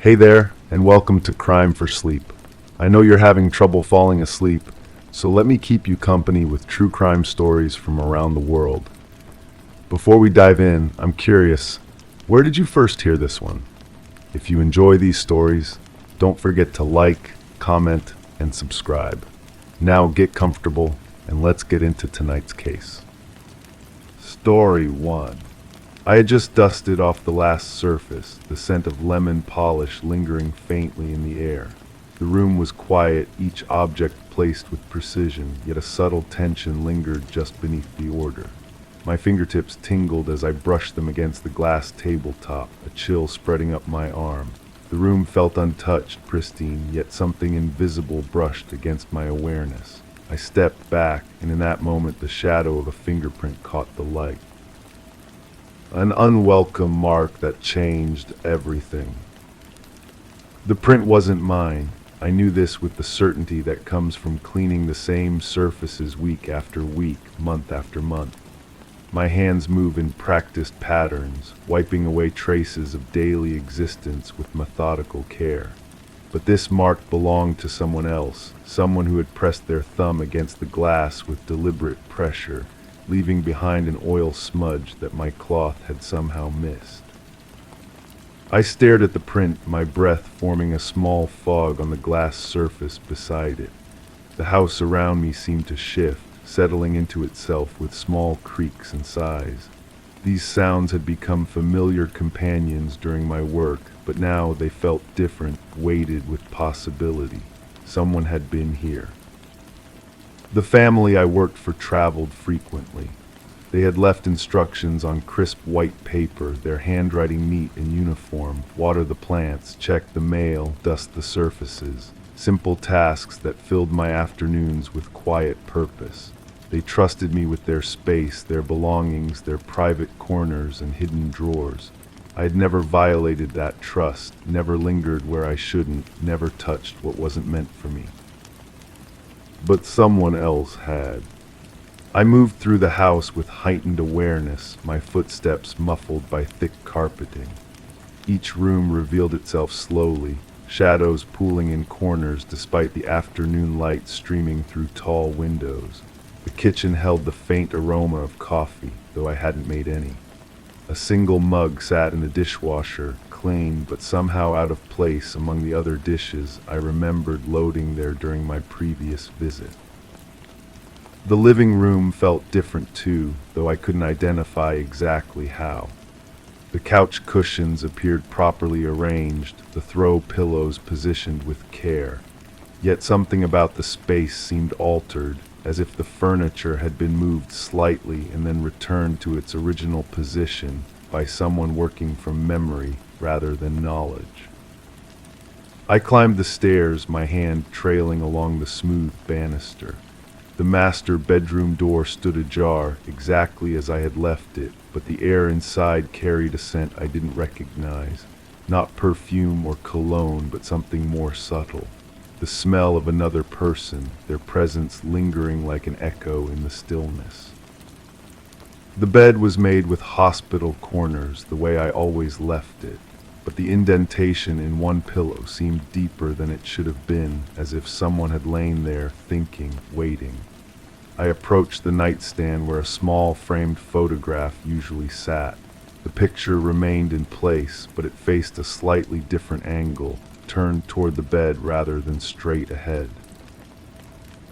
Hey there, and welcome to Crime for Sleep. I know you're having trouble falling asleep, so let me keep you company with true crime stories from around the world. Before we dive in, I'm curious, where did you first hear this one? If you enjoy these stories, don't forget to like, comment, and subscribe. Now get comfortable, and let's get into tonight's case. Story 1. I had just dusted off the last surface, the scent of lemon polish lingering faintly in the air. The room was quiet, each object placed with precision, yet a subtle tension lingered just beneath the order. My fingertips tingled as I brushed them against the glass tabletop, a chill spreading up my arm. The room felt untouched, pristine, yet something invisible brushed against my awareness. I stepped back, and in that moment the shadow of a fingerprint caught the light. An unwelcome mark that changed everything. The print wasn't mine. I knew this with the certainty that comes from cleaning the same surfaces week after week, month after month. My hands move in practiced patterns, wiping away traces of daily existence with methodical care. But this mark belonged to someone else, someone who had pressed their thumb against the glass with deliberate pressure, leaving behind an oil smudge that my cloth had somehow missed. I stared at the print, my breath forming a small fog on the glass surface beside it. The house around me seemed to shift, settling into itself with small creaks and sighs. These sounds had become familiar companions during my work, but now they felt different, weighted with possibility. Someone had been here. The family I worked for traveled frequently. They had left instructions on crisp white paper, their handwriting neat and uniform: water the plants, check the mail, dust the surfaces. Simple tasks that filled my afternoons with quiet purpose. They trusted me with their space, their belongings, their private corners and hidden drawers. I had never violated that trust, never lingered where I shouldn't, never touched what wasn't meant for me. But someone else had. I moved through the house with heightened awareness, my footsteps muffled by thick carpeting. Each room revealed itself slowly, shadows pooling in corners despite the afternoon light streaming through tall windows. The kitchen held the faint aroma of coffee, though I hadn't made any. A single mug sat in the dishwasher, clean but somehow out of place among the other dishes I remembered loading there during my previous visit. The living room felt different too, though I couldn't identify exactly how. The couch cushions appeared properly arranged, the throw pillows positioned with care. Yet something about the space seemed altered, as if the furniture had been moved slightly and then returned to its original position by someone working from memory rather than knowledge. I climbed the stairs, my hand trailing along the smooth banister. The master bedroom door stood ajar, exactly as I had left it, but the air inside carried a scent I didn't recognize. Not perfume or cologne, but something more subtle. The smell of another person, their presence lingering like an echo in the stillness. The bed was made with hospital corners, the way I always left it, but the indentation in one pillow seemed deeper than it should have been, as if someone had lain there, thinking, waiting. I approached the nightstand where a small framed photograph usually sat. The picture remained in place, but it faced a slightly different angle, turned toward the bed rather than straight ahead.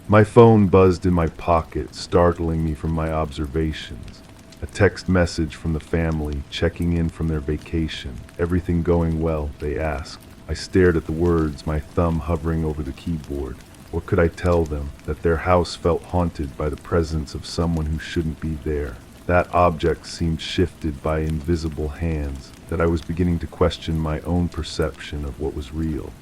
My phone buzzed in my pocket, startling me from my observations. A text message from the family, checking in from their vacation. Everything going well, they asked. I stared at the words, my thumb hovering over the keyboard. What could I tell them? That their house felt haunted by the presence of someone who shouldn't be there. That object seemed shifted by invisible hands, that I was beginning to question my own perception of what was real.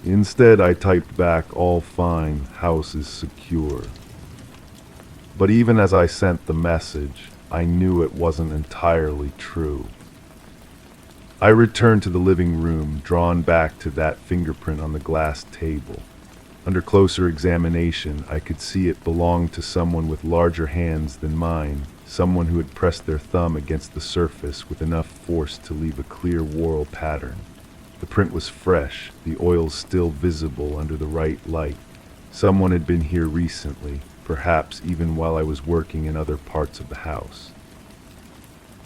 Instead, I typed back, all fine, house is secure. But even as I sent the message, I knew it wasn't entirely true. I returned to the living room, drawn back to that fingerprint on the glass table. Under closer examination, I could see it belonged to someone with larger hands than mine, someone who had pressed their thumb against the surface with enough force to leave a clear whorl pattern. The print was fresh, the oils still visible under the right light. Someone had been here recently, perhaps even while I was working in other parts of the house.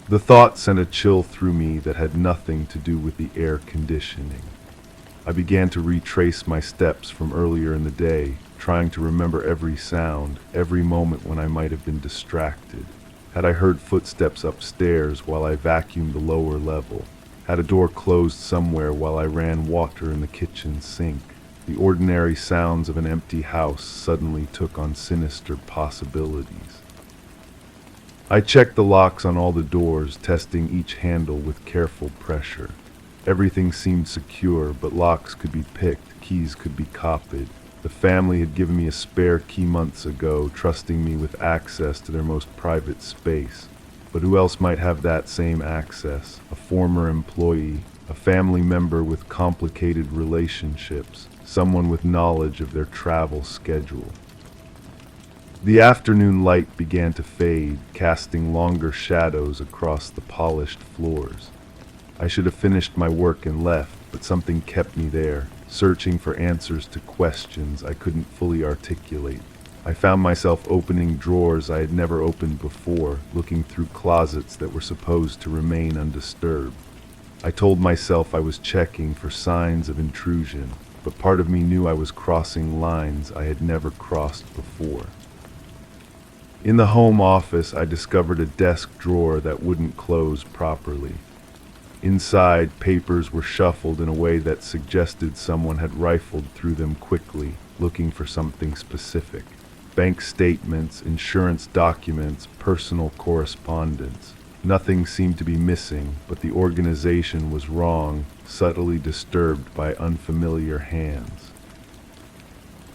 The thought sent a chill through me that had nothing to do with the air conditioning. I began to retrace my steps from earlier in the day, trying to remember every sound, every moment when I might have been distracted. Had I heard footsteps upstairs while I vacuumed the lower level? Had a door closed somewhere while I ran water in the kitchen sink? The ordinary sounds of an empty house suddenly took on sinister possibilities. I checked the locks on all the doors, testing each handle with careful pressure. Everything seemed secure, but locks could be picked, keys could be copied. The family had given me a spare key months ago, trusting me with access to their most private space. But who else might have that same access? A former employee, a family member with complicated relationships, someone with knowledge of their travel schedule. The afternoon light began to fade, casting longer shadows across the polished floors. I should have finished my work and left, but something kept me there, searching for answers to questions I couldn't fully articulate. I found myself opening drawers I had never opened before, looking through closets that were supposed to remain undisturbed. I told myself I was checking for signs of intrusion, but part of me knew I was crossing lines I had never crossed before. In the home office, I discovered a desk drawer that wouldn't close properly. Inside, papers were shuffled in a way that suggested someone had rifled through them quickly, looking for something specific. Bank statements, insurance documents, personal correspondence. Nothing seemed to be missing, but the organization was wrong, subtly disturbed by unfamiliar hands.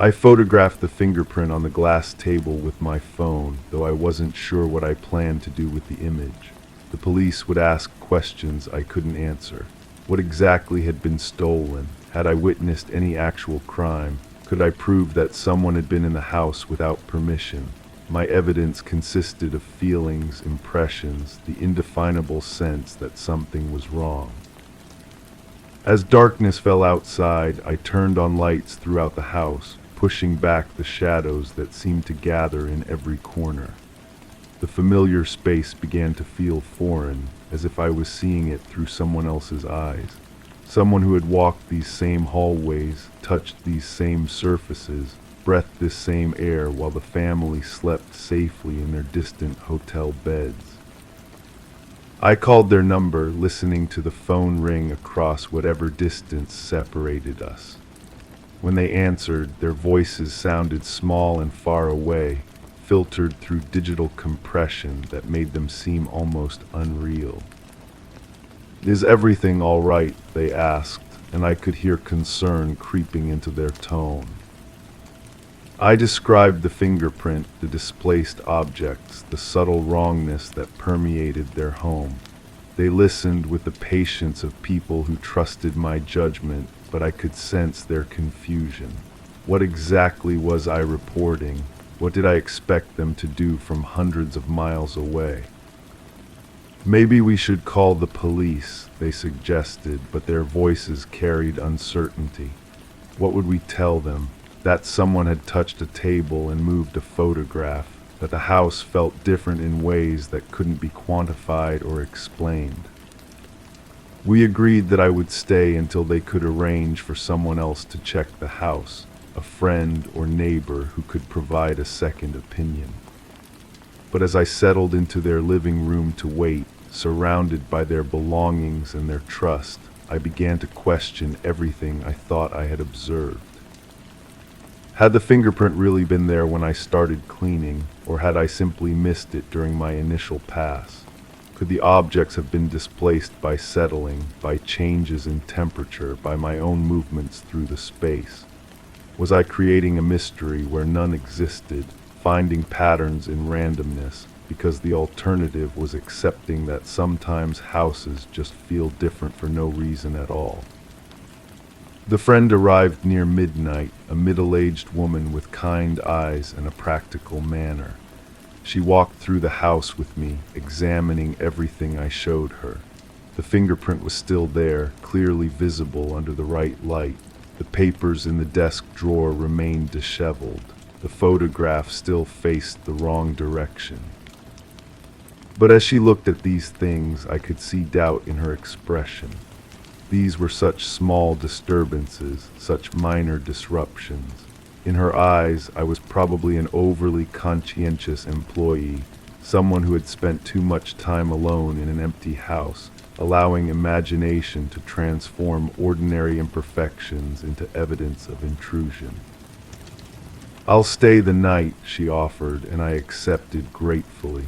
I photographed the fingerprint on the glass table with my phone, though I wasn't sure what I planned to do with the image. The police would ask questions I couldn't answer. What exactly had been stolen? Had I witnessed any actual crime? Could I prove that someone had been in the house without permission? My evidence consisted of feelings, impressions, the indefinable sense that something was wrong. As darkness fell outside, I turned on lights throughout the house, pushing back the shadows that seemed to gather in every corner. The familiar space began to feel foreign, as if I was seeing it through someone else's eyes. Someone who had walked these same hallways, touched these same surfaces, breathed this same air while the family slept safely in their distant hotel beds. I called their number, listening to the phone ring across whatever distance separated us. When they answered, their voices sounded small and far away, filtered through digital compression that made them seem almost unreal. "Is everything all right?" they asked, and I could hear concern creeping into their tone. I described the fingerprint, the displaced objects, the subtle wrongness that permeated their home. They listened with the patience of people who trusted my judgment, but I could sense their confusion. What exactly was I reporting? What did I expect them to do from hundreds of miles away? "Maybe we should call the police," they suggested, but their voices carried uncertainty. What would we tell them? That someone had touched a table and moved a photograph, that the house felt different in ways that couldn't be quantified or explained. We agreed that I would stay until they could arrange for someone else to check the house, a friend or neighbor who could provide a second opinion. But as I settled into their living room to wait, surrounded by their belongings and their trust, I began to question everything I thought I had observed. Had the fingerprint really been there when I started cleaning, or had I simply missed it during my initial pass? Could the objects have been displaced by settling, by changes in temperature, by my own movements through the space? Was I creating a mystery where none existed, finding patterns in randomness, because the alternative was accepting that sometimes houses just feel different for no reason at all? The friend arrived near midnight, a middle-aged woman with kind eyes and a practical manner. She walked through the house with me, examining everything I showed her. The fingerprint was still there, clearly visible under the right light. The papers in the desk drawer remained disheveled. The photograph still faced the wrong direction. But as she looked at these things, I could see doubt in her expression. These were such small disturbances, such minor disruptions. In her eyes, I was probably an overly conscientious employee, someone who had spent too much time alone in an empty house, allowing imagination to transform ordinary imperfections into evidence of intrusion. "I'll stay the night," she offered, and I accepted gratefully.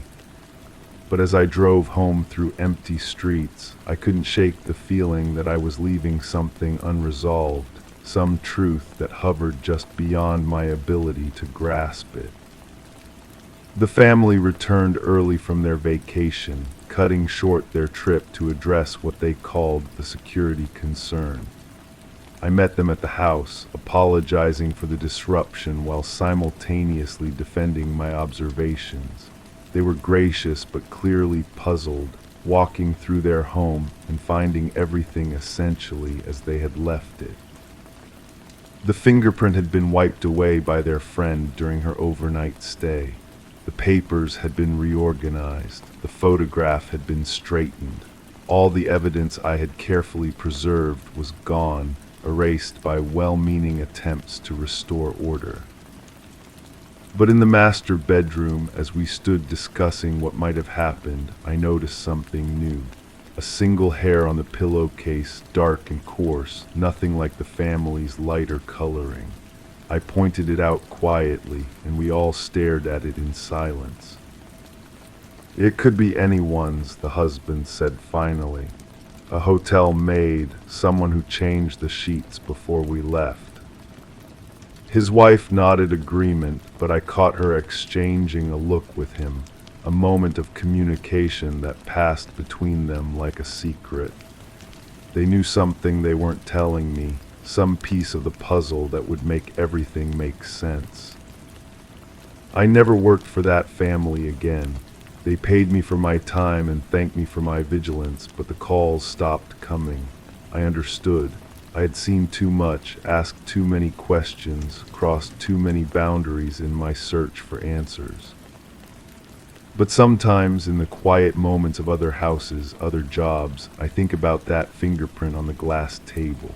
But as I drove home through empty streets, I couldn't shake the feeling that I was leaving something unresolved, some truth that hovered just beyond my ability to grasp it. The family returned early from their vacation, cutting short their trip to address what they called the security concern. I met them at the house, apologizing for the disruption while simultaneously defending my observations. They were gracious but clearly puzzled, walking through their home and finding everything essentially as they had left it. The fingerprint had been wiped away by their friend during her overnight stay. The papers had been reorganized. The photograph had been straightened. All the evidence I had carefully preserved was gone, erased by well-meaning attempts to restore order. But in the master bedroom, as we stood discussing what might have happened, I noticed something new. A single hair on the pillowcase, dark and coarse, nothing like the family's lighter coloring. I pointed it out quietly, and we all stared at it in silence. "It could be anyone's," the husband said finally. "A hotel maid, someone who changed the sheets before we left." His wife nodded agreement, but I caught her exchanging a look with him, a moment of communication that passed between them like a secret. They knew something they weren't telling me, some piece of the puzzle that would make everything make sense. I never worked for that family again. They paid me for my time and thanked me for my vigilance, but the calls stopped coming. I understood. I had seen too much, asked too many questions, crossed too many boundaries in my search for answers. But sometimes in the quiet moments of other houses, other jobs, I think about that fingerprint on the glass table.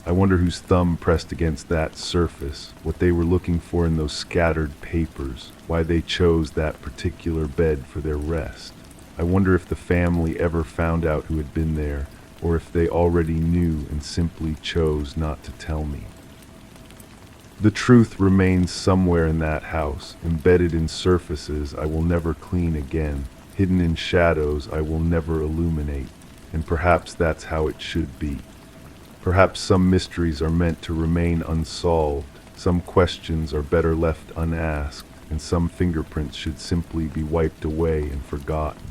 I wonder whose thumb pressed against that surface, what they were looking for in those scattered papers, why they chose that particular bed for their rest. I wonder if the family ever found out who had been there, or if they already knew and simply chose not to tell me. The truth remains somewhere in that house, embedded in surfaces I will never clean again, hidden in shadows I will never illuminate, and perhaps that's how it should be. Perhaps some mysteries are meant to remain unsolved, some questions are better left unasked, and some fingerprints should simply be wiped away and forgotten.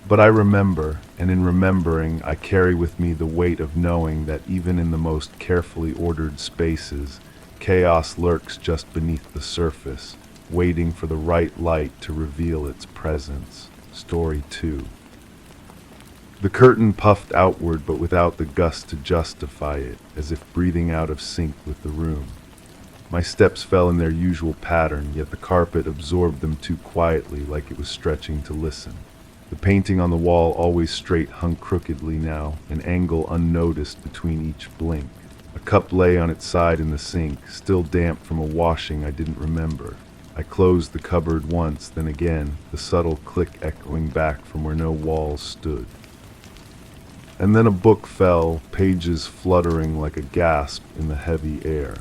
But I remember, and in remembering, I carry with me the weight of knowing that even in the most carefully ordered spaces, chaos lurks just beneath the surface, waiting for the right light to reveal its presence. Story 2. The curtain puffed outward but without the gust to justify it, as if breathing out of sync with the room. My steps fell in their usual pattern, yet the carpet absorbed them too quietly, like it was stretching to listen. The painting on the wall, always straight, hung crookedly now, an angle unnoticed between each blink. A cup lay on its side in the sink, still damp from a washing I didn't remember. I closed the cupboard once, then again, the subtle click echoing back from where no walls stood. And then a book fell, pages fluttering like a gasp in the heavy air.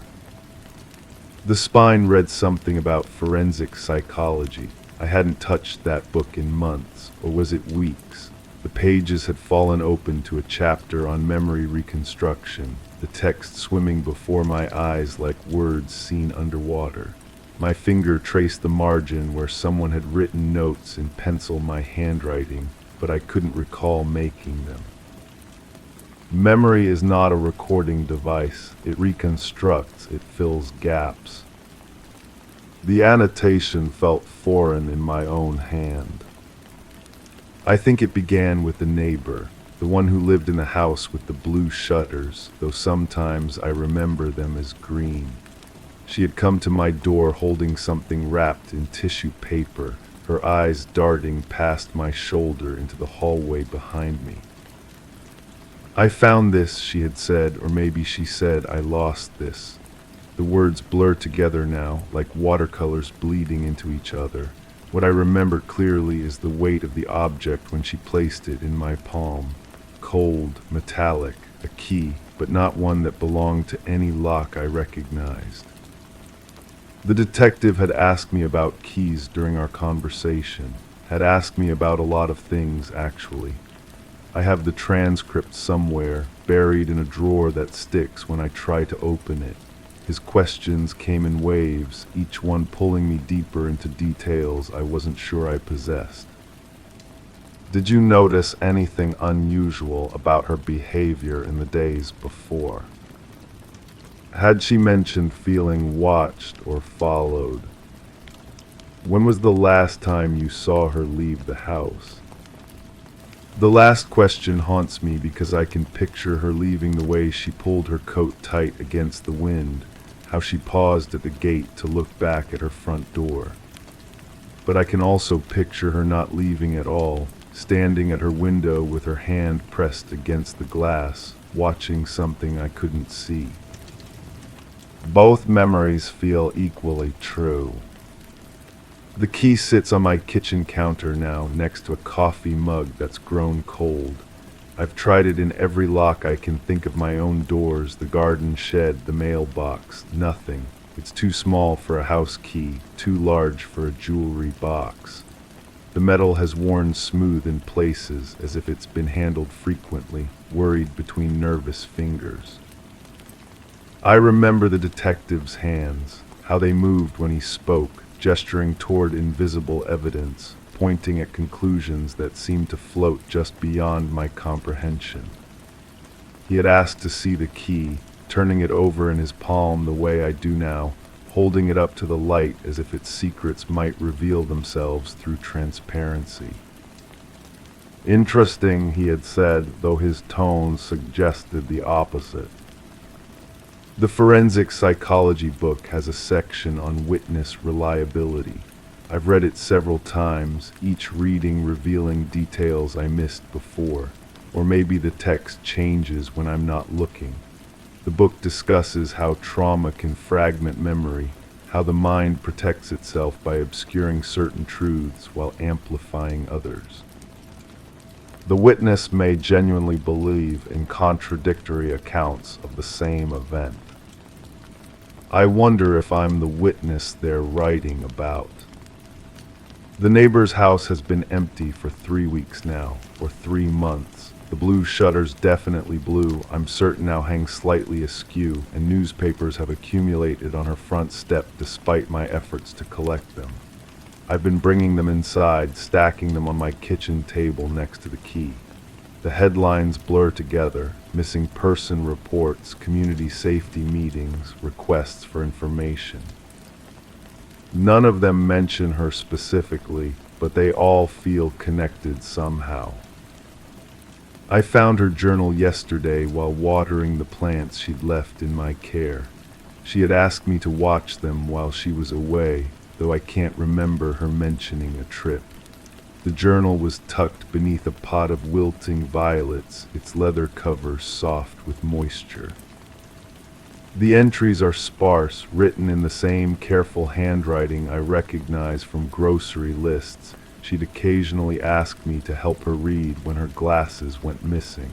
The spine read something about forensic psychology. I hadn't touched that book in months, or was it weeks? The pages had fallen open to a chapter on memory reconstruction, the text swimming before my eyes like words seen underwater. My finger traced the margin where someone had written notes in pencil my handwriting, but I couldn't recall making them. Memory is not a recording device. It reconstructs, it fills gaps. The annotation felt foreign in my own hand. I think it began with the neighbor, the one who lived in the house with the blue shutters, though sometimes I remember them as green. She had come to my door holding something wrapped in tissue paper, her eyes darting past my shoulder into the hallway behind me. "I found this," she had said, or maybe she said, "I lost this." The words blur together now, like watercolors bleeding into each other. What I remember clearly is the weight of the object when she placed it in my palm. Cold, metallic, a key, but not one that belonged to any lock I recognized. The detective had asked me about keys during our conversation, had asked me about a lot of things, actually. I have the transcript somewhere, buried in a drawer that sticks when I try to open it. His questions came in waves, each one pulling me deeper into details I wasn't sure I possessed. "Did you notice anything unusual about her behavior in the days before? Had she mentioned feeling watched or followed? When was the last time you saw her leave the house?" The last question haunts me because I can picture her leaving the way she pulled her coat tight against the wind, how she paused at the gate to look back at her front door. But I can also picture her not leaving at all, standing at her window with her hand pressed against the glass, watching something I couldn't see. Both memories feel equally true. The key sits on my kitchen counter now, next to a coffee mug that's grown cold. I've tried it in every lock I can think of, my own doors, the garden shed, the mailbox. Nothing. It's too small for a house key, too large for a jewelry box. The metal has worn smooth in places, as if it's been handled frequently, worried between nervous fingers. I remember the detective's hands, how they moved when he spoke, gesturing toward invisible evidence, pointing at conclusions that seemed to float just beyond my comprehension. He had asked to see the key, turning it over in his palm the way I do now, holding it up to the light as if its secrets might reveal themselves through transparency. "Interesting," he had said, though his tone suggested the opposite. The forensic psychology book has a section on witness reliability. I've read it several times, each reading revealing details I missed before, or maybe the text changes when I'm not looking. The book discusses how trauma can fragment memory, how the mind protects itself by obscuring certain truths while amplifying others. The witness may genuinely believe in contradictory accounts of the same event. I wonder if I'm the witness they're writing about. The neighbor's house has been empty for 3 weeks now, or 3 months. The blue shutters, definitely blue, I'm certain now hang slightly askew, and newspapers have accumulated on her front step despite my efforts to collect them. I've been bringing them inside, stacking them on my kitchen table next to the key. The headlines blur together: missing person reports, community safety meetings, requests for information. None of them mention her specifically, but they all feel connected somehow. I found her journal yesterday while watering the plants she'd left in my care. She had asked me to watch them while she was away, though I can't remember her mentioning a trip. The journal was tucked beneath a pot of wilting violets, its leather cover soft with moisture. The entries are sparse, written in the same careful handwriting I recognize from grocery lists she'd occasionally ask me to help her read when her glasses went missing.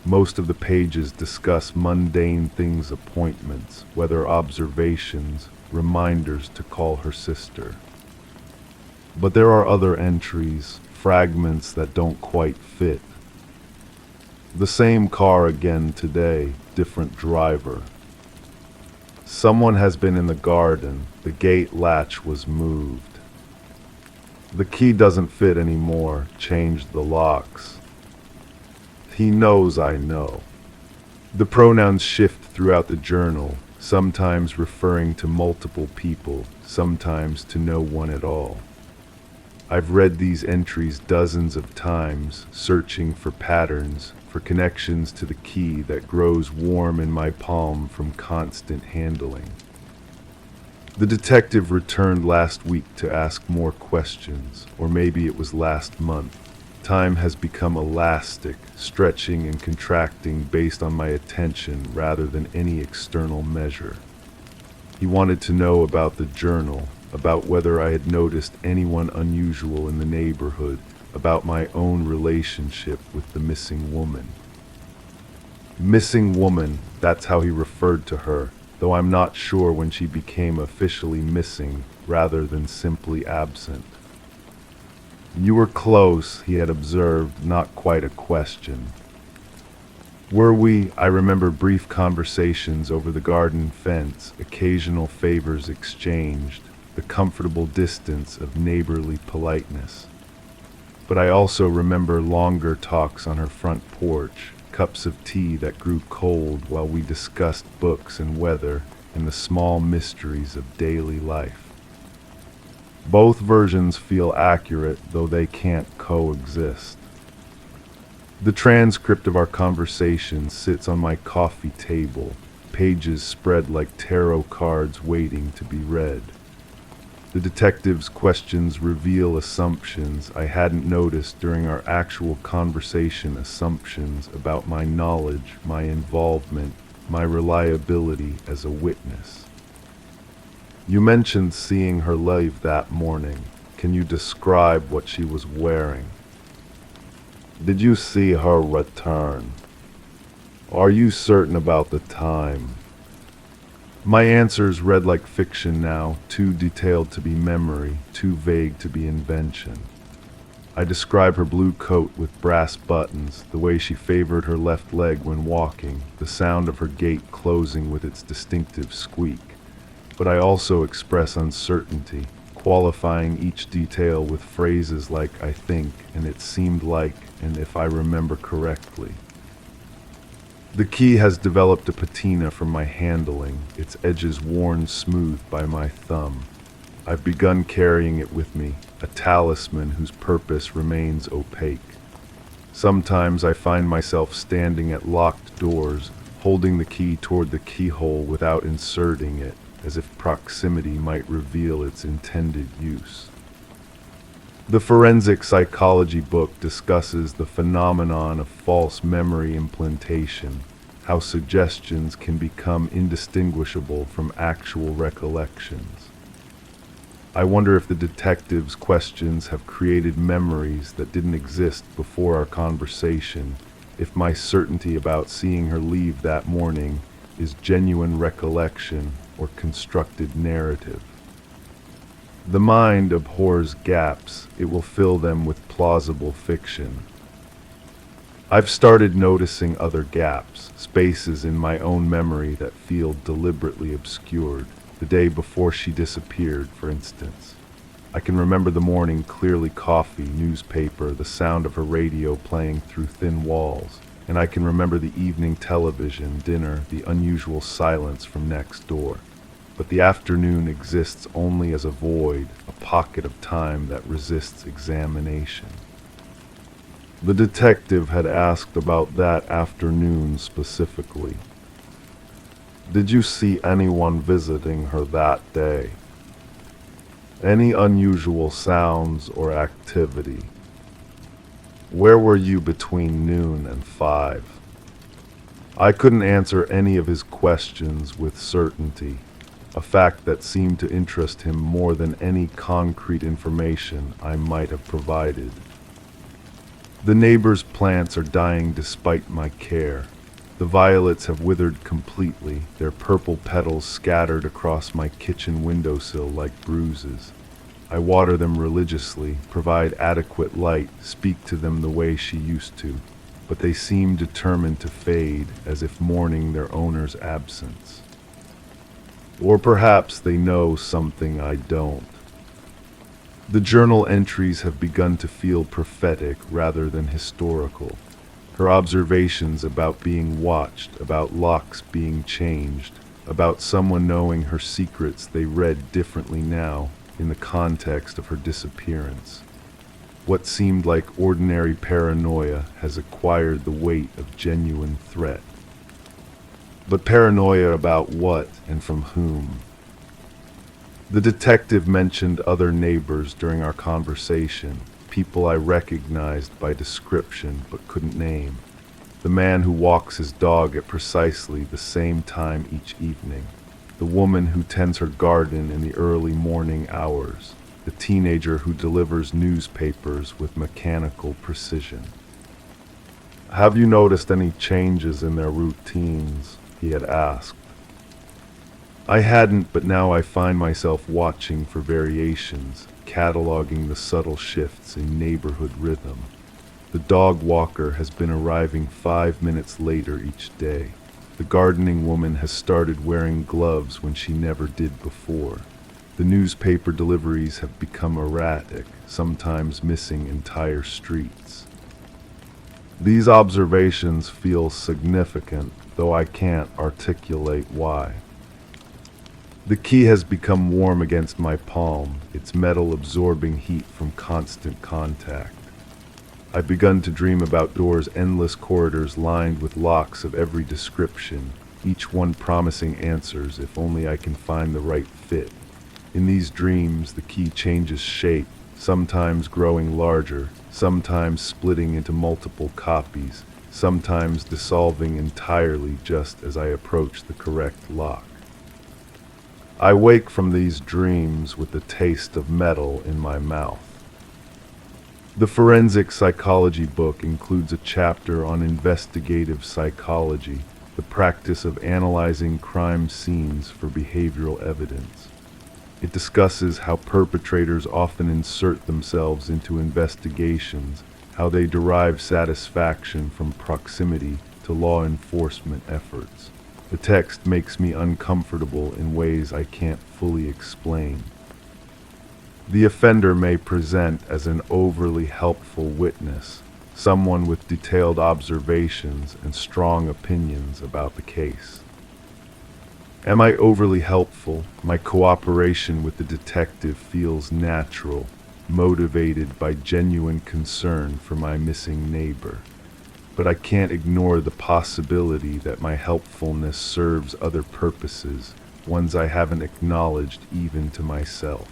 Most of the pages discuss mundane things: appointments, weather observations, reminders to call her sister. But there are other entries, fragments that don't quite fit. The same car again today, different driver. Someone has been in the garden, the gate latch was moved. The key doesn't fit anymore, changed the locks. He knows I know. The pronouns shift throughout the journal, sometimes referring to multiple people, sometimes to no one at all. I've read these entries dozens of times, searching for patterns, for connections to the key that grows warm in my palm from constant handling. The detective returned last week to ask more questions, or maybe it was last month. Time has become elastic, stretching and contracting based on my attention rather than any external measure. He wanted to know about the journal, about whether I had noticed anyone unusual in the neighborhood, about my own relationship with the missing woman. Missing woman, that's how he referred to her, though I'm not sure when she became officially missing rather than simply absent. You were close, he had observed, not quite a question. Were we? I remember brief conversations over the garden fence, occasional favors exchanged, the comfortable distance of neighborly politeness. But I also remember longer talks on her front porch, cups of tea that grew cold while we discussed books and weather and the small mysteries of daily life. Both versions feel accurate, though they can't coexist. The transcript of our conversation sits on my coffee table, pages spread like tarot cards waiting to be read. The detective's questions reveal assumptions I hadn't noticed during our actual conversation, assumptions about my knowledge, my involvement, my reliability as a witness. You mentioned seeing her leave that morning. Can you describe what she was wearing? Did you see her return? Are you certain about the time? My answers read like fiction now, too detailed to be memory, too vague to be invention. I describe her blue coat with brass buttons, the way she favored her left leg when walking, the sound of her gate closing with its distinctive squeak. But I also express uncertainty, qualifying each detail with phrases like "I think," and "it seemed like," and "if I remember correctly." The key has developed a patina from my handling, its edges worn smooth by my thumb. I've begun carrying it with me, a talisman whose purpose remains opaque. Sometimes I find myself standing at locked doors, holding the key toward the keyhole without inserting it, as if proximity might reveal its intended use. The forensic psychology book discusses the phenomenon of false memory implantation, how suggestions can become indistinguishable from actual recollections. I wonder if the detective's questions have created memories that didn't exist before our conversation, if my certainty about seeing her leave that morning is genuine recollection or constructed narrative. The mind abhors gaps, it will fill them with plausible fiction. I've started noticing other gaps, spaces in my own memory that feel deliberately obscured. The day before she disappeared, for instance. I can remember the morning clearly: coffee, newspaper, the sound of her radio playing through thin walls. And I can remember the evening television, dinner, the unusual silence from next door. But the afternoon exists only as a void, a pocket of time that resists examination. The detective had asked about that afternoon specifically. Did you see anyone visiting her that day? Any unusual sounds or activity? Where were you between noon and 5? I couldn't answer any of his questions with certainty, a fact that seemed to interest him more than any concrete information I might have provided. The neighbor's plants are dying despite my care. The violets have withered completely, their purple petals scattered across my kitchen windowsill like bruises. I water them religiously, provide adequate light, speak to them the way she used to, but they seem determined to fade, as if mourning their owner's absence. Or perhaps they know something I don't. The journal entries have begun to feel prophetic rather than historical. Her observations about being watched, about locks being changed, about someone knowing her secrets, they read differently now in the context of her disappearance. What seemed like ordinary paranoia has acquired the weight of genuine threat. But paranoia about what and from whom? The detective mentioned other neighbors during our conversation, people I recognized by description but couldn't name. The man who walks his dog at precisely the same time each evening. The woman who tends her garden in the early morning hours. The teenager who delivers newspapers with mechanical precision. "Have you noticed any changes in their routines?" he had asked. I hadn't, but now I find myself watching for variations, cataloging the subtle shifts in neighborhood rhythm. The dog walker has been arriving 5 minutes later each day. The gardening woman has started wearing gloves when she never did before. The newspaper deliveries have become erratic, sometimes missing entire streets. These observations feel significant, though I can't articulate why. The key has become warm against my palm, its metal absorbing heat from constant contact. I've begun to dream about doors' endless corridors lined with locks of every description, each one promising answers if only I can find the right fit. In these dreams, the key changes shape, sometimes growing larger, sometimes splitting into multiple copies, sometimes dissolving entirely just as I approach the correct lock. I wake from these dreams with the taste of metal in my mouth. The forensic psychology book includes a chapter on investigative psychology, the practice of analyzing crime scenes for behavioral evidence. It discusses how perpetrators often insert themselves into investigations, how they derive satisfaction from proximity to law enforcement efforts. The text makes me uncomfortable in ways I can't fully explain. The offender may present as an overly helpful witness, someone with detailed observations and strong opinions about the case. Am I overly helpful? My cooperation with the detective feels natural, motivated by genuine concern for my missing neighbor. But I can't ignore the possibility that my helpfulness serves other purposes, ones I haven't acknowledged even to myself.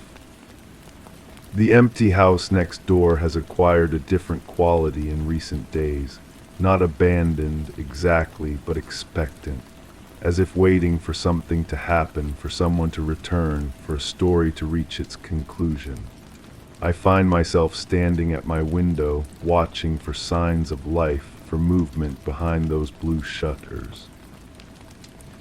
The empty house next door has acquired a different quality in recent days, not abandoned exactly, but expectant, as if waiting for something to happen, for someone to return, for a story to reach its conclusion. I find myself standing at my window, watching for signs of life, for movement behind those blue shutters.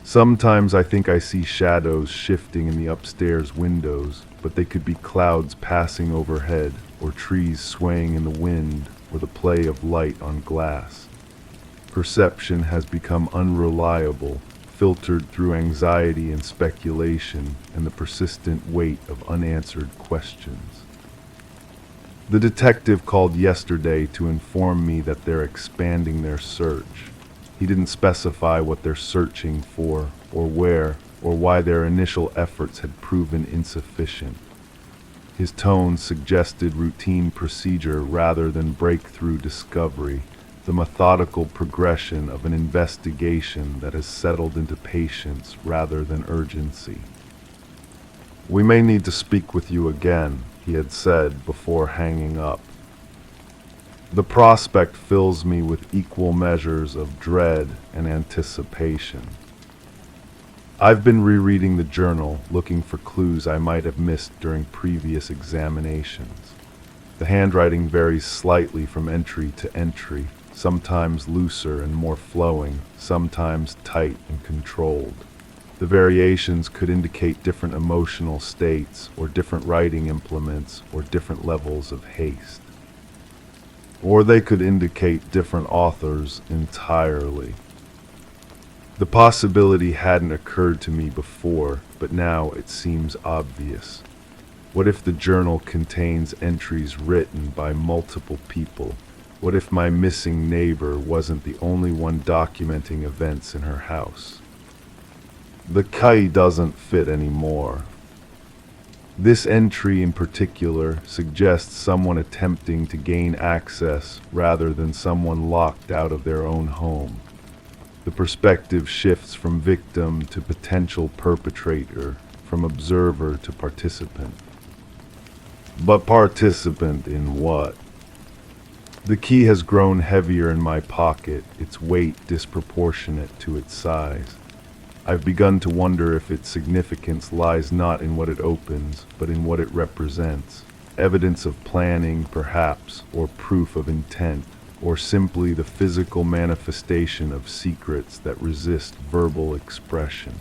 Sometimes I think I see shadows shifting in the upstairs windows, but they could be clouds passing overhead, or trees swaying in the wind, or the play of light on glass. Perception has become unreliable, filtered through anxiety and speculation, and the persistent weight of unanswered questions. The detective called yesterday to inform me that they're expanding their search. He didn't specify what they're searching for, or where, or why their initial efforts had proven insufficient. His tone suggested routine procedure rather than breakthrough discovery, the methodical progression of an investigation that has settled into patience rather than urgency. "We may need to speak with you again," he had said before hanging up. The prospect fills me with equal measures of dread and anticipation. I've been rereading the journal, looking for clues I might have missed during previous examinations. The handwriting varies slightly from entry to entry, sometimes looser and more flowing, sometimes tight and controlled. The variations could indicate different emotional states, or different writing implements, or different levels of haste. Or they could indicate different authors entirely. The possibility hadn't occurred to me before, but now it seems obvious. What if the journal contains entries written by multiple people? What if my missing neighbor wasn't the only one documenting events in her house? The key doesn't fit anymore. This entry in particular suggests someone attempting to gain access rather than someone locked out of their own home. The perspective shifts from victim to potential perpetrator, from observer to participant. But participant in what? The key has grown heavier in my pocket, its weight disproportionate to its size. I've begun to wonder if its significance lies not in what it opens, but in what it represents. Evidence of planning, perhaps, or proof of intent, or simply the physical manifestation of secrets that resist verbal expression.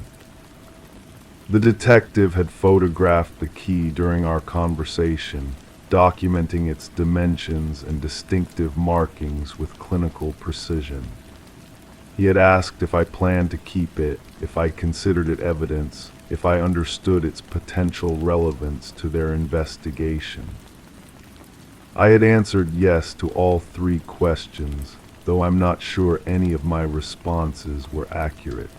The detective had photographed the key during our conversation, documenting its dimensions and distinctive markings with clinical precision. He had asked if I planned to keep it, if I considered it evidence, if I understood its potential relevance to their investigation. I had answered yes to all three questions, though I'm not sure any of my responses were accurate.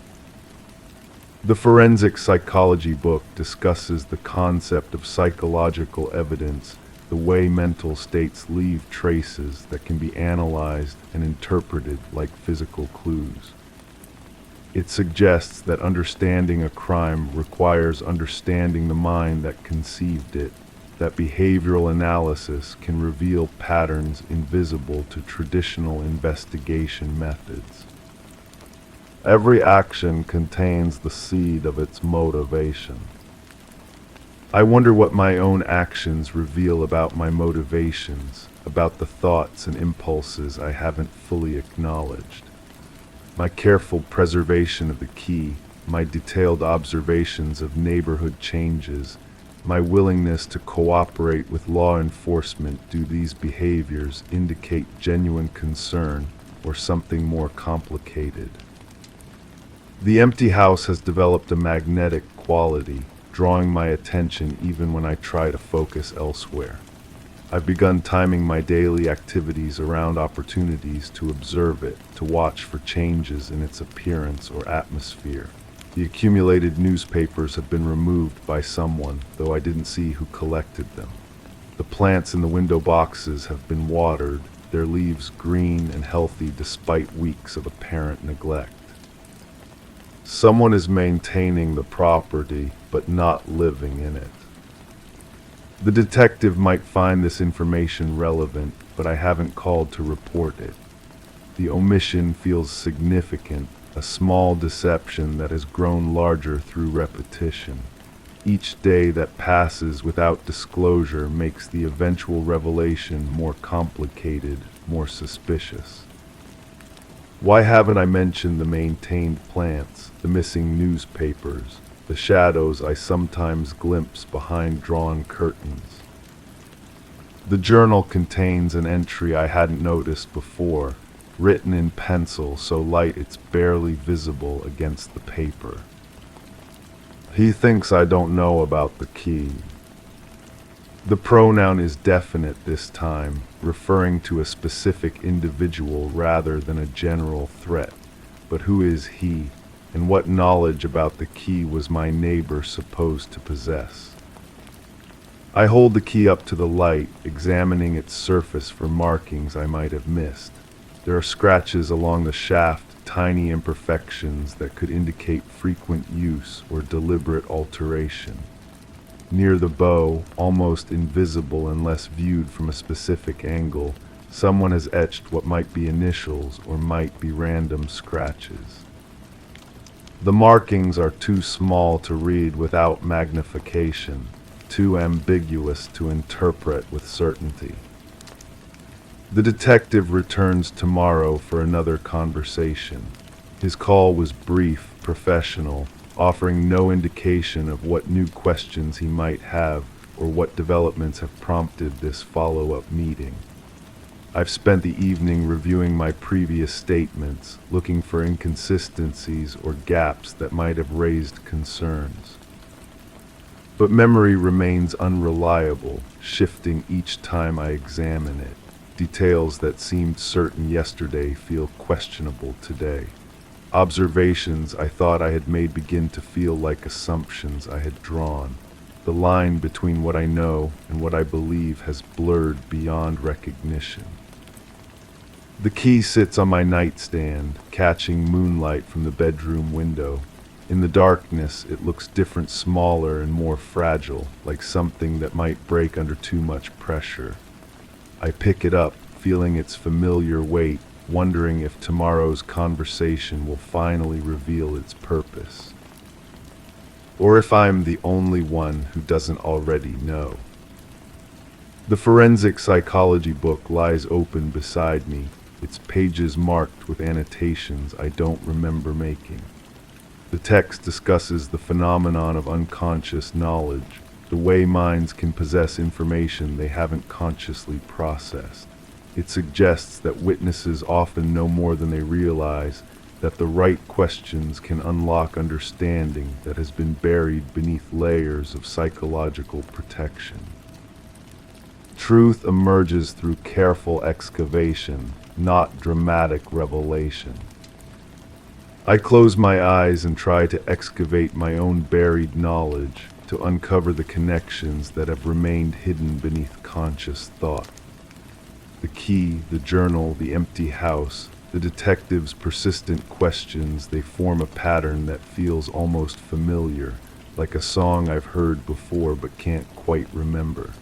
The forensic psychology book discusses the concept of psychological evidence, the way mental states leave traces that can be analyzed and interpreted like physical clues. It suggests that understanding a crime requires understanding the mind that conceived it, that behavioral analysis can reveal patterns invisible to traditional investigation methods. Every action contains the seed of its motivation. I wonder what my own actions reveal about my motivations, about the thoughts and impulses I haven't fully acknowledged. My careful preservation of the key, my detailed observations of neighborhood changes, my willingness to cooperate with law enforcement, do these behaviors indicate genuine concern or something more complicated? The empty house has developed a magnetic quality, drawing my attention even when I try to focus elsewhere. I've begun timing my daily activities around opportunities to observe it, to watch for changes in its appearance or atmosphere. The accumulated newspapers have been removed by someone, though I didn't see who collected them. The plants in the window boxes have been watered, their leaves green and healthy despite weeks of apparent neglect. Someone is maintaining the property, but not living in it. The detective might find this information relevant, but I haven't called to report it. The omission feels significant, a small deception that has grown larger through repetition. Each day that passes without disclosure makes the eventual revelation more complicated, more suspicious. Why haven't I mentioned the maintained plants, the missing newspapers, the shadows I sometimes glimpse behind drawn curtains? The journal contains an entry I hadn't noticed before, written in pencil so light it's barely visible against the paper. He thinks I don't know about the key. The pronoun is definite this time, referring to a specific individual rather than a general threat. But who is he, and what knowledge about the key was my neighbor supposed to possess? I hold the key up to the light, examining its surface for markings I might have missed. There are scratches along the shaft, tiny imperfections that could indicate frequent use or deliberate alteration. Near the bow, almost invisible unless viewed from a specific angle, someone has etched what might be initials or might be random scratches. The markings are too small to read without magnification, too ambiguous to interpret with certainty. The detective returns tomorrow for another conversation. His call was brief, professional, offering no indication of what new questions he might have or what developments have prompted this follow-up meeting. I've spent the evening reviewing my previous statements, looking for inconsistencies or gaps that might have raised concerns. But memory remains unreliable, shifting each time I examine it. Details that seemed certain yesterday feel questionable today. Observations I thought I had made begin to feel like assumptions I had drawn. The line between what I know and what I believe has blurred beyond recognition. The key sits on my nightstand, catching moonlight from the bedroom window. In the darkness, it looks different, smaller and more fragile, like something that might break under too much pressure. I pick it up, feeling its familiar weight, wondering if tomorrow's conversation will finally reveal its purpose. Or if I'm the only one who doesn't already know. The forensic psychology book lies open beside me, its pages marked with annotations I don't remember making. The text discusses the phenomenon of unconscious knowledge, the way minds can possess information they haven't consciously processed. It suggests that witnesses often know more than they realize, that the right questions can unlock understanding that has been buried beneath layers of psychological protection. Truth emerges through careful excavation, not dramatic revelation. I close my eyes and try to excavate my own buried knowledge, to uncover the connections that have remained hidden beneath conscious thought. The key, the journal, the empty house, the detective's persistent questions, they form a pattern that feels almost familiar, like a song I've heard before but can't quite remember.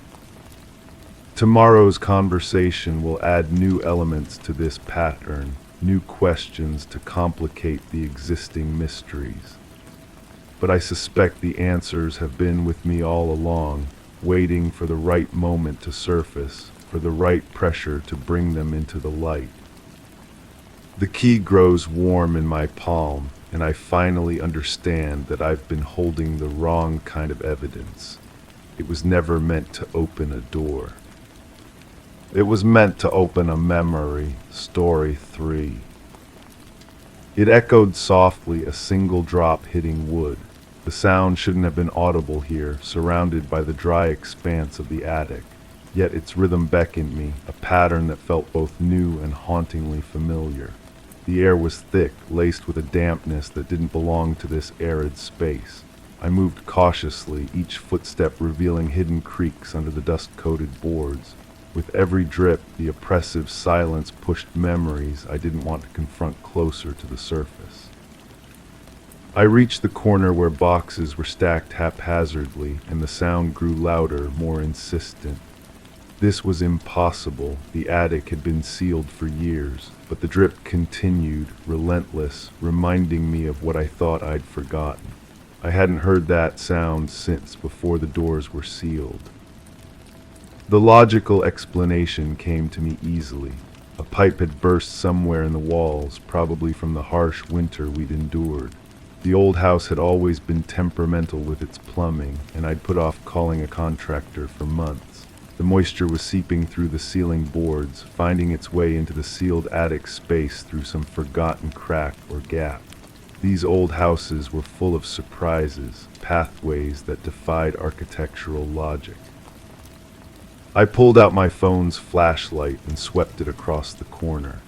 Tomorrow's conversation will add new elements to this pattern, new questions to complicate the existing mysteries. But I suspect the answers have been with me all along, waiting for the right moment to surface, for the right pressure to bring them into the light. The key grows warm in my palm, and I finally understand that I've been holding the wrong kind of evidence. It was never meant to open a door. It was meant to open a memory. Story 3. It echoed softly, a single drop hitting wood. The sound shouldn't have been audible here, surrounded by the dry expanse of the attic. Yet its rhythm beckoned me, a pattern that felt both new and hauntingly familiar. The air was thick, laced with a dampness that didn't belong to this arid space. I moved cautiously, each footstep revealing hidden creaks under the dust-coated boards. With every drip, the oppressive silence pushed memories I didn't want to confront closer to the surface. I reached the corner where boxes were stacked haphazardly, and the sound grew louder, more insistent. This was impossible. The attic had been sealed for years, but the drip continued, relentless, reminding me of what I thought I'd forgotten. I hadn't heard that sound since before the doors were sealed. The logical explanation came to me easily. A pipe had burst somewhere in the walls, probably from the harsh winter we'd endured. The old house had always been temperamental with its plumbing, and I'd put off calling a contractor for months. The moisture was seeping through the ceiling boards, finding its way into the sealed attic space through some forgotten crack or gap. These old houses were full of surprises, pathways that defied architectural logic. I pulled out my phone's flashlight and swept it across the corner.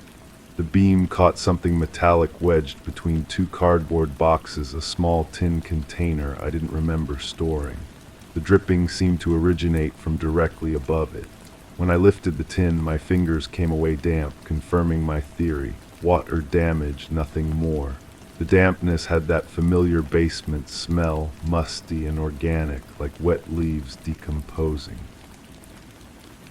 The beam caught something metallic wedged between two cardboard boxes, a small tin container I didn't remember storing. The dripping seemed to originate from directly above it. When I lifted the tin, my fingers came away damp, confirming my theory. Water damage, nothing more. The dampness had that familiar basement smell, musty and organic, like wet leaves decomposing.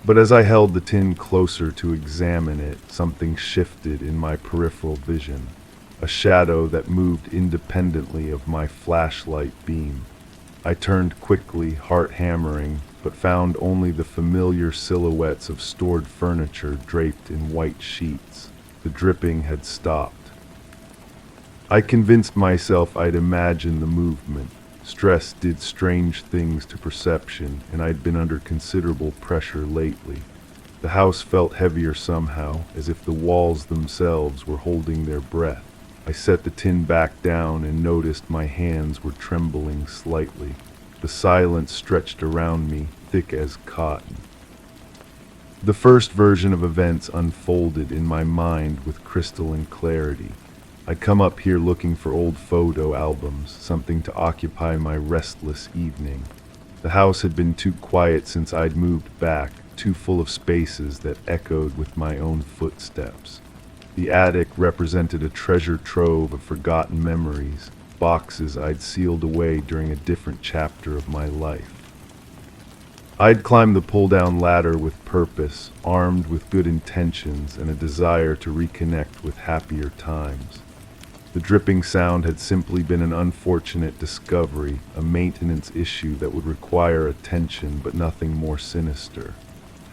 But as I held the tin closer to examine it, something shifted in my peripheral vision, a shadow that moved independently of my flashlight beam. I turned quickly, heart hammering, but found only the familiar silhouettes of stored furniture draped in white sheets. The dripping had stopped. I convinced myself I'd imagined the movement. Stress did strange things to perception, and I'd been under considerable pressure lately. The house felt heavier somehow, as if the walls themselves were holding their breath. I set the tin back down and noticed my hands were trembling slightly. The silence stretched around me, thick as cotton. The first version of events unfolded in my mind with crystalline clarity. I'd come up here looking for old photo albums, something to occupy my restless evening. The house had been too quiet since I'd moved back, too full of spaces that echoed with my own footsteps. The attic represented a treasure trove of forgotten memories, boxes I'd sealed away during a different chapter of my life. I'd climbed the pull-down ladder with purpose, armed with good intentions and a desire to reconnect with happier times. The dripping sound had simply been an unfortunate discovery, a maintenance issue that would require attention but nothing more sinister.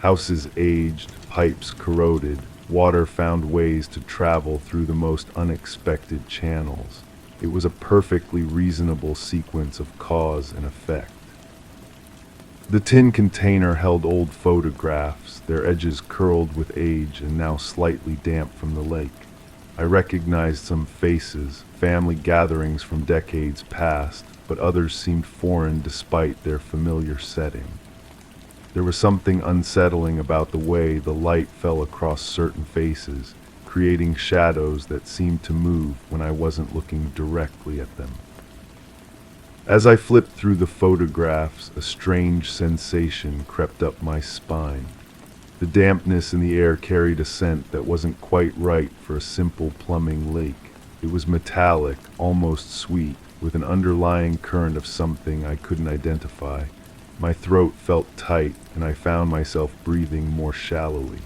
Houses aged, pipes corroded, water found ways to travel through the most unexpected channels. It was a perfectly reasonable sequence of cause and effect. The tin container held old photographs, their edges curled with age and now slightly damp from the lake. I recognized some faces, family gatherings from decades past, but others seemed foreign despite their familiar setting. There was something unsettling about the way the light fell across certain faces, creating shadows that seemed to move when I wasn't looking directly at them. As I flipped through the photographs, a strange sensation crept up my spine. The dampness in the air carried a scent that wasn't quite right for a simple plumbing lake. It was metallic, almost sweet, with an underlying current of something I couldn't identify. My throat felt tight, and I found myself breathing more shallowly.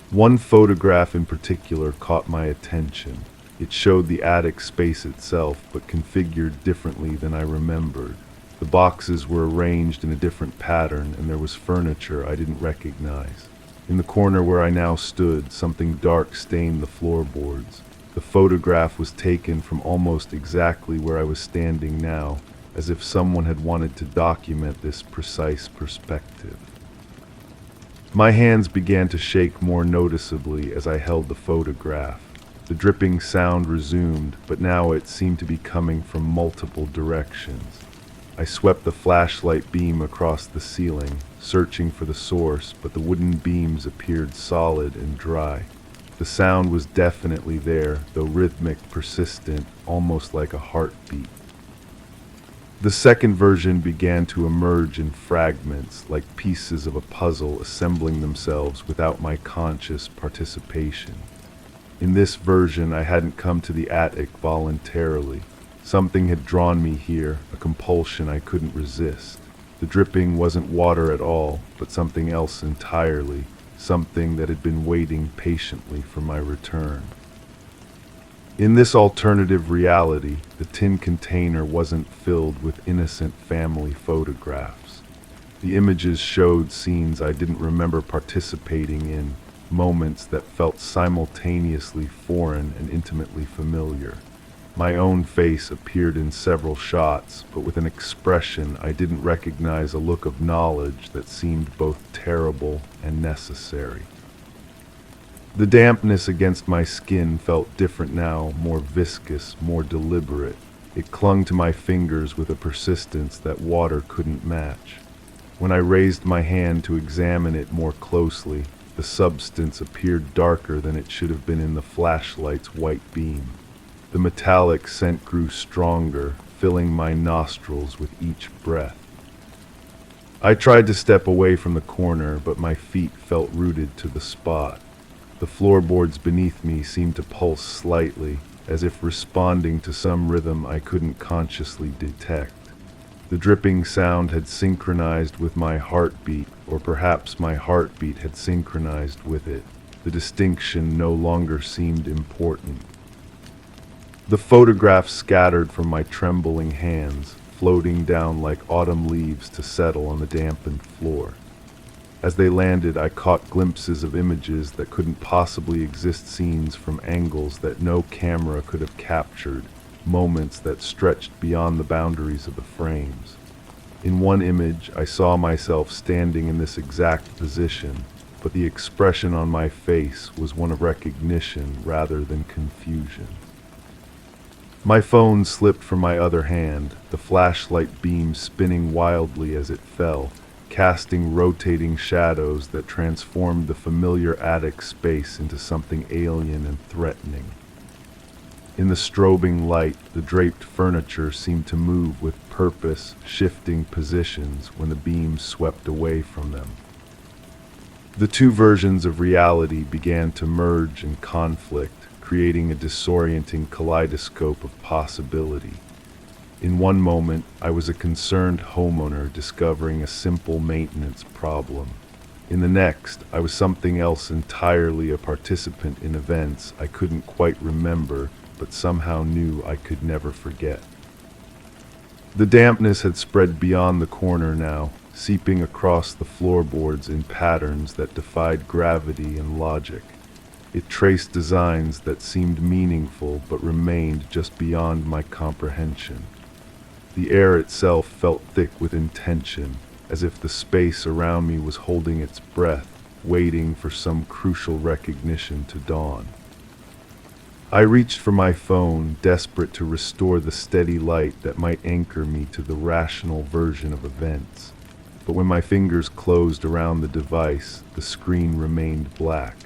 One photograph in particular caught my attention. It showed the attic space itself, but configured differently than I remembered. The boxes were arranged in a different pattern, and there was furniture I didn't recognize. In the corner where I now stood, something dark stained the floorboards. The photograph was taken from almost exactly where I was standing now, as if someone had wanted to document this precise perspective. My hands began to shake more noticeably as I held the photograph. The dripping sound resumed, but now it seemed to be coming from multiple directions. I swept the flashlight beam across the ceiling, searching for the source, but the wooden beams appeared solid and dry. The sound was definitely there, though rhythmic, persistent, almost like a heartbeat. The second version began to emerge in fragments, like pieces of a puzzle assembling themselves without my conscious participation. In this version, I hadn't come to the attic voluntarily. Something had drawn me here, a compulsion I couldn't resist. The dripping wasn't water at all, but something else entirely, something that had been waiting patiently for my return. In this alternative reality, the tin container wasn't filled with innocent family photographs. The images showed scenes I didn't remember participating in, moments that felt simultaneously foreign and intimately familiar. My own face appeared in several shots, but with an expression I didn't recognize, a look of knowledge that seemed both terrible and necessary. The dampness against my skin felt different now, more viscous, more deliberate. It clung to my fingers with a persistence that water couldn't match. When I raised my hand to examine it more closely, the substance appeared darker than it should have been in the flashlight's white beam. The metallic scent grew stronger, filling my nostrils with each breath. I tried to step away from the corner, but my feet felt rooted to the spot. The floorboards beneath me seemed to pulse slightly, as if responding to some rhythm I couldn't consciously detect. The dripping sound had synchronized with my heartbeat, or perhaps my heartbeat had synchronized with it. The distinction no longer seemed important. The photographs scattered from my trembling hands, floating down like autumn leaves to settle on the dampened floor. As they landed, I caught glimpses of images that couldn't possibly exist, scenes from angles that no camera could have captured, moments that stretched beyond the boundaries of the frames. In one image, I saw myself standing in this exact position, but the expression on my face was one of recognition rather than confusion. My phone slipped from my other hand, the flashlight beam spinning wildly as it fell, casting rotating shadows that transformed the familiar attic space into something alien and threatening. In the strobing light, the draped furniture seemed to move with purpose, shifting positions when the beams swept away from them. The two versions of reality began to merge in conflict, creating a disorienting kaleidoscope of possibility. In one moment, I was a concerned homeowner discovering a simple maintenance problem. In the next, I was something else entirely, a participant in events I couldn't quite remember, but somehow knew I could never forget. The dampness had spread beyond the corner now, seeping across the floorboards in patterns that defied gravity and logic. It traced designs that seemed meaningful but remained just beyond my comprehension. The air itself felt thick with intention, as if the space around me was holding its breath, waiting for some crucial recognition to dawn. I reached for my phone, desperate to restore the steady light that might anchor me to the rational version of events. But when my fingers closed around the device, the screen remained black.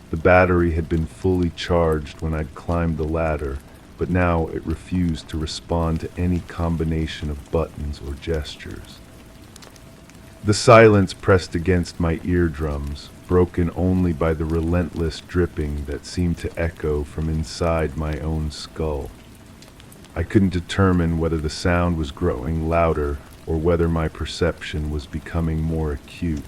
The battery had been fully charged when I'd climbed the ladder, but now it refused to respond to any combination of buttons or gestures. The silence pressed against my eardrums, broken only by the relentless dripping that seemed to echo from inside my own skull. I couldn't determine whether the sound was growing louder or whether my perception was becoming more acute.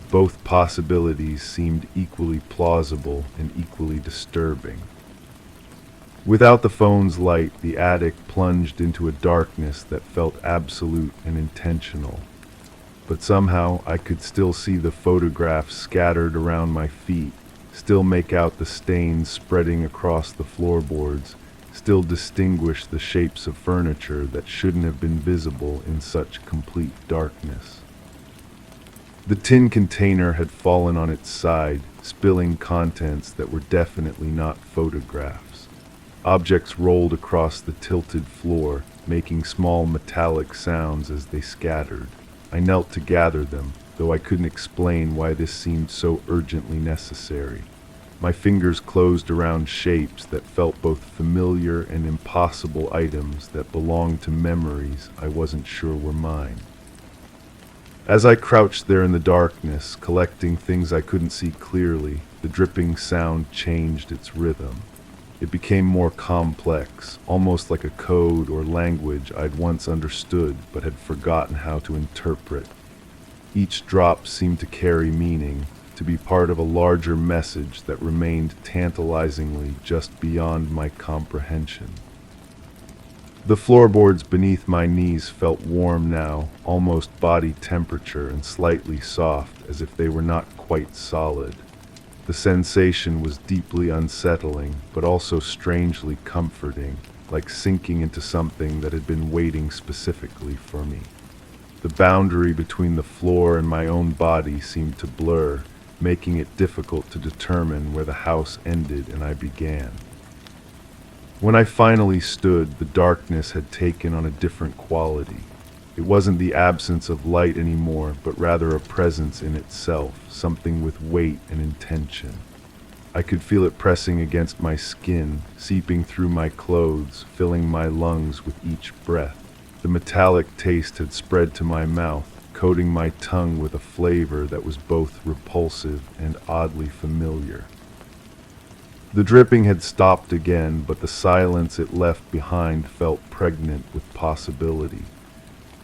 Both possibilities seemed equally plausible and equally disturbing. Without the phone's light, the attic plunged into a darkness that felt absolute and intentional. But somehow I could still see the photographs scattered around my feet, still make out the stains spreading across the floorboards, still distinguish the shapes of furniture that shouldn't have been visible in such complete darkness. The tin container had fallen on its side, spilling contents that were definitely not photographs. Objects rolled across the tilted floor, making small metallic sounds as they scattered. I knelt to gather them, though I couldn't explain why this seemed so urgently necessary. My fingers closed around shapes that felt both familiar and impossible, items that belonged to memories I wasn't sure were mine. As I crouched there in the darkness, collecting things I couldn't see clearly, the dripping sound changed its rhythm. It became more complex, almost like a code or language I'd once understood but had forgotten how to interpret. Each drop seemed to carry meaning, to be part of a larger message that remained tantalizingly just beyond my comprehension. The floorboards beneath my knees felt warm now, almost body temperature, and slightly soft, as if they were not quite solid. The sensation was deeply unsettling, but also strangely comforting, like sinking into something that had been waiting specifically for me. The boundary between the floor and my own body seemed to blur, making it difficult to determine where the house ended and I began. When I finally stood, the darkness had taken on a different quality. It wasn't the absence of light anymore, but rather a presence in itself, something with weight and intention. I could feel it pressing against my skin, seeping through my clothes, filling my lungs with each breath. The metallic taste had spread to my mouth, coating my tongue with a flavor that was both repulsive and oddly familiar. The dripping had stopped again, but the silence it left behind felt pregnant with possibility.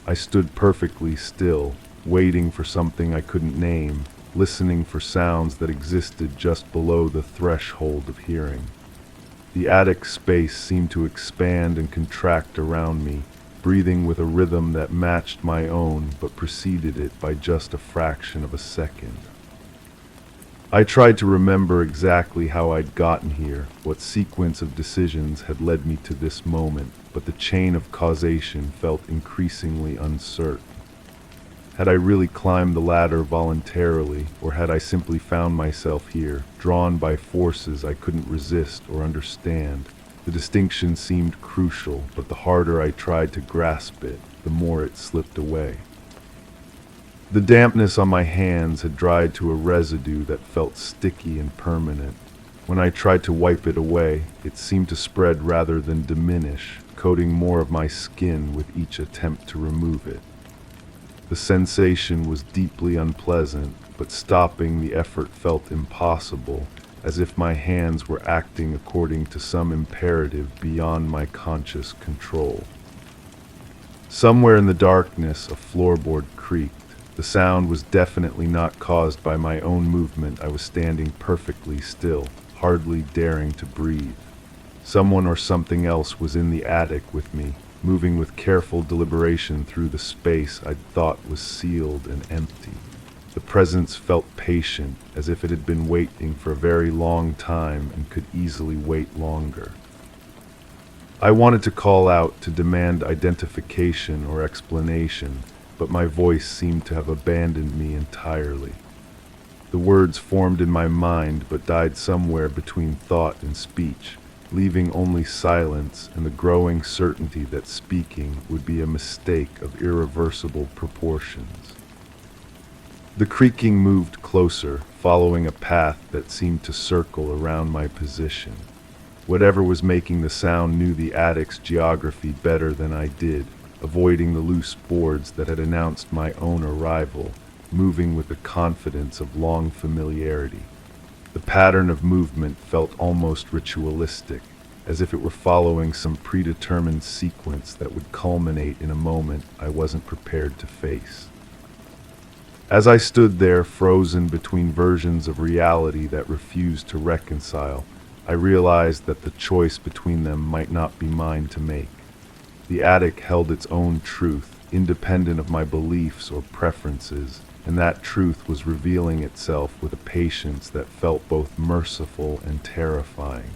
I stood perfectly still, waiting for something I couldn't name, listening for sounds that existed just below the threshold of hearing. The attic space seemed to expand and contract around me, breathing with a rhythm that matched my own but preceded it by just a fraction of a second. I tried to remember exactly how I'd gotten here, what sequence of decisions had led me to this moment, but the chain of causation felt increasingly uncertain. Had I really climbed the ladder voluntarily, or had I simply found myself here, drawn by forces I couldn't resist or understand? The distinction seemed crucial, but the harder I tried to grasp it, the more it slipped away. The dampness on my hands had dried to a residue that felt sticky and permanent. When I tried to wipe it away, it seemed to spread rather than diminish, coating more of my skin with each attempt to remove it. The sensation was deeply unpleasant, but stopping the effort felt impossible, as if my hands were acting according to some imperative beyond my conscious control. Somewhere in the darkness, a floorboard creaked. The sound was definitely not caused by my own movement. I was standing perfectly still, hardly daring to breathe. Someone or something else was in the attic with me, moving with careful deliberation through the space I'd thought was sealed and empty. The presence felt patient, as if it had been waiting for a very long time and could easily wait longer. I wanted to call out to demand identification or explanation, but my voice seemed to have abandoned me entirely. The words formed in my mind but died somewhere between thought and speech, leaving only silence and the growing certainty that speaking would be a mistake of irreversible proportions. The creaking moved closer, following a path that seemed to circle around my position. Whatever was making the sound knew the attic's geography better than I did, avoiding the loose boards that had announced my own arrival, moving with the confidence of long familiarity. The pattern of movement felt almost ritualistic, as if it were following some predetermined sequence that would culminate in a moment I wasn't prepared to face. As I stood there, frozen between versions of reality that refused to reconcile, I realized that the choice between them might not be mine to make. The attic held its own truth, independent of my beliefs or preferences, and that truth was revealing itself with a patience that felt both merciful and terrifying.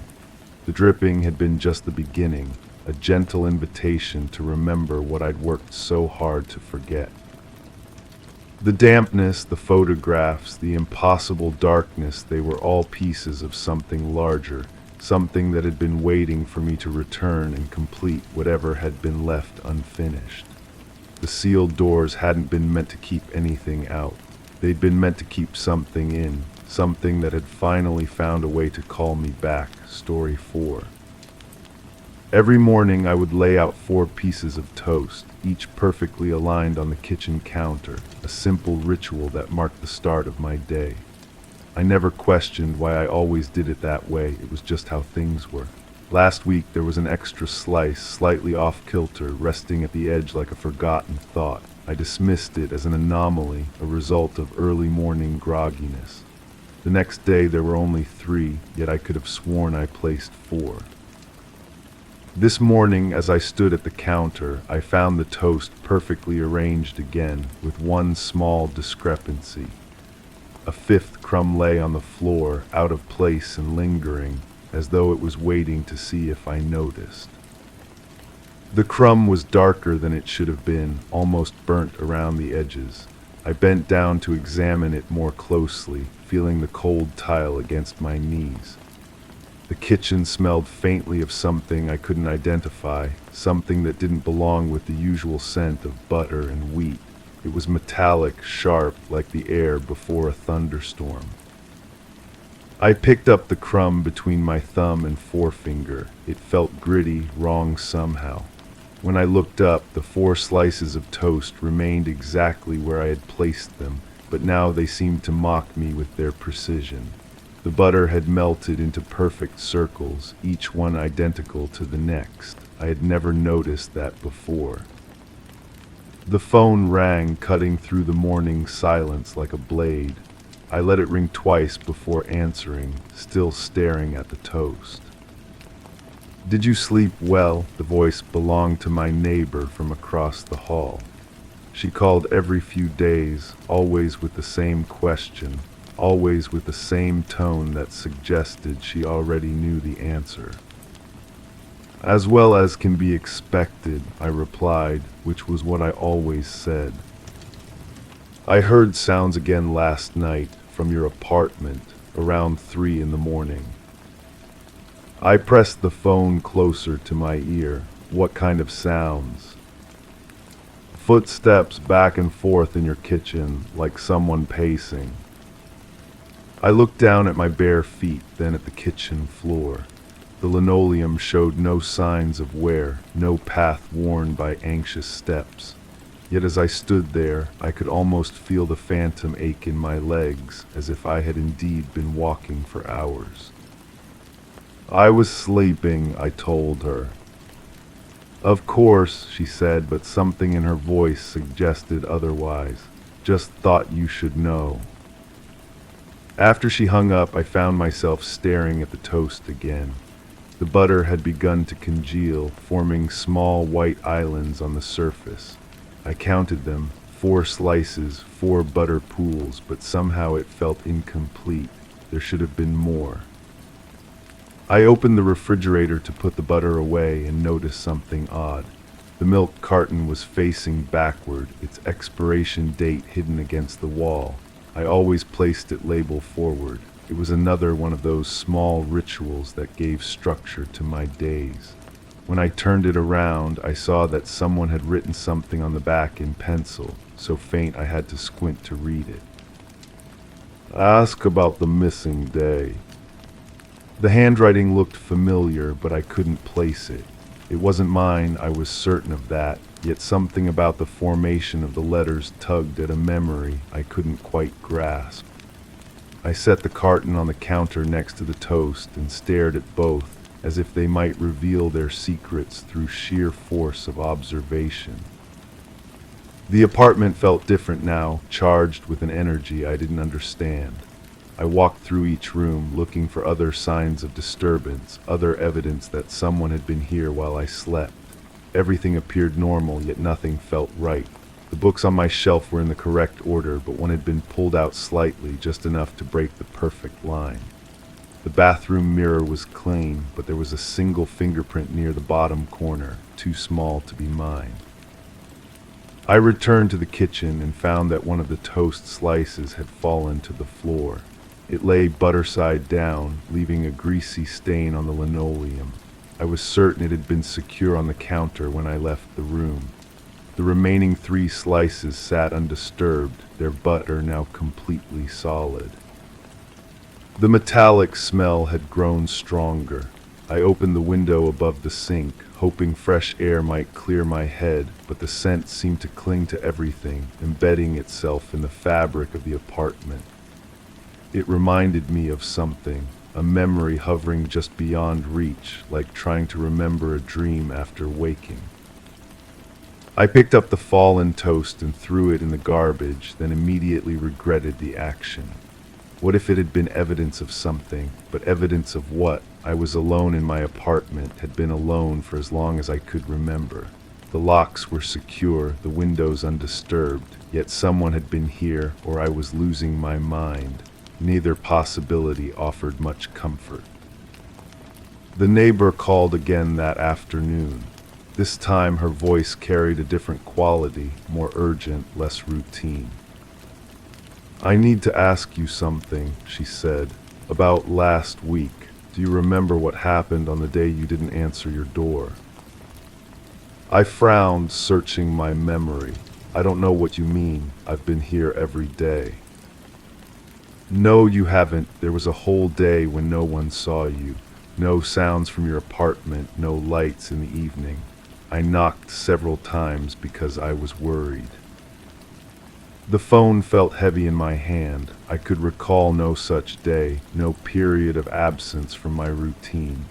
The dripping had been just the beginning, a gentle invitation to remember what I'd worked so hard to forget. The dampness, the photographs, the impossible darkness, they were all pieces of something larger, something that had been waiting for me to return and complete whatever had been left unfinished. The sealed doors hadn't been meant to keep anything out. They'd been meant to keep something in, something that had finally found a way to call me back. Story 4. Every morning I would lay out 4 pieces of toast, each perfectly aligned on the kitchen counter, a simple ritual that marked the start of my day. I never questioned why I always did it that way, it was just how things were. Last week there was an extra slice, slightly off-kilter, resting at the edge like a forgotten thought. I dismissed it as an anomaly, a result of early morning grogginess. The next day there were only 3, yet I could have sworn I placed 4. This morning, as I stood at the counter, I found the toast perfectly arranged again, with one small discrepancy. A 5th crumb lay on the floor, out of place and lingering, as though it was waiting to see if I noticed. The crumb was darker than it should have been, almost burnt around the edges. I bent down to examine it more closely, feeling the cold tile against my knees. The kitchen smelled faintly of something I couldn't identify, something that didn't belong with the usual scent of butter and wheat. It was metallic, sharp, like the air before a thunderstorm. I picked up the crumb between my thumb and forefinger. It felt gritty, wrong somehow. When I looked up, the 4 slices of toast remained exactly where I had placed them, but now they seemed to mock me with their precision. The butter had melted into perfect circles, each one identical to the next. I had never noticed that before. The phone rang, cutting through the morning silence like a blade. I let it ring twice before answering, still staring at the toast. "Did you sleep well?" The voice belonged to my neighbor from across the hall. She called every few days, always with the same question, always with the same tone that suggested she already knew the answer. "As well as can be expected," I replied, which was what I always said. "I heard sounds again last night from your apartment around 3 in the morning." I pressed the phone closer to my ear. "What kind of sounds?" "Footsteps back and forth in your kitchen, like someone pacing." I looked down at my bare feet, then at the kitchen floor. The linoleum showed no signs of wear, no path worn by anxious steps. Yet as I stood there, I could almost feel the phantom ache in my legs, as if I had indeed been walking for hours. I was sleeping, I told her. Of course, she said, but something in her voice suggested otherwise. Just thought you should know. After she hung up, I found myself staring at the toast again. The butter had begun to congeal, forming small white islands on the surface. I counted them, 4 slices, 4 butter pools, but somehow it felt incomplete. There should have been more. I opened the refrigerator to put the butter away and noticed something odd. The milk carton was facing backward, its expiration date hidden against the wall. I always placed it label forward. It was another one of those small rituals that gave structure to my days. When I turned it around, I saw that someone had written something on the back in pencil, so faint I had to squint to read it. Ask about the missing day. The handwriting looked familiar, but I couldn't place it. It wasn't mine, I was certain of that, yet something about the formation of the letters tugged at a memory I couldn't quite grasp. I set the carton on the counter next to the toast and stared at both, as if they might reveal their secrets through sheer force of observation. The apartment felt different now, charged with an energy I didn't understand. I walked through each room, looking for other signs of disturbance, other evidence that someone had been here while I slept. Everything appeared normal, yet nothing felt right. The books on my shelf were in the correct order, but one had been pulled out slightly, just enough to break the perfect line. The bathroom mirror was clean, but there was a single fingerprint near the bottom corner, too small to be mine. I returned to the kitchen and found that one of the toast slices had fallen to the floor. It lay butter side down, leaving a greasy stain on the linoleum. I was certain it had been secure on the counter when I left the room. The remaining 3 slices sat undisturbed, their butter now completely solid. The metallic smell had grown stronger. I opened the window above the sink, hoping fresh air might clear my head, but the scent seemed to cling to everything, embedding itself in the fabric of the apartment. It reminded me of something, a memory hovering just beyond reach, like trying to remember a dream after waking. I picked up the fallen toast and threw it in the garbage, then immediately regretted the action. What if it had been evidence of something, but evidence of what? I was alone in my apartment, had been alone for as long as I could remember. The locks were secure, the windows undisturbed, yet someone had been here, or I was losing my mind. Neither possibility offered much comfort. The neighbor called again that afternoon. This time her voice carried a different quality, more urgent, less routine. I need to ask you something, she said, about last week. Do you remember what happened on the day you didn't answer your door? I frowned, searching my memory. I don't know what you mean. I've been here every day. No, you haven't. There was a whole day when no one saw you. No sounds from your apartment, no lights in the evening. I knocked several times because I was worried. The phone felt heavy in my hand. I could recall no such day, no period of absence from my routine.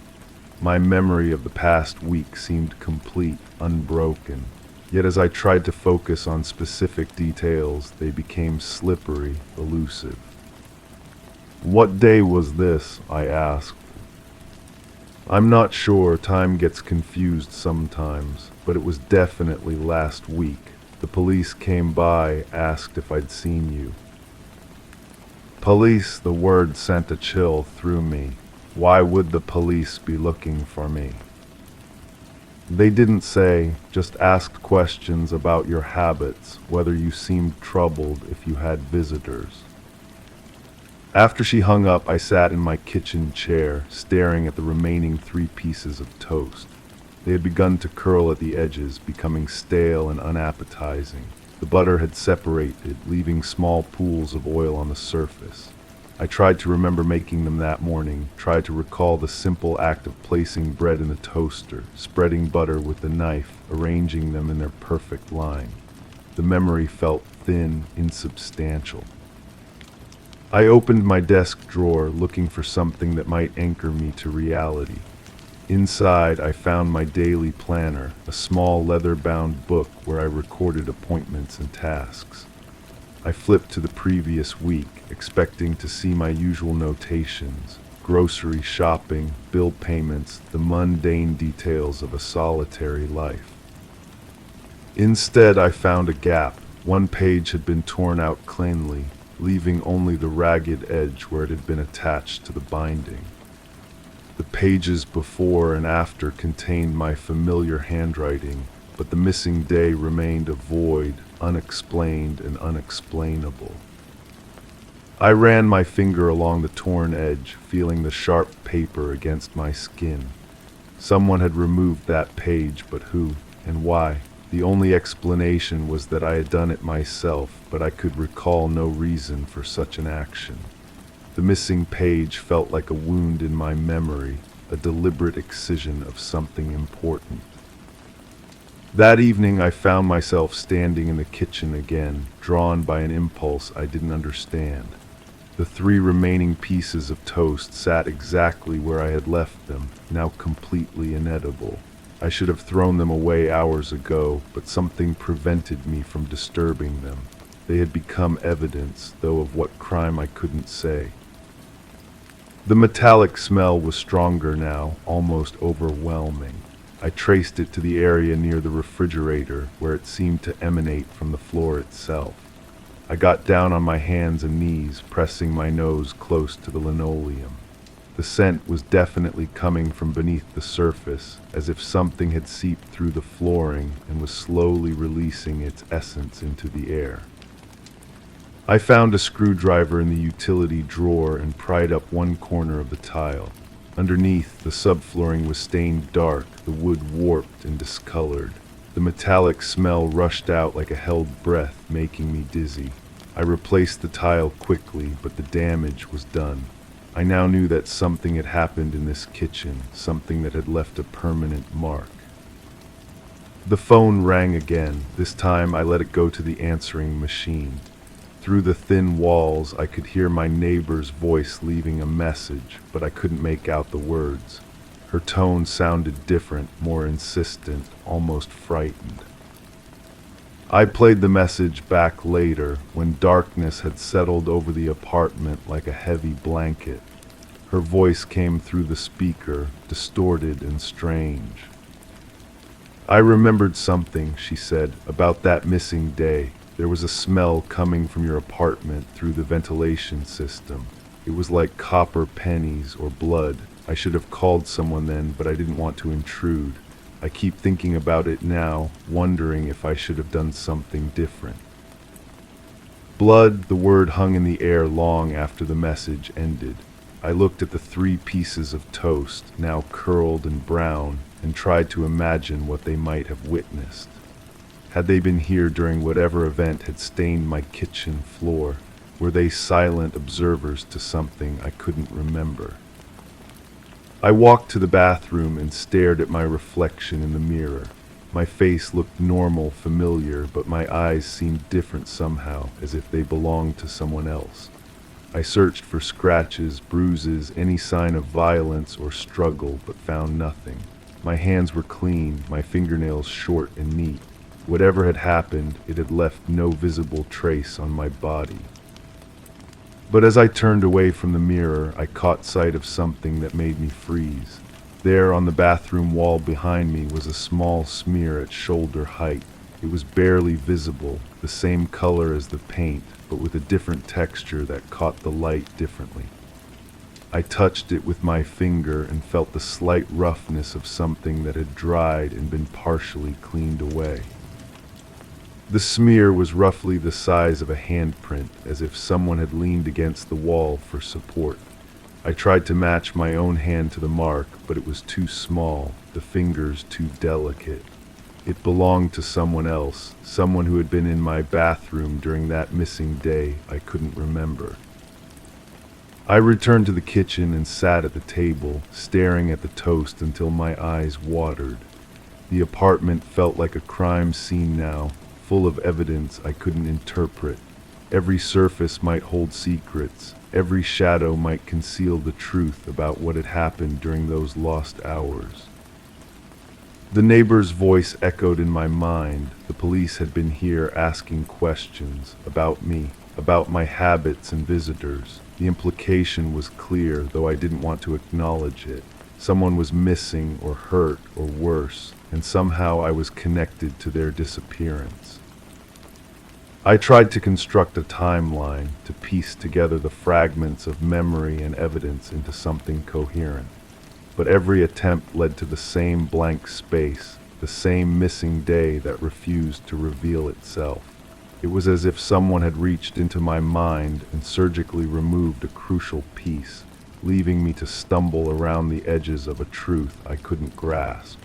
My memory of the past week seemed complete, unbroken. Yet as I tried to focus on specific details, they became slippery, elusive. What day was this? I asked. I'm not sure, time gets confused sometimes, but it was definitely last week. The police came by, asked if I'd seen you. Police, the word sent a chill through me. Why would the police be looking for me? They didn't say, just asked questions about your habits, whether you seemed troubled, if you had visitors. After she hung up, I sat in my kitchen chair, staring at the remaining 3 pieces of toast. They had begun to curl at the edges, becoming stale and unappetizing. The butter had separated, leaving small pools of oil on the surface. I tried to remember making them that morning, tried to recall the simple act of placing bread in the toaster, spreading butter with the knife, arranging them in their perfect line. The memory felt thin, insubstantial. I opened my desk drawer, looking for something that might anchor me to reality. Inside, I found my daily planner, a small leather-bound book where I recorded appointments and tasks. I flipped to the previous week, expecting to see my usual notations: grocery shopping, bill payments, the mundane details of a solitary life. Instead, I found a gap. One page had been torn out cleanly, leaving only the ragged edge where it had been attached to the binding. The pages before and after contained my familiar handwriting, but the missing day remained a void, unexplained and unexplainable. I ran my finger along the torn edge, feeling the sharp paper against my skin. Someone had removed that page, but who and why? The only explanation was that I had done it myself, but I could recall no reason for such an action. The missing page felt like a wound in my memory, a deliberate excision of something important. That evening I found myself standing in the kitchen again, drawn by an impulse I didn't understand. The 3 remaining pieces of toast sat exactly where I had left them, now completely inedible. I should have thrown them away hours ago, but something prevented me from disturbing them. They had become evidence, though of what crime I couldn't say. The metallic smell was stronger now, almost overwhelming. I traced it to the area near the refrigerator, where it seemed to emanate from the floor itself. I got down on my hands and knees, pressing my nose close to the linoleum. The scent was definitely coming from beneath the surface, as if something had seeped through the flooring and was slowly releasing its essence into the air. I found a screwdriver in the utility drawer and pried up one corner of the tile. Underneath, the subflooring was stained dark, the wood warped and discolored. The metallic smell rushed out like a held breath, making me dizzy. I replaced the tile quickly, but the damage was done. I now knew that something had happened in this kitchen, something that had left a permanent mark. The phone rang again. This time I let it go to the answering machine. Through the thin walls, I could hear my neighbor's voice leaving a message, but I couldn't make out the words. Her tone sounded different, more insistent, almost frightened. I played the message back later, when darkness had settled over the apartment like a heavy blanket. Her voice came through the speaker, distorted and strange. "I remembered something," she said, "about that missing day. There was a smell coming from your apartment through the ventilation system. It was like copper pennies or blood. I should have called someone then, but I didn't want to intrude. I keep thinking about it now, wondering if I should have done something different." Blood, the word hung in the air long after the message ended. I looked at the 3 pieces of toast, now curled and brown, and tried to imagine what they might have witnessed. Had they been here during whatever event had stained my kitchen floor? Were they silent observers to something I couldn't remember? I walked to the bathroom and stared at my reflection in the mirror. My face looked normal, familiar, but my eyes seemed different somehow, as if they belonged to someone else. I searched for scratches, bruises, any sign of violence or struggle, but found nothing. My hands were clean, my fingernails short and neat. Whatever had happened, it had left no visible trace on my body. But as I turned away from the mirror, I caught sight of something that made me freeze. There on the bathroom wall behind me was a small smear at shoulder height. It was barely visible, the same color as the paint, but with a different texture that caught the light differently. I touched it with my finger and felt the slight roughness of something that had dried and been partially cleaned away. The smear was roughly the size of a handprint, as if someone had leaned against the wall for support. I tried to match my own hand to the mark, but it was too small, the fingers too delicate. It belonged to someone else, someone who had been in my bathroom during that missing day I couldn't remember. I returned to the kitchen and sat at the table, staring at the toast until my eyes watered. The apartment felt like a crime scene now, full of evidence I couldn't interpret. Every surface might hold secrets. Every shadow might conceal the truth about what had happened during those lost hours. The neighbor's voice echoed in my mind. The police had been here asking questions about me, about my habits and visitors. The implication was clear, though I didn't want to acknowledge it. Someone was missing or hurt or worse, and somehow I was connected to their disappearance. I tried to construct a timeline, to piece together the fragments of memory and evidence into something coherent. But every attempt led to the same blank space, the same missing day that refused to reveal itself. It was as if someone had reached into my mind and surgically removed a crucial piece, leaving me to stumble around the edges of a truth I couldn't grasp.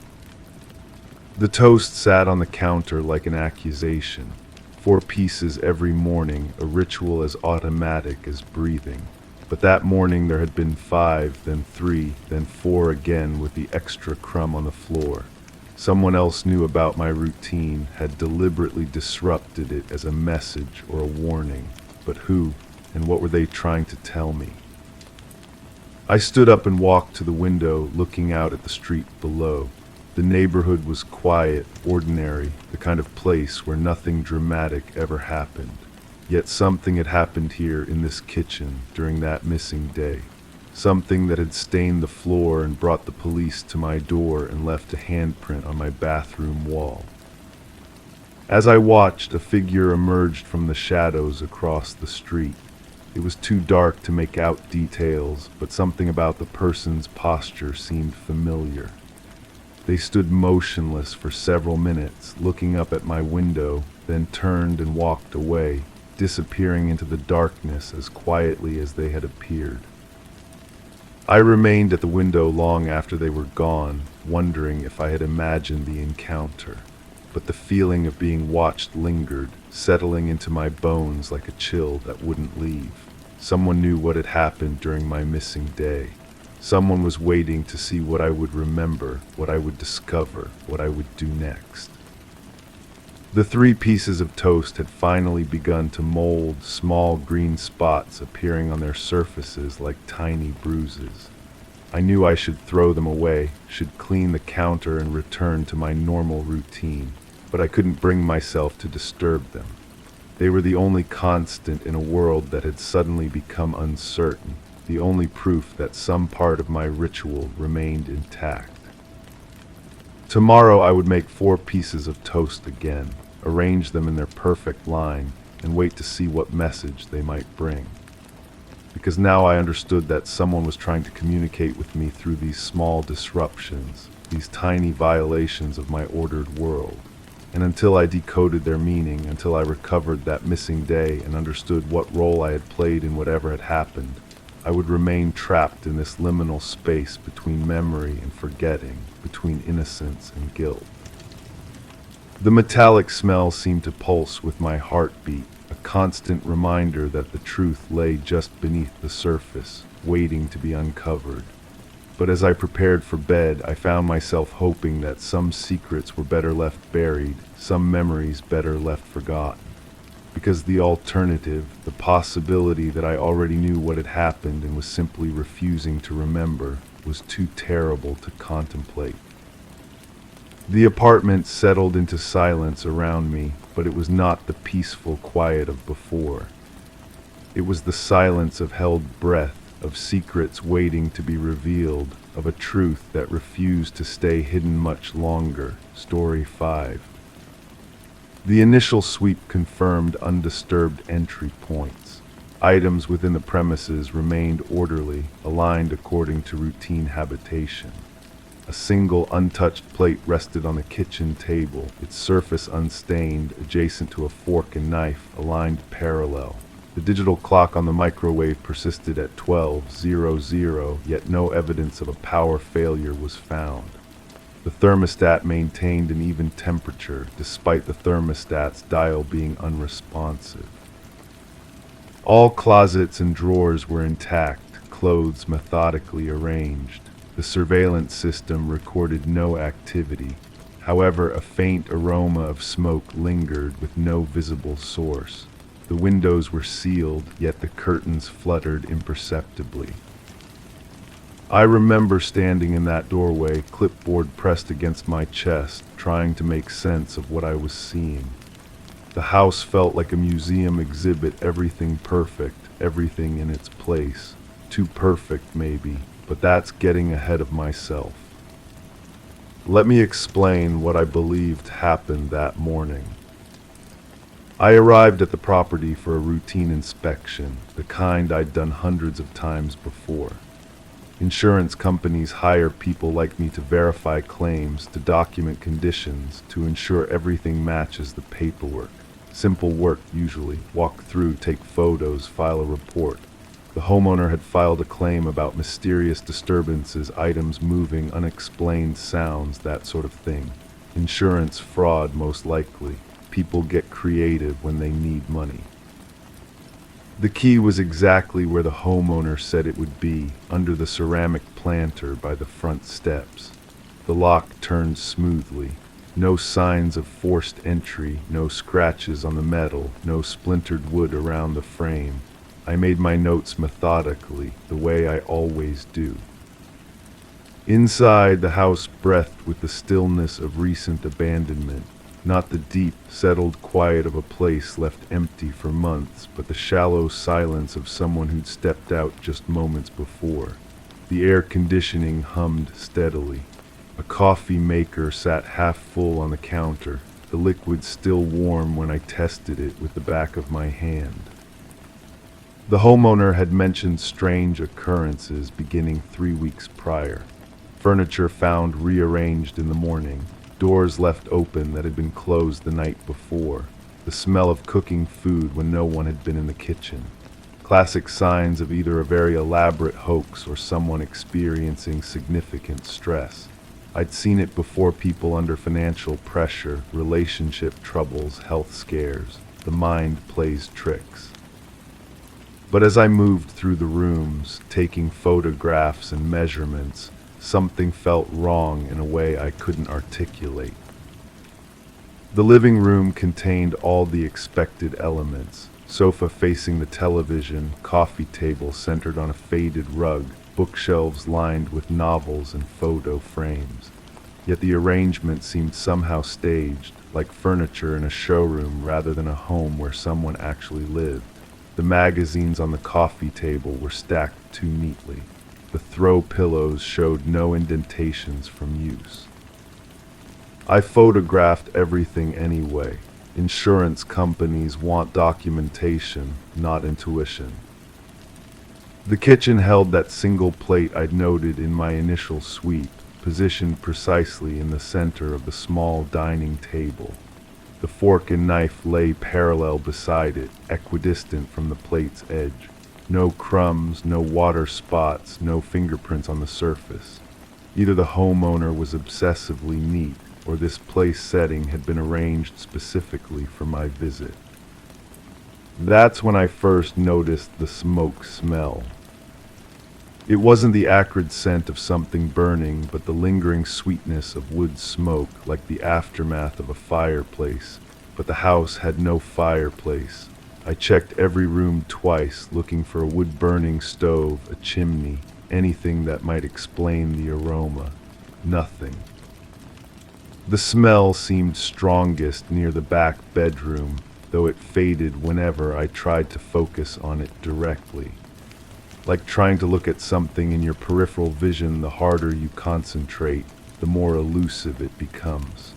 The toast sat on the counter like an accusation. 4 pieces every morning, a ritual as automatic as breathing. But that morning there had been 5, then 3, then 4 again with the extra crumb on the floor. Someone else knew about my routine, had deliberately disrupted it as a message or a warning. But who, and what were they trying to tell me? I stood up and walked to the window, looking out at the street below. The neighborhood was quiet, ordinary, the kind of place where nothing dramatic ever happened. Yet something had happened here in this kitchen during that missing day. Something that had stained the floor and brought the police to my door and left a handprint on my bathroom wall. As I watched, a figure emerged from the shadows across the street. It was too dark to make out details, but something about the person's posture seemed familiar. They stood motionless for several minutes, looking up at my window, then turned and walked away, disappearing into the darkness as quietly as they had appeared. I remained at the window long after they were gone, wondering if I had imagined the encounter. But the feeling of being watched lingered, settling into my bones like a chill that wouldn't leave. Someone knew what had happened during my missing day. Someone was waiting to see what I would remember, what I would discover, what I would do next. The 3 pieces of toast had finally begun to mold, small green spots appearing on their surfaces like tiny bruises. I knew I should throw them away, should clean the counter and return to my normal routine, but I couldn't bring myself to disturb them. They were the only constant in a world that had suddenly become uncertain, the only proof that some part of my ritual remained intact. Tomorrow I would make 4 pieces of toast again, arrange them in their perfect line, and wait to see what message they might bring. Because now I understood that someone was trying to communicate with me through these small disruptions, these tiny violations of my ordered world. And until I decoded their meaning, until I recovered that missing day and understood what role I had played in whatever had happened, I would remain trapped in this liminal space between memory and forgetting, between innocence and guilt. The metallic smell seemed to pulse with my heartbeat, a constant reminder that the truth lay just beneath the surface, waiting to be uncovered. But as I prepared for bed, I found myself hoping that some secrets were better left buried, some memories better left forgotten. Because the alternative, the possibility that I already knew what had happened and was simply refusing to remember, was too terrible to contemplate. The apartment settled into silence around me, but it was not the peaceful quiet of before. It was the silence of held breath, of secrets waiting to be revealed, of a truth that refused to stay hidden much longer. Story 5. The initial sweep confirmed undisturbed entry points. Items within the premises remained orderly, aligned according to routine habitation. A single untouched plate rested on the kitchen table, its surface unstained, adjacent to a fork and knife aligned parallel. The digital clock on the microwave persisted at 12:00, yet no evidence of a power failure was found. The thermostat maintained an even temperature, despite the thermostat's dial being unresponsive. All closets and drawers were intact, clothes methodically arranged. The surveillance system recorded no activity. However, a faint aroma of smoke lingered with no visible source. The windows were sealed, yet the curtains fluttered imperceptibly. I remember standing in that doorway, clipboard pressed against my chest, trying to make sense of what I was seeing. The house felt like a museum exhibit, everything perfect, everything in its place. Too perfect, maybe, but that's getting ahead of myself. Let me explain what I believed happened that morning. I arrived at the property for a routine inspection, the kind I'd done hundreds of times before. Insurance companies hire people like me to verify claims, to document conditions, to ensure everything matches the paperwork. Simple work usually. Walk through, take photos, file a report. The homeowner had filed a claim about mysterious disturbances, items moving, unexplained sounds, that sort of thing. Insurance fraud, most likely. People get creative when they need money. The key was exactly where the homeowner said it would be, under the ceramic planter by the front steps. The lock turned smoothly. No signs of forced entry, no scratches on the metal, no splintered wood around the frame. I made my notes methodically, the way I always do. Inside, the house breathed with the stillness of recent abandonment. Not the deep, settled quiet of a place left empty for months, but the shallow silence of someone who'd stepped out just moments before. The air conditioning hummed steadily. A coffee maker sat half full on the counter, the liquid still warm when I tested it with the back of my hand. The homeowner had mentioned strange occurrences beginning 3 weeks prior. Furniture found rearranged in the morning. Doors left open that had been closed the night before. The smell of cooking food when no one had been in the kitchen. Classic signs of either a very elaborate hoax or someone experiencing significant stress. I'd seen it before, people under financial pressure, relationship troubles, health scares. The mind plays tricks. But as I moved through the rooms, taking photographs and measurements, something felt wrong in a way I couldn't articulate. The living room contained all the expected elements. Sofa facing the television, coffee table centered on a faded rug, bookshelves lined with novels and photo frames. Yet the arrangement seemed somehow staged, like furniture in a showroom rather than a home where someone actually lived. The magazines on the coffee table were stacked too neatly. The throw pillows showed no indentations from use. I photographed everything anyway. Insurance companies want documentation, not intuition. The kitchen held that single plate I'd noted in my initial sweep, positioned precisely in the center of the small dining table. The fork and knife lay parallel beside it, equidistant from the plate's edge. No crumbs, no water spots, no fingerprints on the surface. Either the homeowner was obsessively neat, or this place setting had been arranged specifically for my visit. That's when I first noticed the smoke smell. It wasn't the acrid scent of something burning, but the lingering sweetness of wood smoke, like the aftermath of a fireplace. But the house had no fireplace. I checked every room twice, looking for a wood-burning stove, a chimney, anything that might explain the aroma. Nothing. The smell seemed strongest near the back bedroom, though it faded whenever I tried to focus on it directly. Like trying to look at something in your peripheral vision, the harder you concentrate, the more elusive it becomes.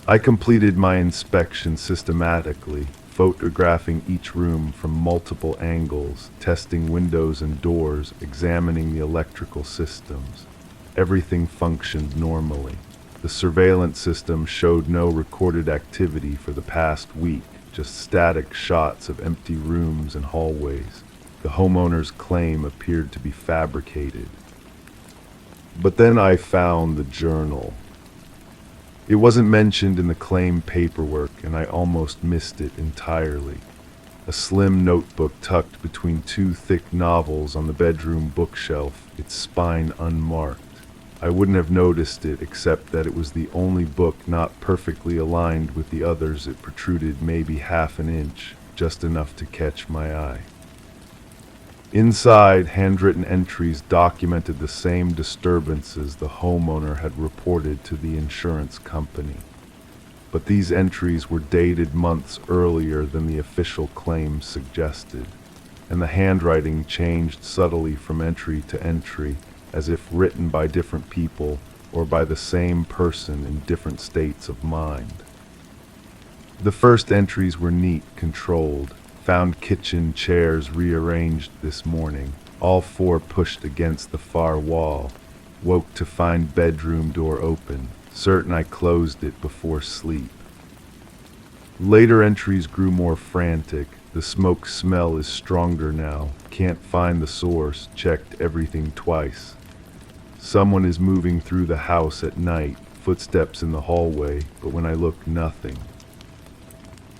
I completed my inspection systematically, photographing each room from multiple angles, testing windows and doors, examining the electrical systems. Everything functioned normally. The surveillance system showed no recorded activity for the past week, just static shots of empty rooms and hallways. The homeowner's claim appeared to be fabricated. But then I found the journal. It wasn't mentioned in the claim paperwork, and I almost missed it entirely. a slim notebook tucked between two thick novels on the bedroom bookshelf, its spine unmarked. I wouldn't have noticed it except that it was the only book not perfectly aligned with the others. It protruded maybe half an inch, just enough to catch my eye. Inside, handwritten entries documented the same disturbances the homeowner had reported to the insurance company. But these entries were dated months earlier than the official claims suggested, and the handwriting changed subtly from entry to entry, as if written by different people or by the same person in different states of mind. The first entries were neat, controlled. Found kitchen chairs rearranged this morning, all four pushed against the far wall. Woke to find bedroom door open, certain I closed it before sleep. Later entries grew more frantic. The smoke smell is stronger now. Can't find the source, checked everything twice. Someone is moving through the house at night, footsteps in the hallway, but when I look, nothing.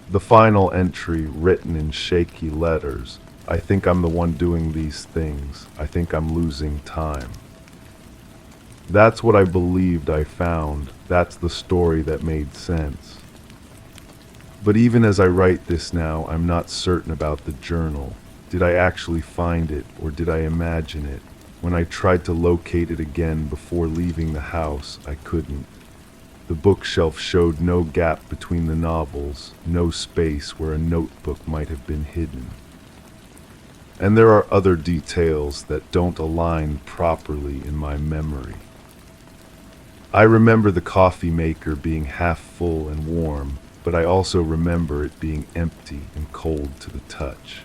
The final entry, written in shaky letters. I think I'm the one doing these things. I think I'm losing time. That's what I believed I found. That's the story that made sense. But even as I write this now, I'm not certain about the journal. Did I actually find it, or did I imagine it? When I tried to locate it again before leaving the house, I couldn't. The bookshelf showed no gap between the novels, no space where a notebook might have been hidden. And there are other details that don't align properly in my memory. I remember the coffee maker being half full and warm, but I also remember it being empty and cold to the touch.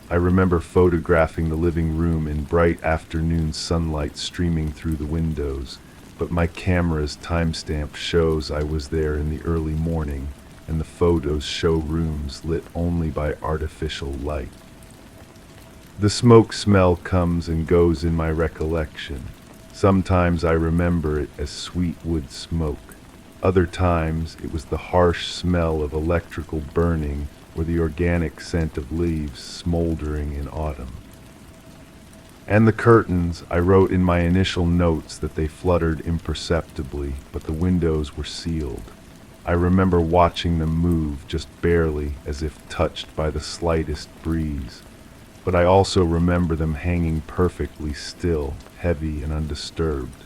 I remember photographing the living room in bright afternoon sunlight streaming through the windows, but my camera's timestamp shows I was there in the early morning, and the photos show rooms lit only by artificial light. The smoke smell comes and goes in my recollection. Sometimes I remember it as sweet wood smoke. Other times it was the harsh smell of electrical burning or the organic scent of leaves smoldering in autumn. And the curtains, I wrote in my initial notes that they fluttered imperceptibly, but the windows were sealed. I remember watching them move just barely, as if touched by the slightest breeze. But I also remember them hanging perfectly still, heavy and undisturbed.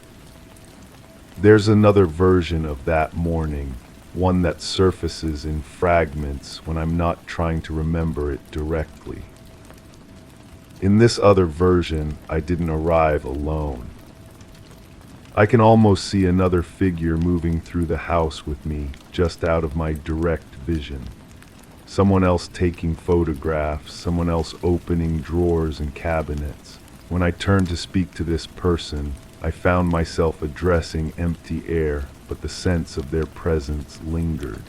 There's another version of that morning, one that surfaces in fragments when I'm not trying to remember it directly. In this other version, I didn't arrive alone. I can almost see another figure moving through the house with me, just out of my direct vision. Someone else taking photographs, someone else opening drawers and cabinets. When I turned to speak to this person, I found myself addressing empty air, but the sense of their presence lingered.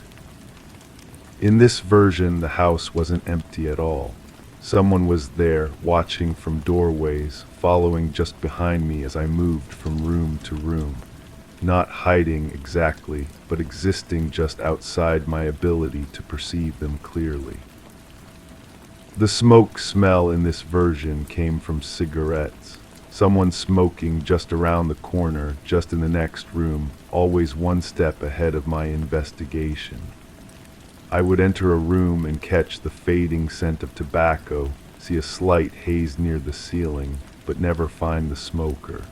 In this version, the house wasn't empty at all. Someone was there, watching from doorways, following just behind me as I moved from room to room, not hiding exactly, but existing just outside my ability to perceive them clearly. The smoke smell in this version came from cigarettes. Someone smoking just around the corner, just in the next room, always one step ahead of my investigation. I would enter a room and catch the fading scent of tobacco, see a slight haze near the ceiling, but never find the smoker.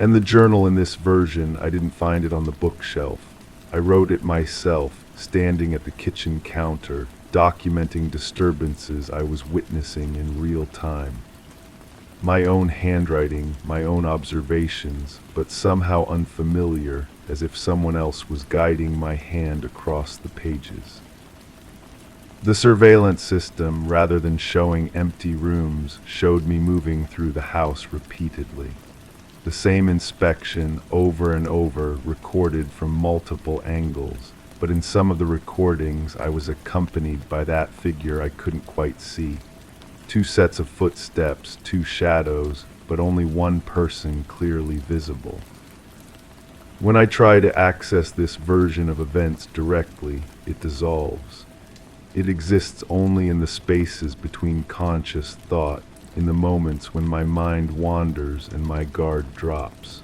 And the journal in this version, I didn't find it on the bookshelf. I wrote it myself, standing at the kitchen counter, documenting disturbances I was witnessing in real time. My own handwriting, my own observations, but somehow unfamiliar, as if someone else was guiding my hand across the pages. The surveillance system, rather than showing empty rooms, showed me moving through the house repeatedly. The same inspection, over and over, recorded from multiple angles, but in some of the recordings I was accompanied by that figure I couldn't quite see. Two sets of footsteps, two shadows, but only one person clearly visible. When I try to access this version of events directly, it dissolves. It exists only in the spaces between conscious thought, in the moments when my mind wanders and my guard drops.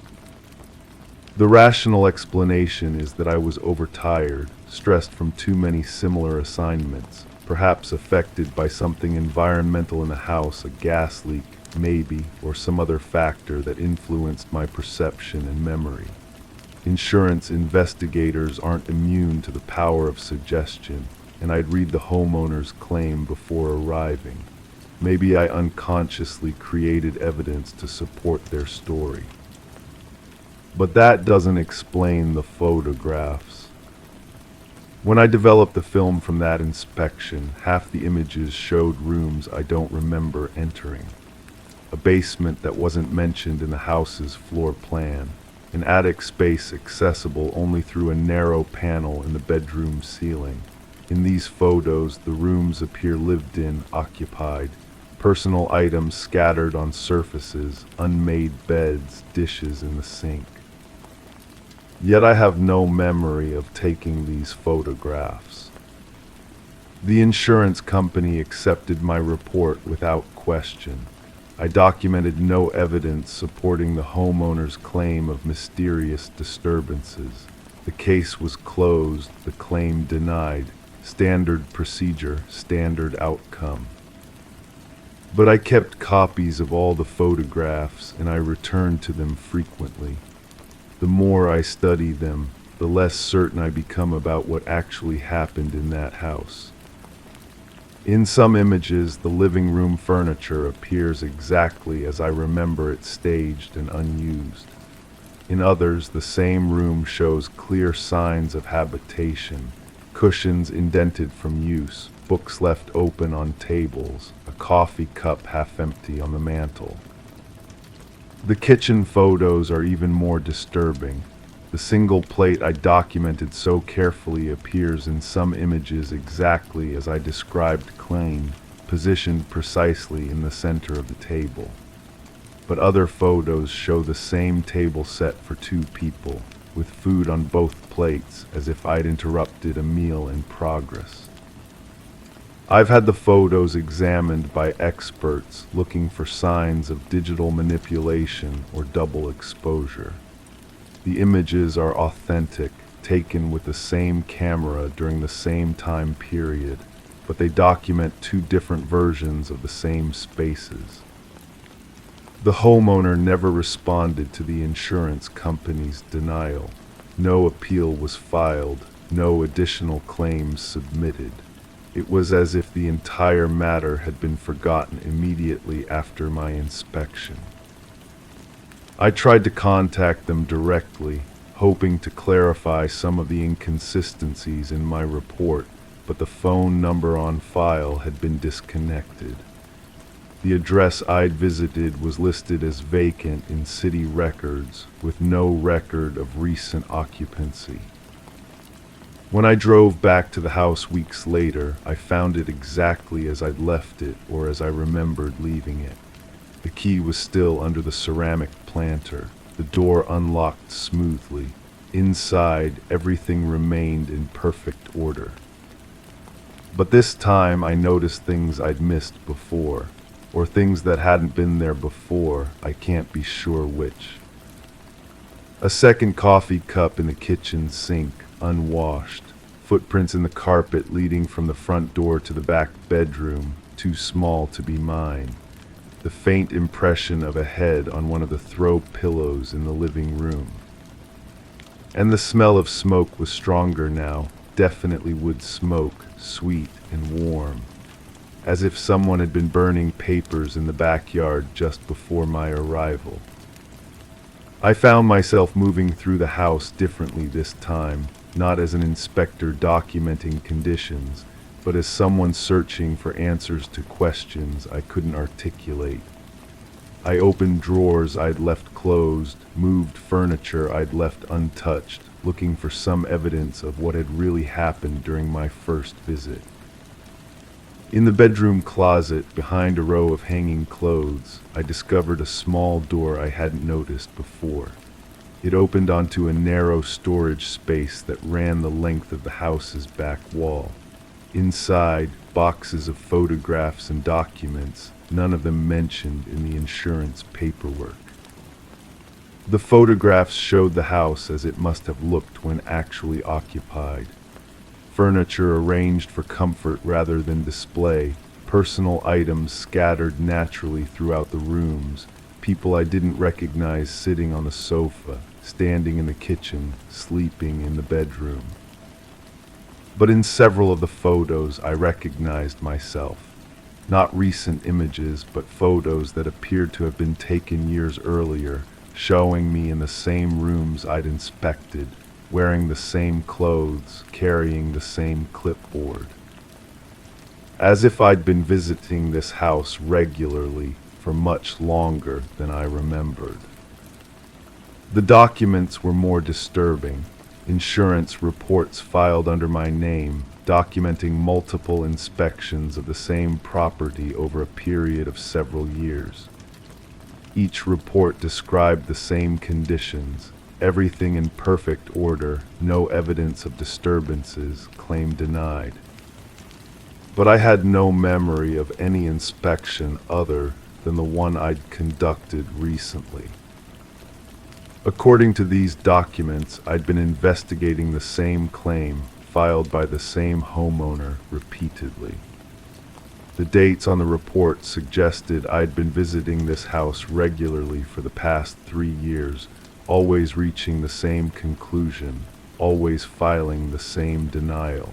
The rational explanation is that I was overtired, stressed from too many similar assignments, perhaps affected by something environmental in the house, a gas leak, maybe, or some other factor that influenced my perception and memory. Insurance investigators aren't immune to the power of suggestion, and I'd read the homeowner's claim before arriving. Maybe I unconsciously created evidence to support their story. But that doesn't explain the photographs. When I developed the film from that inspection, half the images showed rooms I don't remember entering. A basement that wasn't mentioned in the house's floor plan, an attic space accessible only through a narrow panel in the bedroom ceiling. In these photos, the rooms appear lived in, occupied, personal items scattered on surfaces, unmade beds, dishes in the sink. Yet I have no memory of taking these photographs. The insurance company accepted my report without question. I documented no evidence supporting the homeowner's claim of mysterious disturbances. The case was closed, the claim denied. Standard procedure, standard outcome. But I kept copies of all the photographs and I returned to them frequently. The more I study them, the less certain I become about what actually happened in that house. In some images, the living room furniture appears exactly as I remember it staged and unused. In others, the same room shows clear signs of habitation, cushions indented from use, books left open on tables, a coffee cup half empty on the mantel. The kitchen photos are even more disturbing. The single plate I documented so carefully appears in some images exactly as I described claim, positioned precisely in the center of the table. But other photos show the same table set for two people, with food on both plates as if I'd interrupted a meal in progress. I've had the photos examined by experts looking for signs of digital manipulation or double exposure. The images are authentic, taken with the same camera during the same time period, but they document two different versions of the same spaces. The homeowner never responded to the insurance company's denial. No appeal was filed, no additional claims submitted. It was as if the entire matter had been forgotten immediately after my inspection. I tried to contact them directly, hoping to clarify some of the inconsistencies in my report, but the phone number on file had been disconnected. The address I'd visited was listed as vacant in city records, with no record of recent occupancy. When I drove back to the house weeks later, I found it exactly as I'd left it or as I remembered leaving it. The key was still under the ceramic planter, the door unlocked smoothly. Inside, everything remained in perfect order. But this time I noticed things I'd missed before, or things that hadn't been there before, I can't be sure which. A second coffee cup in the kitchen sink, unwashed. Footprints in the carpet leading from the front door to the back bedroom, too small to be mine. The faint impression of a head on one of the throw pillows in the living room. And the smell of smoke was stronger now, definitely wood smoke, sweet and warm. As if someone had been burning papers in the backyard just before my arrival. I found myself moving through the house differently this time, not as an inspector documenting conditions, but as someone searching for answers to questions I couldn't articulate. I opened drawers I'd left closed, moved furniture I'd left untouched, looking for some evidence of what had really happened during my first visit. In the bedroom closet, behind a row of hanging clothes, I discovered a small door I hadn't noticed before. It opened onto a narrow storage space that ran the length of the house's back wall. Inside, boxes of photographs and documents, none of them mentioned in the insurance paperwork. The photographs showed the house as it must have looked when actually occupied. Furniture arranged for comfort rather than display, personal items scattered naturally throughout the rooms, people I didn't recognize sitting on the sofa, standing in the kitchen, sleeping in the bedroom. But in several of the photos I recognized myself. Not recent images, but photos that appeared to have been taken years earlier, showing me in the same rooms I'd inspected, wearing the same clothes, carrying the same clipboard. As if I'd been visiting this house regularly for much longer than I remembered. The documents were more disturbing. Insurance reports filed under my name, documenting multiple inspections of the same property over a period of several years. Each report described the same conditions, everything in perfect order, no evidence of disturbances, claim denied. But I had no memory of any inspection other than the one I'd conducted recently. According to these documents, I'd been investigating the same claim filed by the same homeowner repeatedly. The dates on the report suggested I'd been visiting this house regularly for the past 3 years, always reaching the same conclusion, always filing the same denial.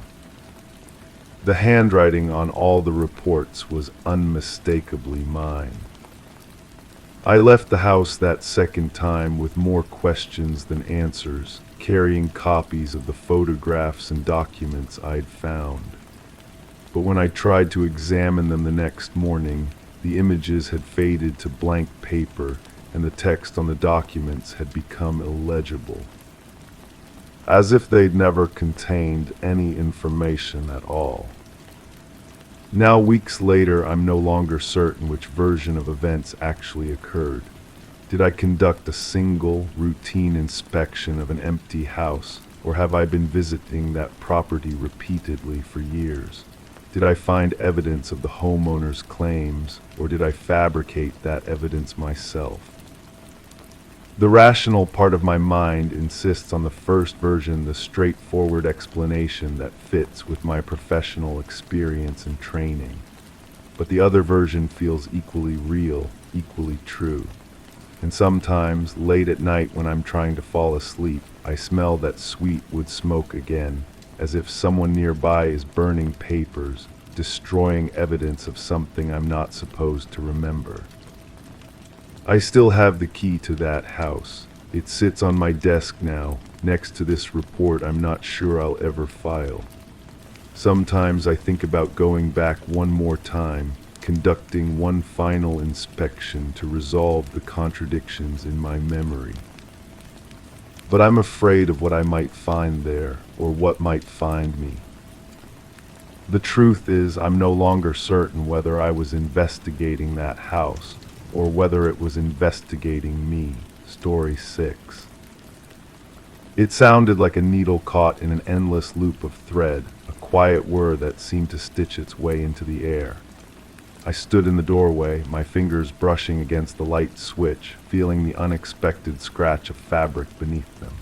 The handwriting on all the reports was unmistakably mine. I left the house that second time with more questions than answers, carrying copies of the photographs and documents I'd found. But when I tried to examine them the next morning, the images had faded to blank paper and the text on the documents had become illegible, as if they'd never contained any information at all. Now, weeks later, I'm no longer certain which version of events actually occurred. Did I conduct a single, routine inspection of an empty house, or have I been visiting that property repeatedly for years? Did I find evidence of the homeowner's claims, or did I fabricate that evidence myself? The rational part of my mind insists on the first version, the straightforward explanation that fits with my professional experience and training. But the other version feels equally real, equally true. And sometimes, late at night when I'm trying to fall asleep, I smell that sweet wood smoke again, as if someone nearby is burning papers, destroying evidence of something I'm not supposed to remember. I still have the key to that house. It sits on my desk now, next to this report I'm not sure I'll ever file. Sometimes I think about going back one more time, conducting one final inspection to resolve the contradictions in my memory. But I'm afraid of what I might find there, or what might find me. The truth is, I'm no longer certain whether I was investigating that house, or whether it was investigating me. Story 6. It sounded like a needle caught in an endless loop of thread, a quiet whir that seemed to stitch its way into the air. I stood in the doorway, my fingers brushing against the light switch, feeling the unexpected scratch of fabric beneath them.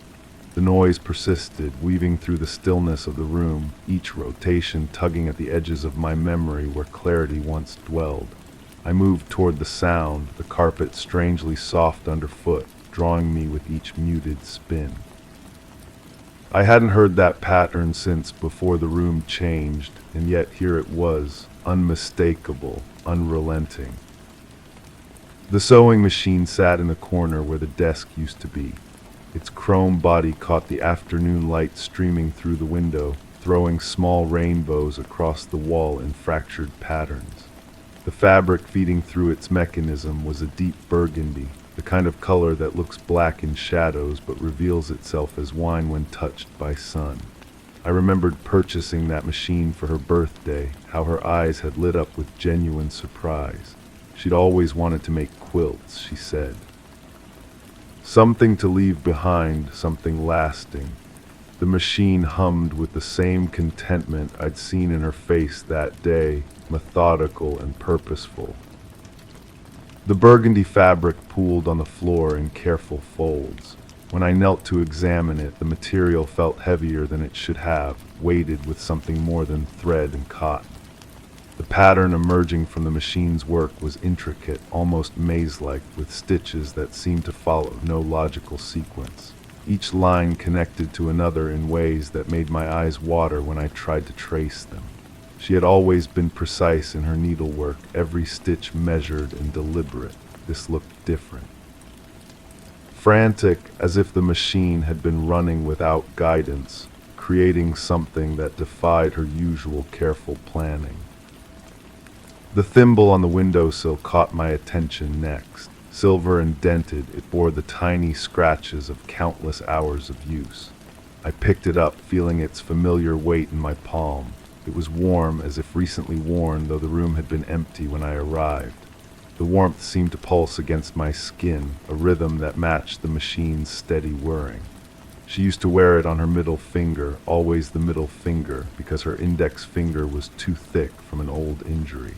The noise persisted, weaving through the stillness of the room, each rotation tugging at the edges of my memory where clarity once dwelled. I moved toward the sound, the carpet strangely soft underfoot, drawing me with each muted spin. I hadn't heard that pattern since before the room changed, and yet here it was, unmistakable, unrelenting. The sewing machine sat in the corner where the desk used to be. Its chrome body caught the afternoon light streaming through the window, throwing small rainbows across the wall in fractured patterns. The fabric feeding through its mechanism was a deep burgundy, the kind of color that looks black in shadows but reveals itself as wine when touched by sun. I remembered purchasing that machine for her birthday, how her eyes had lit up with genuine surprise. She'd always wanted to make quilts, she said. Something to leave behind, something lasting. The machine hummed with the same contentment I'd seen in her face that day, methodical and purposeful. The burgundy fabric pooled on the floor in careful folds. When I knelt to examine it, the material felt heavier than it should have, weighted with something more than thread and cotton. The pattern emerging from the machine's work was intricate, almost maze-like, with stitches that seemed to follow no logical sequence. Each line connected to another in ways that made my eyes water when I tried to trace them. She had always been precise in her needlework, every stitch measured and deliberate. This looked different. Frantic, as if the machine had been running without guidance, creating something that defied her usual careful planning. The thimble on the windowsill caught my attention next. Silver and dented, it bore the tiny scratches of countless hours of use. I picked it up, feeling its familiar weight in my palm. It was warm, as if recently worn, though the room had been empty when I arrived. The warmth seemed to pulse against my skin, a rhythm that matched the machine's steady whirring. She used to wear it on her middle finger, always the middle finger, because her index finger was too thick from an old injury.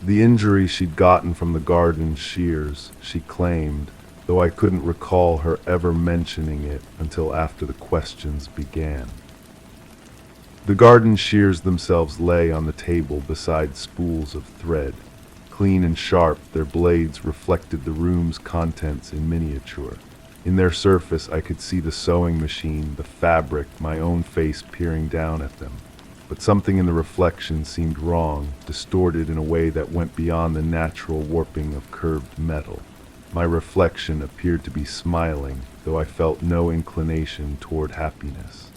The injury she'd gotten from the garden shears, she claimed, though I couldn't recall her ever mentioning it until after the questions began. The garden shears themselves lay on the table beside spools of thread. Clean and sharp, their blades reflected the room's contents in miniature. In their surface I could see the sewing machine, the fabric, my own face peering down at them. But something in the reflection seemed wrong, distorted in a way that went beyond the natural warping of curved metal. My reflection appeared to be smiling, though I felt no inclination toward happiness.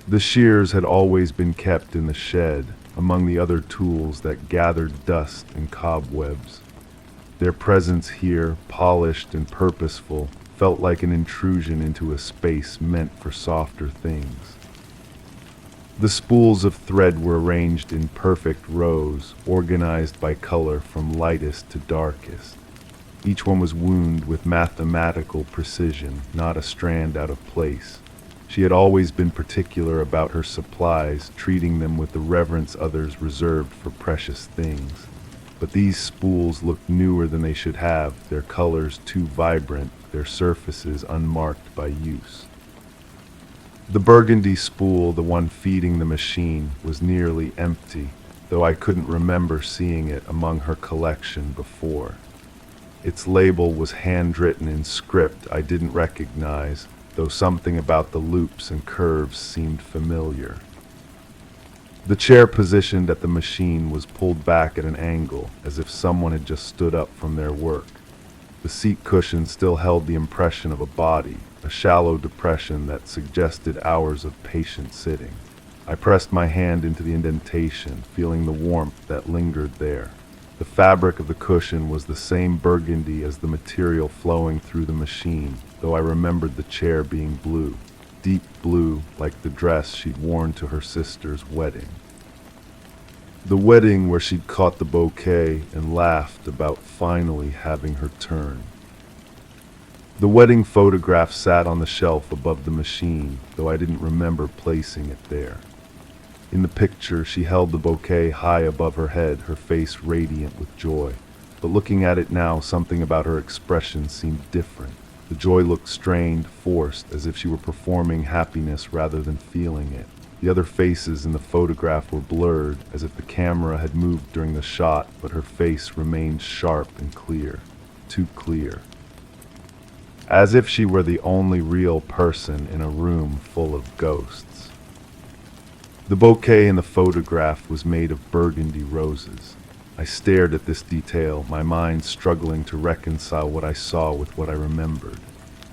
The shears had always been kept in the shed, among the other tools that gathered dust and cobwebs. Their presence here, polished and purposeful, felt like an intrusion into a space meant for softer things. The spools of thread were arranged in perfect rows, organized by color from lightest to darkest. Each one was wound with mathematical precision, not a strand out of place. She had always been particular about her supplies, treating them with the reverence others reserved for precious things. But these spools looked newer than they should have, their colors too vibrant, their surfaces unmarked by use. The burgundy spool, the one feeding the machine, was nearly empty, though I couldn't remember seeing it among her collection before. Its label was handwritten in script I didn't recognize, though something about the loops and curves seemed familiar. The chair positioned at the machine was pulled back at an angle, as if someone had just stood up from their work. The seat cushion still held the impression of a body, a shallow depression that suggested hours of patient sitting. I pressed my hand into the indentation, feeling the warmth that lingered there. The fabric of the cushion was the same burgundy as the material flowing through the machine, though I remembered the chair being blue, deep blue like the dress she'd worn to her sister's wedding. The wedding where she'd caught the bouquet and laughed about finally having her turn. The wedding photograph sat on the shelf above the machine, though I didn't remember placing it there. In the picture, she held the bouquet high above her head, her face radiant with joy. But looking at it now, something about her expression seemed different. The joy looked strained, forced, as if she were performing happiness rather than feeling it. The other faces in the photograph were blurred, as if the camera had moved during the shot, but her face remained sharp and clear. Too clear. As if she were the only real person in a room full of ghosts. The bouquet in the photograph was made of burgundy roses. I stared at this detail, my mind struggling to reconcile what I saw with what I remembered.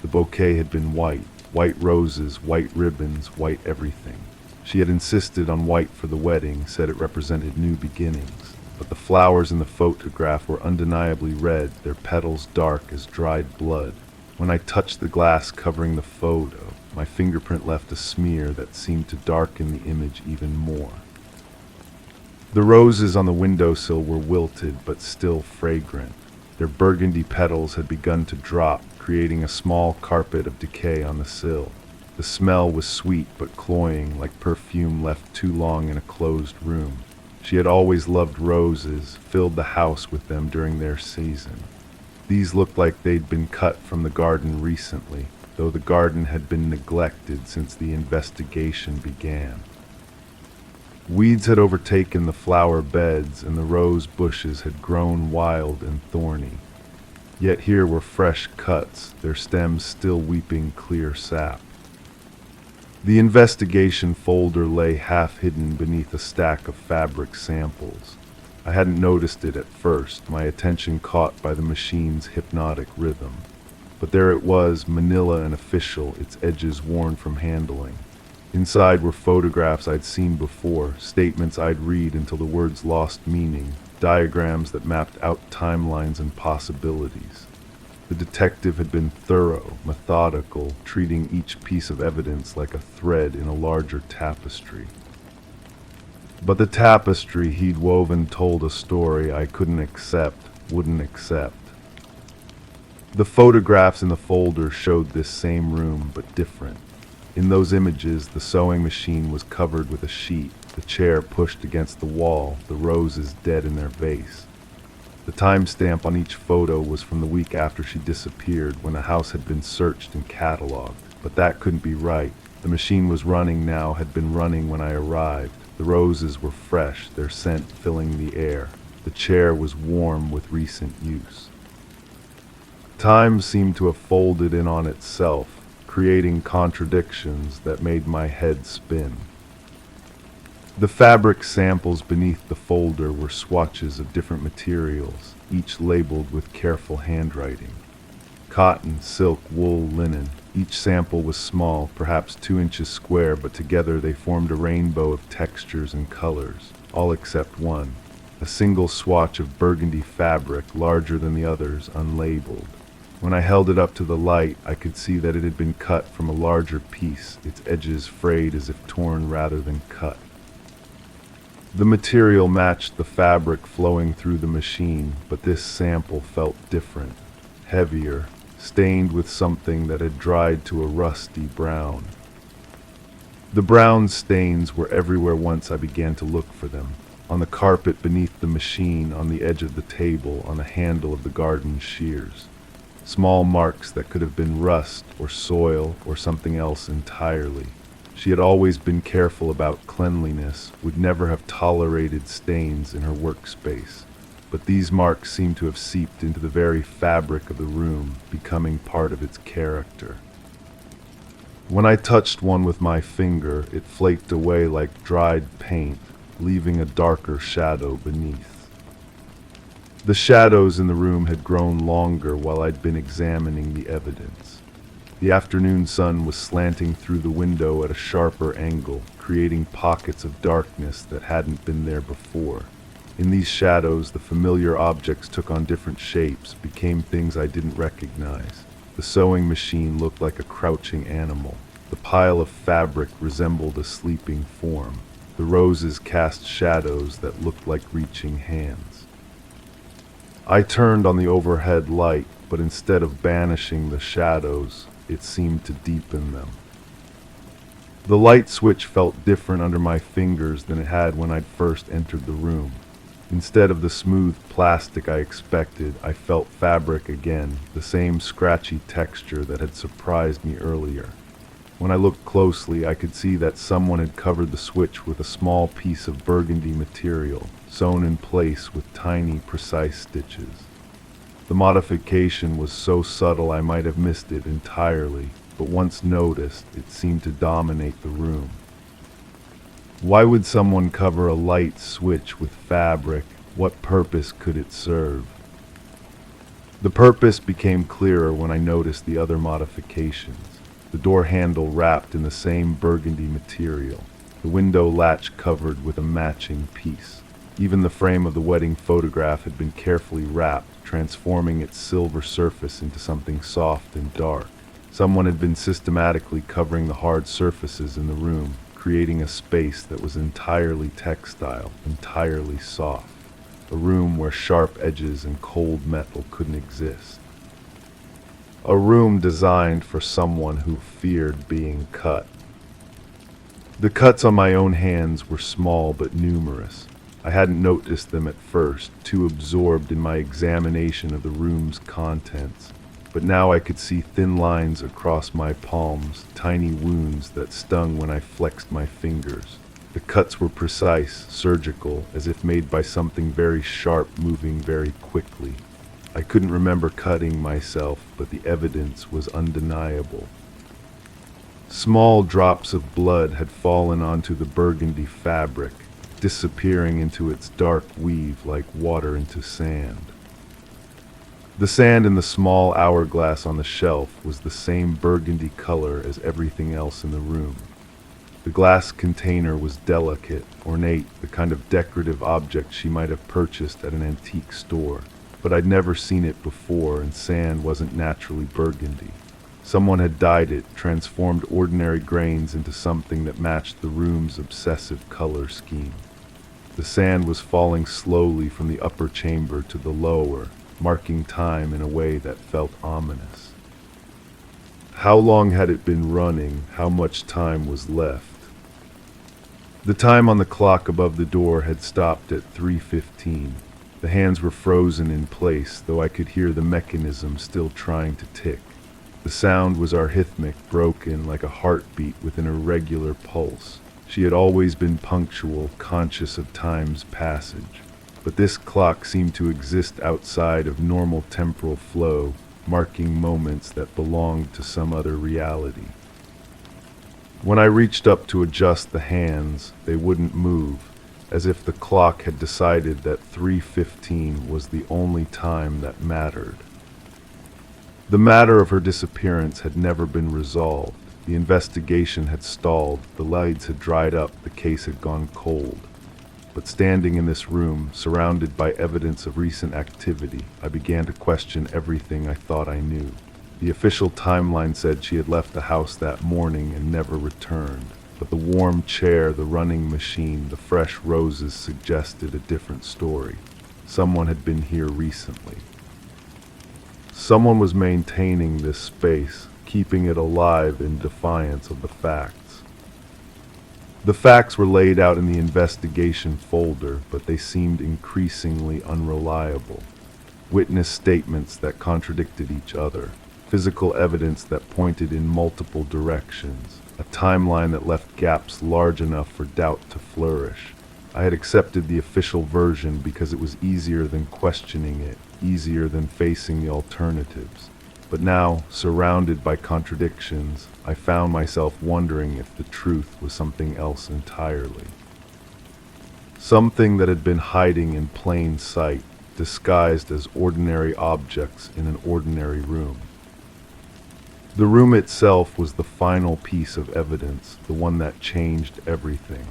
The bouquet had been white, white roses, white ribbons, white everything. She had insisted on white for the wedding, said it represented new beginnings. But the flowers in the photograph were undeniably red, their petals dark as dried blood. When I touched the glass covering the photo, my fingerprint left a smear that seemed to darken the image even more. The roses on the windowsill were wilted but still fragrant. Their burgundy petals had begun to drop, creating a small carpet of decay on the sill. The smell was sweet but cloying, like perfume left too long in a closed room. She had always loved roses, filled the house with them during their season. These looked like they'd been cut from the garden recently, though the garden had been neglected since the investigation began. Weeds had overtaken the flower beds, and the rose bushes had grown wild and thorny. Yet here were fresh cuts, their stems still weeping clear sap. The investigation folder lay half hidden beneath a stack of fabric samples. I hadn't noticed it at first, my attention caught by the machine's hypnotic rhythm. But there it was, manila and official, its edges worn from handling. Inside were photographs I'd seen before, statements I'd read until the words lost meaning, diagrams that mapped out timelines and possibilities. The detective had been thorough, methodical, treating each piece of evidence like a thread in a larger tapestry. But the tapestry he'd woven told a story I wouldn't accept. The photographs in the folder showed this same room, but different. In those images, the sewing machine was covered with a sheet, the chair pushed against the wall, the roses dead in their vase. The timestamp on each photo was from the week after she disappeared, when the house had been searched and cataloged. But that couldn't be right. The machine was running now, had been running when I arrived. The roses were fresh, their scent filling the air. The chair was warm with recent use. Time seemed to have folded in on itself, creating contradictions that made my head spin. The fabric samples beneath the folder were swatches of different materials, each labeled with careful handwriting. Cotton, silk, wool, linen. Each sample was small, perhaps 2 inches square, but together they formed a rainbow of textures and colors, all except one. A single swatch of burgundy fabric, larger than the others, unlabeled. When I held it up to the light, I could see that it had been cut from a larger piece, its edges frayed as if torn rather than cut. The material matched the fabric flowing through the machine, but this sample felt different, heavier, stained with something that had dried to a rusty brown. The brown stains were everywhere once I began to look for them. On the carpet beneath the machine, on the edge of the table, on the handle of the garden shears. Small marks that could have been rust or soil or something else entirely. She had always been careful about cleanliness, would never have tolerated stains in her workspace. But these marks seemed to have seeped into the very fabric of the room, becoming part of its character. When I touched one with my finger, it flaked away like dried paint, leaving a darker shadow beneath. The shadows in the room had grown longer while I'd been examining the evidence. The afternoon sun was slanting through the window at a sharper angle, creating pockets of darkness that hadn't been there before. In these shadows, the familiar objects took on different shapes, became things I didn't recognize. The sewing machine looked like a crouching animal. The pile of fabric resembled a sleeping form. The roses cast shadows that looked like reaching hands. I turned on the overhead light, but instead of banishing the shadows, it seemed to deepen them. The light switch felt different under my fingers than it had when I'd first entered the room. Instead of the smooth plastic I expected, I felt fabric again, the same scratchy texture that had surprised me earlier. When I looked closely, I could see that someone had covered the switch with a small piece of burgundy material, sewn in place with tiny, precise stitches. The modification was so subtle I might have missed it entirely, but once noticed, it seemed to dominate the room. Why would someone cover a light switch with fabric? What purpose could it serve? The purpose became clearer when I noticed the other modifications. The door handle wrapped in the same burgundy material, the window latch covered with a matching piece. Even the frame of the wedding photograph had been carefully wrapped, transforming its silver surface into something soft and dark. Someone had been systematically covering the hard surfaces in the room, creating a space that was entirely textile, entirely soft. A room where sharp edges and cold metal couldn't exist. A room designed for someone who feared being cut. The cuts on my own hands were small but numerous. I hadn't noticed them at first, too absorbed in my examination of the room's contents. But now I could see thin lines across my palms, tiny wounds that stung when I flexed my fingers. The cuts were precise, surgical, as if made by something very sharp moving very quickly. I couldn't remember cutting myself, but the evidence was undeniable. Small drops of blood had fallen onto the burgundy fabric, disappearing into its dark weave like water into sand. The sand in the small hourglass on the shelf was the same burgundy color as everything else in the room. The glass container was delicate, ornate, the kind of decorative object she might have purchased at an antique store. But I'd never seen it before, and sand wasn't naturally burgundy. Someone had dyed it, transformed ordinary grains into something that matched the room's obsessive color scheme. The sand was falling slowly from the upper chamber to the lower, marking time in a way that felt ominous. How long had it been running? How much time was left? The time on the clock above the door had stopped at 3:15. The hands were frozen in place, though I could hear the mechanism still trying to tick. The sound was arrhythmic, broken like a heartbeat with an irregular pulse. She had always been punctual, conscious of time's passage. But this clock seemed to exist outside of normal temporal flow, marking moments that belonged to some other reality. When I reached up to adjust the hands, they wouldn't move, as if the clock had decided that 3:15 was the only time that mattered. The matter of her disappearance had never been resolved. The investigation had stalled, the lights had dried up, the case had gone cold. But standing in this room, surrounded by evidence of recent activity, I began to question everything I thought I knew. The official timeline said she had left the house that morning and never returned. But the warm chair, the running machine, the fresh roses suggested a different story. Someone had been here recently. Someone was maintaining this space, keeping it alive in defiance of the facts. The facts were laid out in the investigation folder, but they seemed increasingly unreliable. Witness statements that contradicted each other, physical evidence that pointed in multiple directions, a timeline that left gaps large enough for doubt to flourish. I had accepted the official version because it was easier than questioning it, easier than facing the alternatives. But now, surrounded by contradictions, I found myself wondering if the truth was something else entirely. Something that had been hiding in plain sight, disguised as ordinary objects in an ordinary room. The room itself was the final piece of evidence, the one that changed everything.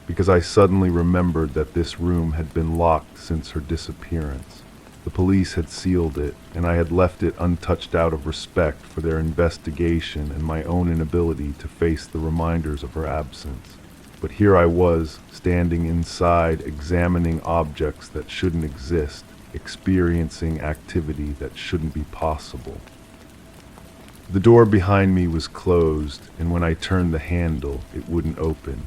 Because I suddenly remembered that this room had been locked since her disappearance. The police had sealed it, and I had left it untouched out of respect for their investigation and my own inability to face the reminders of her absence. But here I was, standing inside, examining objects that shouldn't exist, experiencing activity that shouldn't be possible. The door behind me was closed, and when I turned the handle, it wouldn't open.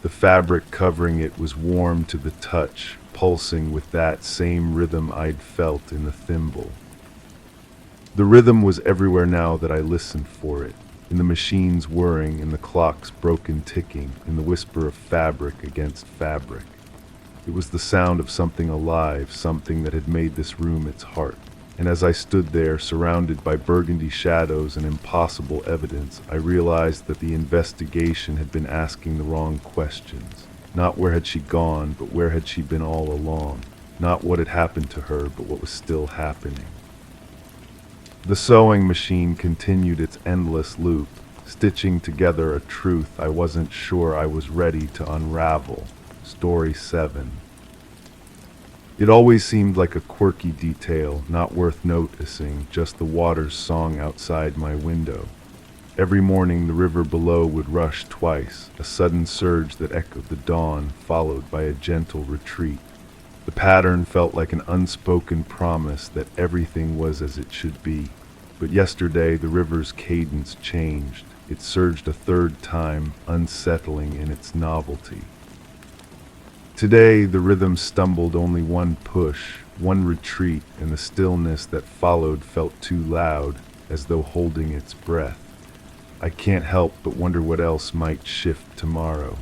The fabric covering it was warm to the touch, pulsing with that same rhythm I'd felt in the thimble. The rhythm was everywhere now that I listened for it, in the machine's whirring, in the clock's broken ticking, in the whisper of fabric against fabric. It was the sound of something alive, something that had made this room its heart. And as I stood there, surrounded by burgundy shadows and impossible evidence, I realized that the investigation had been asking the wrong questions. Not where had she gone, but where had she been all along. Not what had happened to her, but what was still happening. The sewing machine continued its endless loop, stitching together a truth I wasn't sure I was ready to unravel. Story 7. It always seemed like a quirky detail, not worth noticing, just the water's song outside my window. Every morning the river below would rush twice, a sudden surge that echoed the dawn, followed by a gentle retreat. The pattern felt like an unspoken promise that everything was as it should be. But yesterday the river's cadence changed. It surged a third time, unsettling in its novelty. Today the rhythm stumbled only one push, one retreat, and the stillness that followed felt too loud, as though holding its breath. I can't help but wonder what else might shift tomorrow.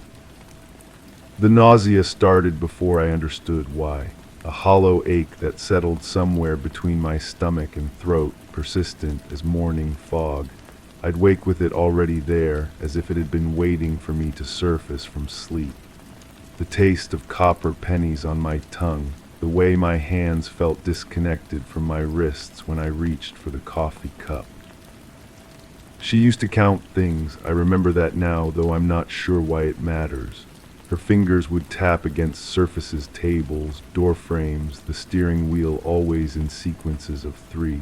The nausea started before I understood why. A hollow ache that settled somewhere between my stomach and throat, persistent as morning fog. I'd wake with it already there, as if it had been waiting for me to surface from sleep. The taste of copper pennies on my tongue, the way my hands felt disconnected from my wrists when I reached for the coffee cup. She used to count things, I remember that now, though I'm not sure why it matters. Her fingers would tap against surfaces, tables, door frames, the steering wheel always in sequences of 3.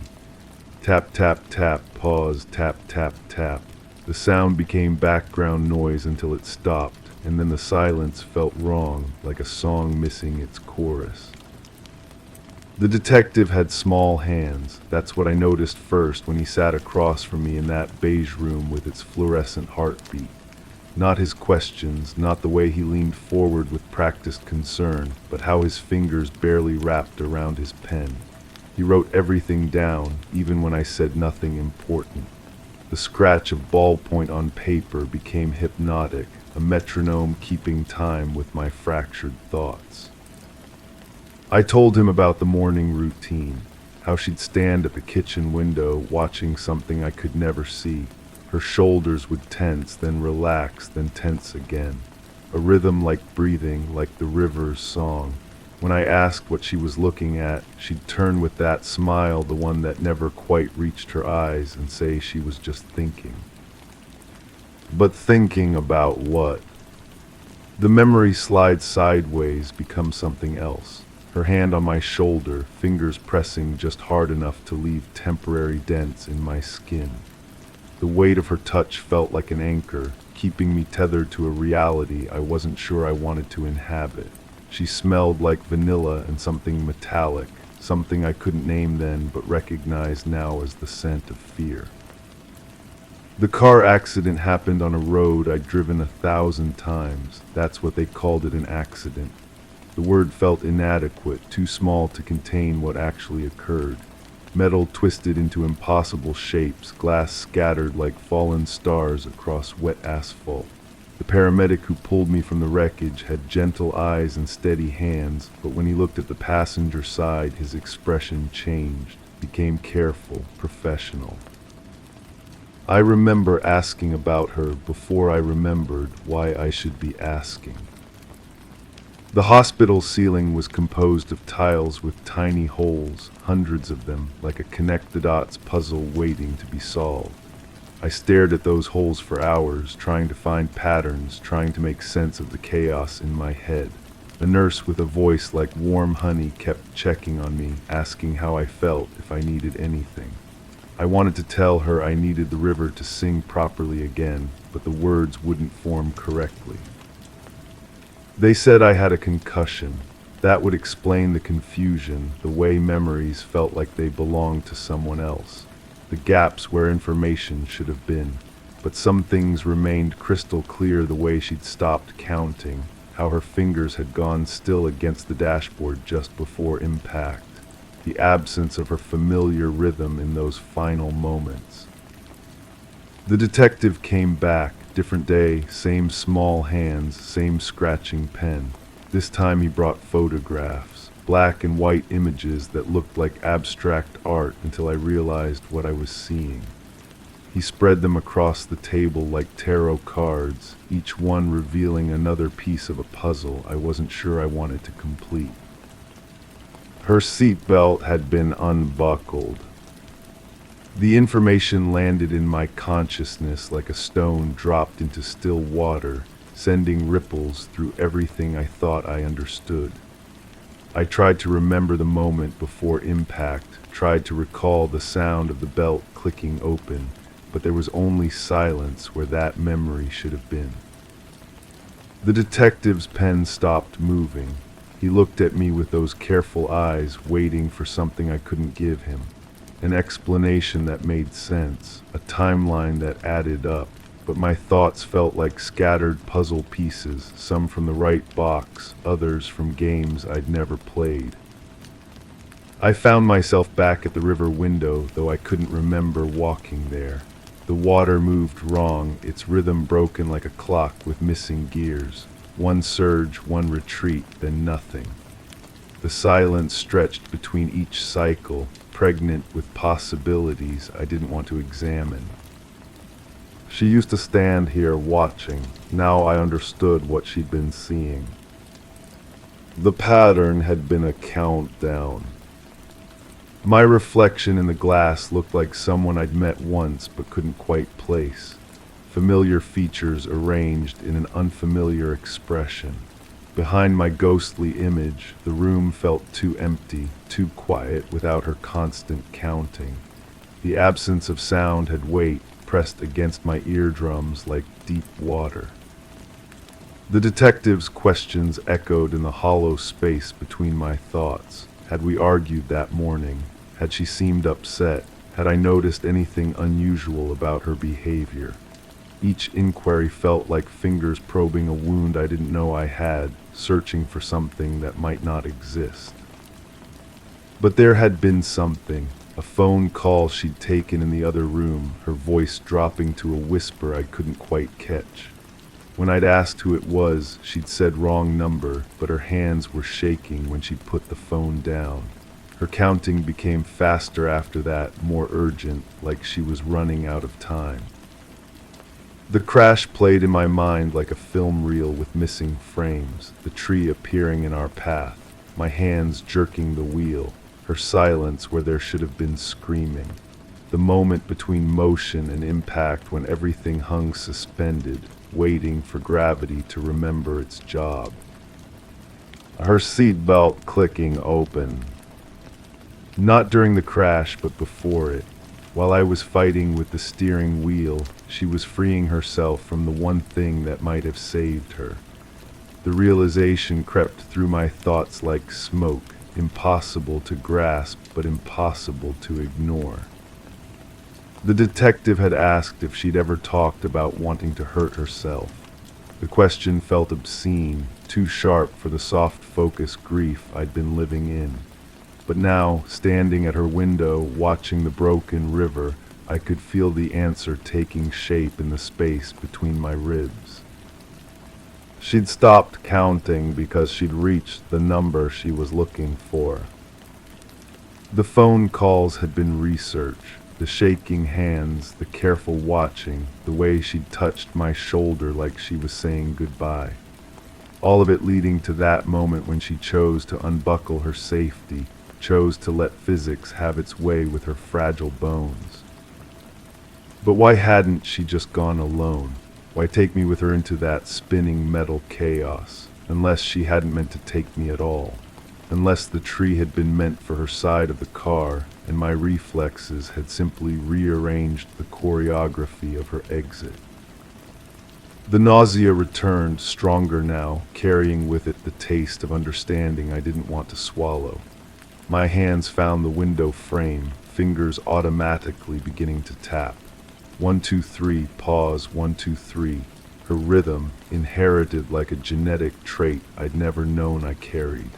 Tap, tap, tap, pause, tap, tap, tap. The sound became background noise until it stopped, and then the silence felt wrong, like a song missing its chorus. The detective had small hands. That's what I noticed first when he sat across from me in that beige room with its fluorescent heartbeat. Not his questions, not the way he leaned forward with practiced concern, but how his fingers barely wrapped around his pen. He wrote everything down, even when I said nothing important. The scratch of ballpoint on paper became hypnotic, a metronome keeping time with my fractured thoughts. I told him about the morning routine, how she'd stand at the kitchen window watching something I could never see. Her shoulders would tense, then relax, then tense again. A rhythm like breathing, like the river's song. When I asked what she was looking at, she'd turn with that smile, the one that never quite reached her eyes, and say she was just thinking. But thinking about what? The memory slides sideways, becomes something else. Her hand on my shoulder, fingers pressing just hard enough to leave temporary dents in my skin. The weight of her touch felt like an anchor, keeping me tethered to a reality I wasn't sure I wanted to inhabit. She smelled like vanilla and something metallic, something I couldn't name then but recognized now as the scent of fear. The car accident happened on a road I'd driven 1,000 times. That's what they called it, an accident. The word felt inadequate, too small to contain what actually occurred. Metal twisted into impossible shapes, glass scattered like fallen stars across wet asphalt. The paramedic who pulled me from the wreckage had gentle eyes and steady hands, but when he looked at the passenger side, his expression changed, became careful, professional. I remember asking about her before I remembered why I should be asking. The hospital ceiling was composed of tiles with tiny holes, hundreds of them, like a connect-the-dots puzzle waiting to be solved. I stared at those holes for hours, trying to find patterns, trying to make sense of the chaos in my head. A nurse with a voice like warm honey kept checking on me, asking how I felt, if I needed anything. I wanted to tell her I needed the river to sing properly again, but the words wouldn't form correctly. They said I had a concussion. That would explain the confusion, the way memories felt like they belonged to someone else, the gaps where information should have been. But some things remained crystal clear, the way she'd stopped counting, how her fingers had gone still against the dashboard just before impact, the absence of her familiar rhythm in those final moments. The detective came back. Different day, same small hands, same scratching pen. This time he brought photographs, black and white images that looked like abstract art until I realized what I was seeing. He spread them across the table like tarot cards, each one revealing another piece of a puzzle I wasn't sure I wanted to complete. Her seatbelt had been unbuckled. The information landed in my consciousness like a stone dropped into still water, sending ripples through everything I thought I understood. I tried to remember the moment before impact, tried to recall the sound of the belt clicking open, but there was only silence where that memory should have been. The detective's pen stopped moving. He looked at me with those careful eyes, waiting for something I couldn't give him. an explanation that made sense, a timeline that added up, but my thoughts felt like scattered puzzle pieces, some from the right box, others from games I'd never played. I found myself back at the river window, though I couldn't remember walking there. The water moved wrong, its rhythm broken like a clock with missing gears. One surge, one retreat, then nothing. The silence stretched between each cycle, pregnant with possibilities I didn't want to examine. She used to stand here watching. Now I understood what she'd been seeing. The pattern had been a countdown. My reflection in the glass looked like someone I'd met once but couldn't quite place. Familiar features arranged in an unfamiliar expression. Behind my ghostly image, the room felt too empty, too quiet without her constant counting. The absence of sound had weight pressed against my eardrums like deep water. The detective's questions echoed in the hollow space between my thoughts. Had we argued that morning? Had she seemed upset? Had I noticed anything unusual about her behavior? Each inquiry felt like fingers probing a wound I didn't know I had, searching for something that might not exist. But there had been something, a phone call she'd taken in the other room, her voice dropping to a whisper I couldn't quite catch. When I'd asked who it was, she'd said wrong number, but her hands were shaking when she'd put the phone down. Her counting became faster after that, more urgent, like she was running out of time. The crash played in my mind like a film reel with missing frames, the tree appearing in our path, my hands jerking the wheel, her silence where there should have been screaming, the moment between motion and impact when everything hung suspended, waiting for gravity to remember its job. Her seatbelt clicking open. Not during the crash, but before it. While I was fighting with the steering wheel, she was freeing herself from the one thing that might have saved her. The realization crept through my thoughts like smoke, impossible to grasp, but impossible to ignore. The detective had asked if she'd ever talked about wanting to hurt herself. The question felt obscene, too sharp for the soft-focused grief I'd been living in. But now, standing at her window, watching the broken river, I could feel the answer taking shape in the space between my ribs. She'd stopped counting because she'd reached the number she was looking for. The phone calls had been research, the shaking hands, the careful watching, the way she'd touched my shoulder like she was saying goodbye. All of it leading to that moment when she chose to unbuckle her safety, chose to let physics have its way with her fragile bones. But why hadn't she just gone alone? Why take me with her into that spinning metal chaos, unless she hadn't meant to take me at all? Unless the tree had been meant for her side of the car, and my reflexes had simply rearranged the choreography of her exit. The nausea returned, stronger now, carrying with it the taste of understanding I didn't want to swallow. My hands found the window frame, fingers automatically beginning to tap. 1, 2, 3, pause, 1, 2, 3. Her rhythm, inherited like a genetic trait I'd never known I carried.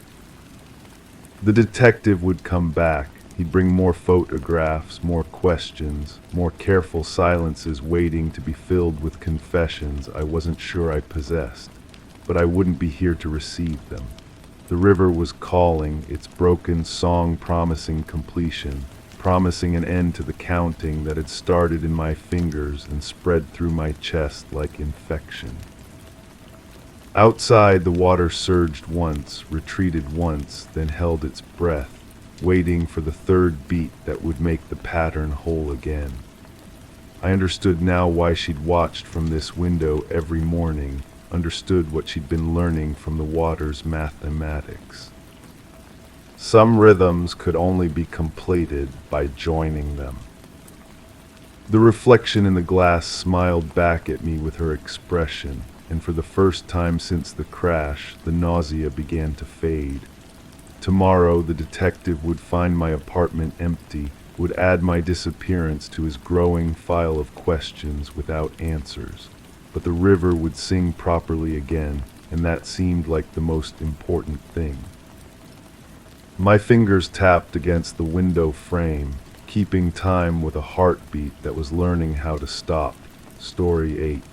The detective would come back. He'd bring more photographs, more questions, more careful silences waiting to be filled with confessions I wasn't sure I possessed, but I wouldn't be here to receive them. The river was calling, its broken song promising completion, promising an end to the counting that had started in my fingers and spread through my chest like infection. Outside, the water surged once, retreated once, then held its breath, waiting for the third beat that would make the pattern whole again. I understood now why she'd watched from this window every morning, understood what she'd been learning from the water's mathematics. Some rhythms could only be completed by joining them. The reflection in the glass smiled back at me with her expression, and for the first time since the crash, the nausea began to fade. Tomorrow, the detective would find my apartment empty, would add my disappearance to his growing file of questions without answers. But the river would sing properly again, and that seemed like the most important thing. My fingers tapped against the window frame, keeping time with a heartbeat that was learning how to stop. Story 8.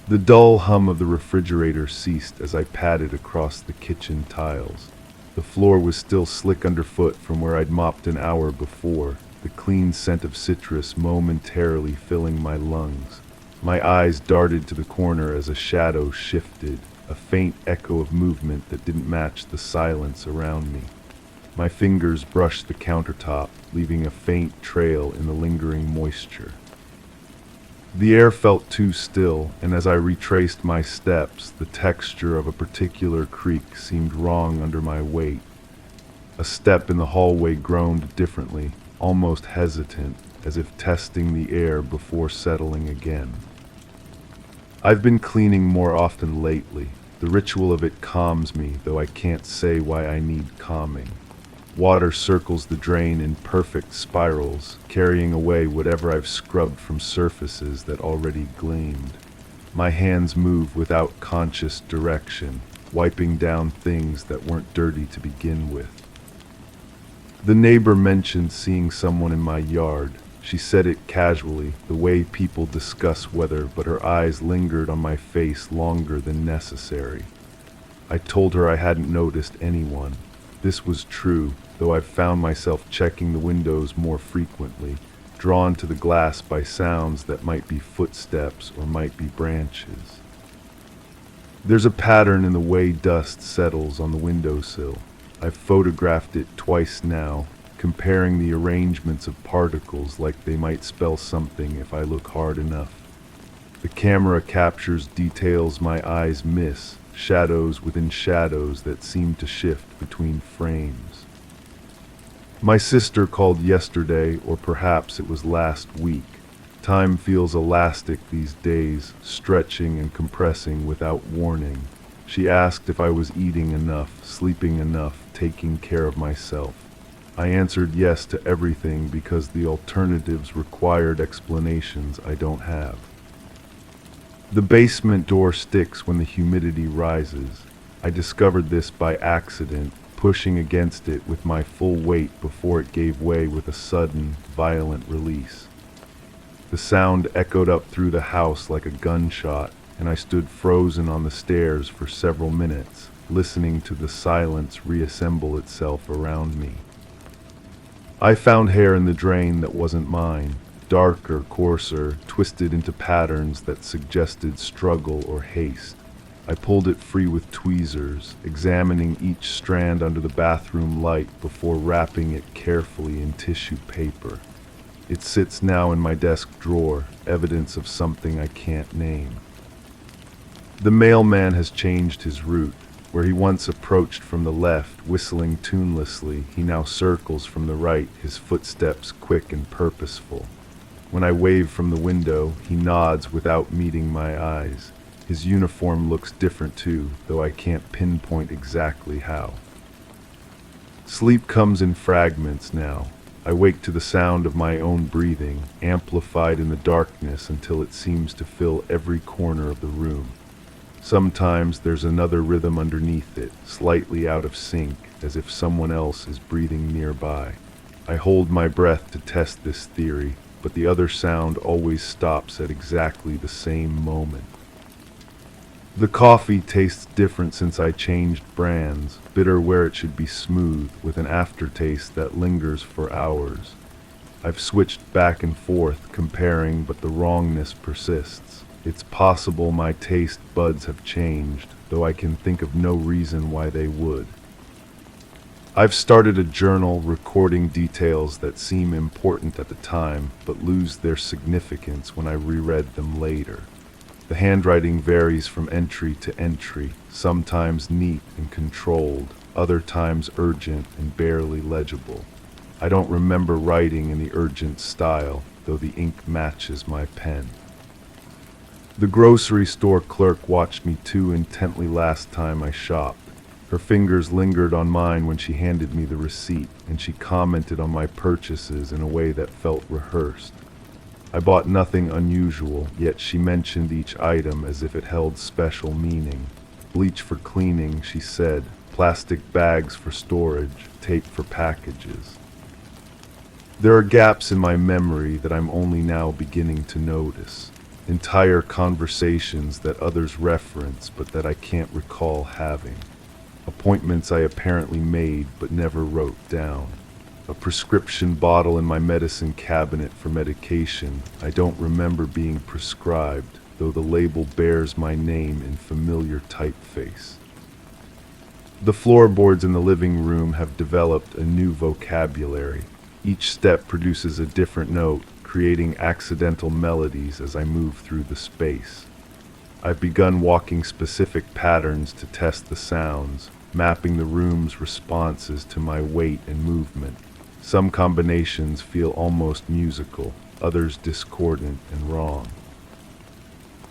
The dull hum of the refrigerator ceased as I padded across the kitchen tiles. The floor was still slick underfoot from where I'd mopped an hour before, the clean scent of citrus momentarily filling my lungs. My eyes darted to the corner as a shadow shifted, a faint echo of movement that didn't match the silence around me. My fingers brushed the countertop, leaving a faint trail in the lingering moisture. The air felt too still, and as I retraced my steps, the texture of a particular creak seemed wrong under my weight. A step in the hallway groaned differently, almost hesitant, as if testing the air before settling again. I've been cleaning more often lately. The ritual of it calms me, though I can't say why I need calming. Water circles the drain in perfect spirals, carrying away whatever I've scrubbed from surfaces that already gleamed. My hands move without conscious direction, wiping down things that weren't dirty to begin with. The neighbor mentioned seeing someone in my yard. She said it casually, the way people discuss weather, but her eyes lingered on my face longer than necessary. I told her I hadn't noticed anyone. This was true, though I've found myself checking the windows more frequently, drawn to the glass by sounds that might be footsteps or might be branches. There's a pattern in the way dust settles on the windowsill. I've photographed it twice now, comparing the arrangements of particles like they might spell something if I look hard enough. The camera captures details my eyes miss, shadows within shadows that seem to shift between frames. My sister called yesterday, or perhaps it was last week. Time feels elastic these days, stretching and compressing without warning. She asked if I was eating enough, sleeping enough, taking care of myself. I answered yes to everything because the alternatives required explanations I don't have. The basement door sticks when the humidity rises. I discovered this by accident, pushing against it with my full weight before it gave way with a sudden, violent release. The sound echoed up through the house like a gunshot, and I stood frozen on the stairs for several minutes, listening to the silence reassemble itself around me. I found hair in the drain that wasn't mine, darker, coarser, twisted into patterns that suggested struggle or haste. I pulled it free with tweezers, examining each strand under the bathroom light before wrapping it carefully in tissue paper. It sits now in my desk drawer, evidence of something I can't name. The mailman has changed his route. Where he once approached from the left, whistling tunelessly, he now circles from the right, his footsteps quick and purposeful. When I wave from the window, he nods without meeting my eyes. His uniform looks different too, though I can't pinpoint exactly how. Sleep comes in fragments now. I wake to the sound of my own breathing, amplified in the darkness until it seems to fill every corner of the room. Sometimes there's another rhythm underneath it, slightly out of sync, as if someone else is breathing nearby. I hold my breath to test this theory, but the other sound always stops at exactly the same moment. The coffee tastes different since I changed brands, bitter where it should be smooth, with an aftertaste that lingers for hours. I've switched back and forth, comparing, but the wrongness persists. It's possible my taste buds have changed, though I can think of no reason why they would. I've started a journal recording details that seem important at the time, but lose their significance when I reread them later. The handwriting varies from entry to entry, sometimes neat and controlled, other times urgent and barely legible. I don't remember writing in the urgent style, though the ink matches my pen. The grocery store clerk watched me too intently last time I shopped. Her fingers lingered on mine when she handed me the receipt, and she commented on my purchases in a way that felt rehearsed. I bought nothing unusual, yet she mentioned each item as if it held special meaning. Bleach for cleaning, she said, plastic bags for storage, tape for packages. There are gaps in my memory that I'm only now beginning to notice. Entire conversations that others reference but that I can't recall having. Appointments I apparently made but never wrote down. A prescription bottle in my medicine cabinet for medication I don't remember being prescribed, though the label bears my name in familiar typeface. The floorboards in the living room have developed a new vocabulary. Each step produces a different note, creating accidental melodies as I move through the space. I've begun walking specific patterns to test the sounds, mapping the room's responses to my weight and movement. Some combinations feel almost musical, others discordant and wrong.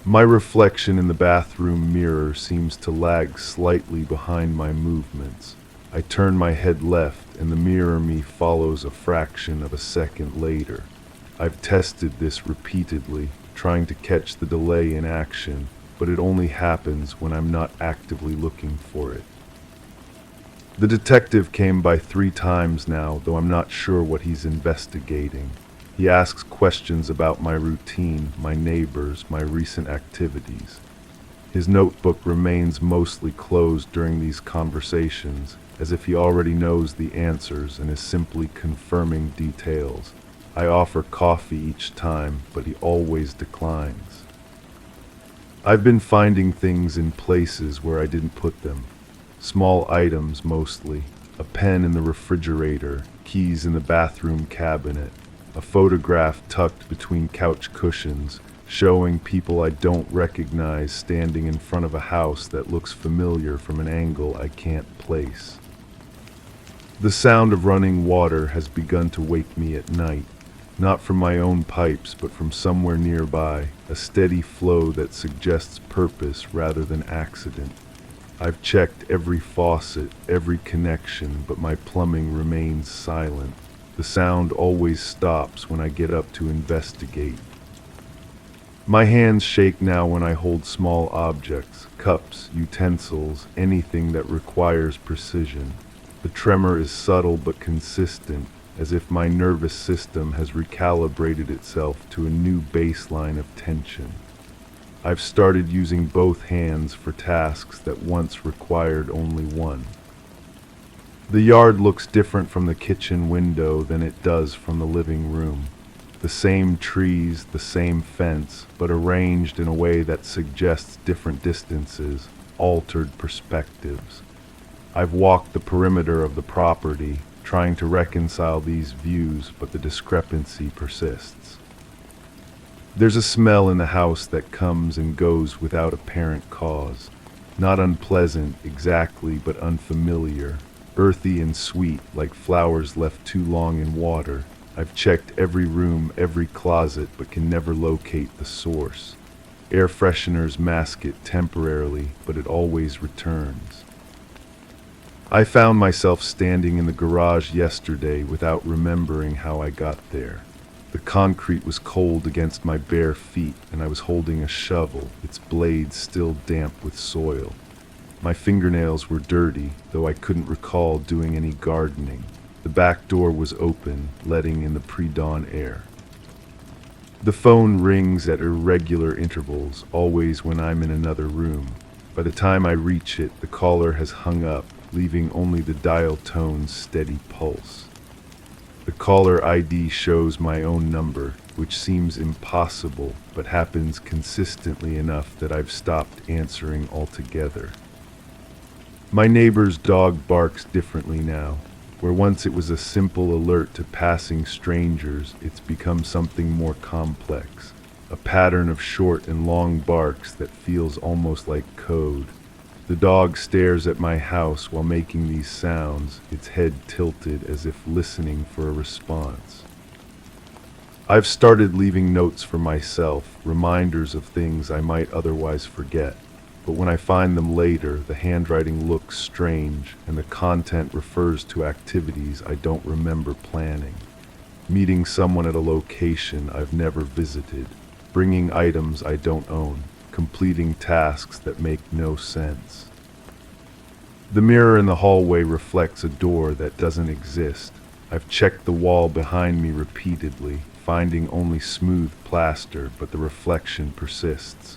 My reflection in the bathroom mirror seems to lag slightly behind my movements. I turn my head left and the mirror me follows a fraction of a second later. I've tested this repeatedly, trying to catch the delay in action, but it only happens when I'm not actively looking for it. The detective came by 3 times now, though I'm not sure what he's investigating. He asks questions about my routine, my neighbors, my recent activities. His notebook remains mostly closed during these conversations, as if he already knows the answers and is simply confirming details. I offer coffee each time, but he always declines. I've been finding things in places where I didn't put them. Small items mostly. A pen in the refrigerator, keys in the bathroom cabinet, a photograph tucked between couch cushions, showing people I don't recognize standing in front of a house that looks familiar from an angle I can't place. The sound of running water has begun to wake me at night, not from my own pipes but from somewhere nearby, a steady flow that suggests purpose rather than accident. I've checked every faucet, every connection, but my plumbing remains silent. The sound always stops when I get up to investigate. My hands shake now when I hold small objects, cups, utensils, anything that requires precision. The tremor is subtle but consistent, as if my nervous system has recalibrated itself to a new baseline of tension. I've started using both hands for tasks that once required only one. The yard looks different from the kitchen window than it does from the living room. The same trees, the same fence, but arranged in a way that suggests different distances, altered perspectives. I've walked the perimeter of the property, trying to reconcile these views, but the discrepancy persists. There's a smell in the house that comes and goes without apparent cause. Not unpleasant exactly, but unfamiliar. Earthy and sweet, like flowers left too long in water. I've checked every room, every closet, but can never locate the source. Air fresheners mask it temporarily, but it always returns. I found myself standing in the garage yesterday without remembering how I got there. The concrete was cold against my bare feet, and I was holding a shovel, its blades still damp with soil. My fingernails were dirty, though I couldn't recall doing any gardening. The back door was open, letting in the pre-dawn air. The phone rings at irregular intervals, always when I'm in another room. By the time I reach it, the caller has hung up, leaving only the dial tone's steady pulse. The caller ID shows my own number, which seems impossible, but happens consistently enough that I've stopped answering altogether. My neighbor's dog barks differently now. Where once it was a simple alert to passing strangers, it's become something more complex. A pattern of short and long barks that feels almost like code. The dog stares at my house while making these sounds, its head tilted as if listening for a response. I've started leaving notes for myself, reminders of things I might otherwise forget. but when I find them later, the handwriting looks strange and the content refers to activities I don't remember planning. Meeting someone at a location I've never visited, bringing items I don't own, completing tasks that make no sense. The mirror in the hallway reflects a door that doesn't exist. I've checked the wall behind me repeatedly, finding only smooth plaster, but the reflection persists.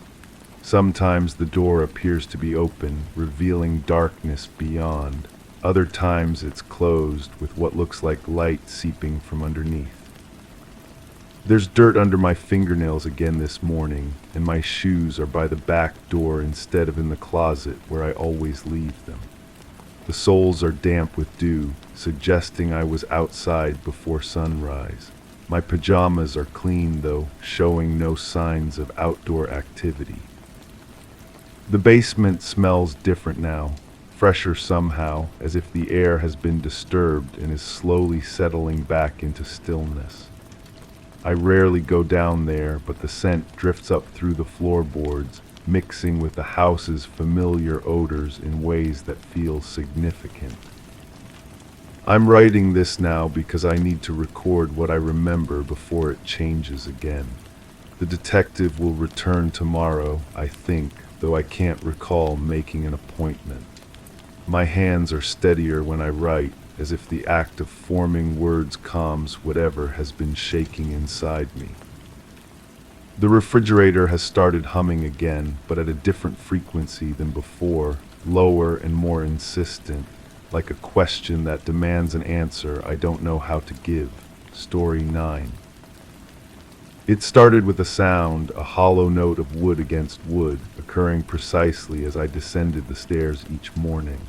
Sometimes the door appears to be open, revealing darkness beyond. Other times it's closed, with what looks like light seeping from underneath. There's dirt under my fingernails again this morning, and my shoes are by the back door instead of in the closet where I always leave them. The soles are damp with dew, suggesting I was outside before sunrise. My pajamas are clean though, showing no signs of outdoor activity. The basement smells different now, fresher somehow, as if the air has been disturbed and is slowly settling back into stillness. I rarely go down there, but the scent drifts up through the floorboards, mixing with the house's familiar odors in ways that feel significant. I'm writing this now because I need to record what I remember before it changes again. The detective will return tomorrow, I think, though I can't recall making an appointment. My hands are steadier when I write, as if the act of forming words calms whatever has been shaking inside me. The refrigerator has started humming again, but at a different frequency than before, lower and more insistent, like a question that demands an answer I don't know how to give. Story 9. It started with a sound, a hollow note of wood against wood, occurring precisely as I descended the stairs each morning.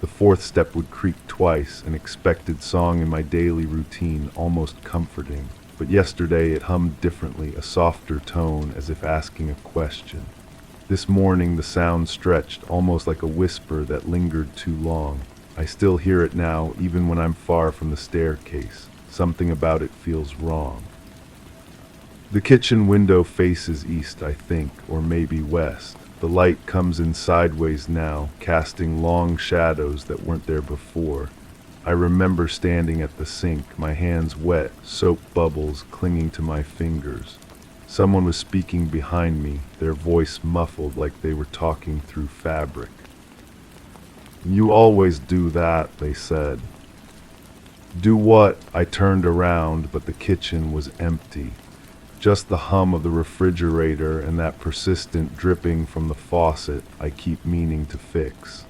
The fourth step would creak twice, an expected song in my daily routine, almost comforting. But yesterday it hummed differently, a softer tone, as if asking a question. This morning the sound stretched, almost like a whisper that lingered too long. I still hear it now, even when I'm far from the staircase. Something about it feels wrong. The kitchen window faces east, I think, or maybe west. The light comes in sideways now, casting long shadows that weren't there before. I remember standing at the sink, my hands wet, soap bubbles clinging to my fingers. Someone was speaking behind me, their voice muffled like they were talking through fabric. "You always do that," they said. Do what? I turned around, but the kitchen was empty. Just the hum of the refrigerator and that persistent dripping from the faucet I keep meaning to fix.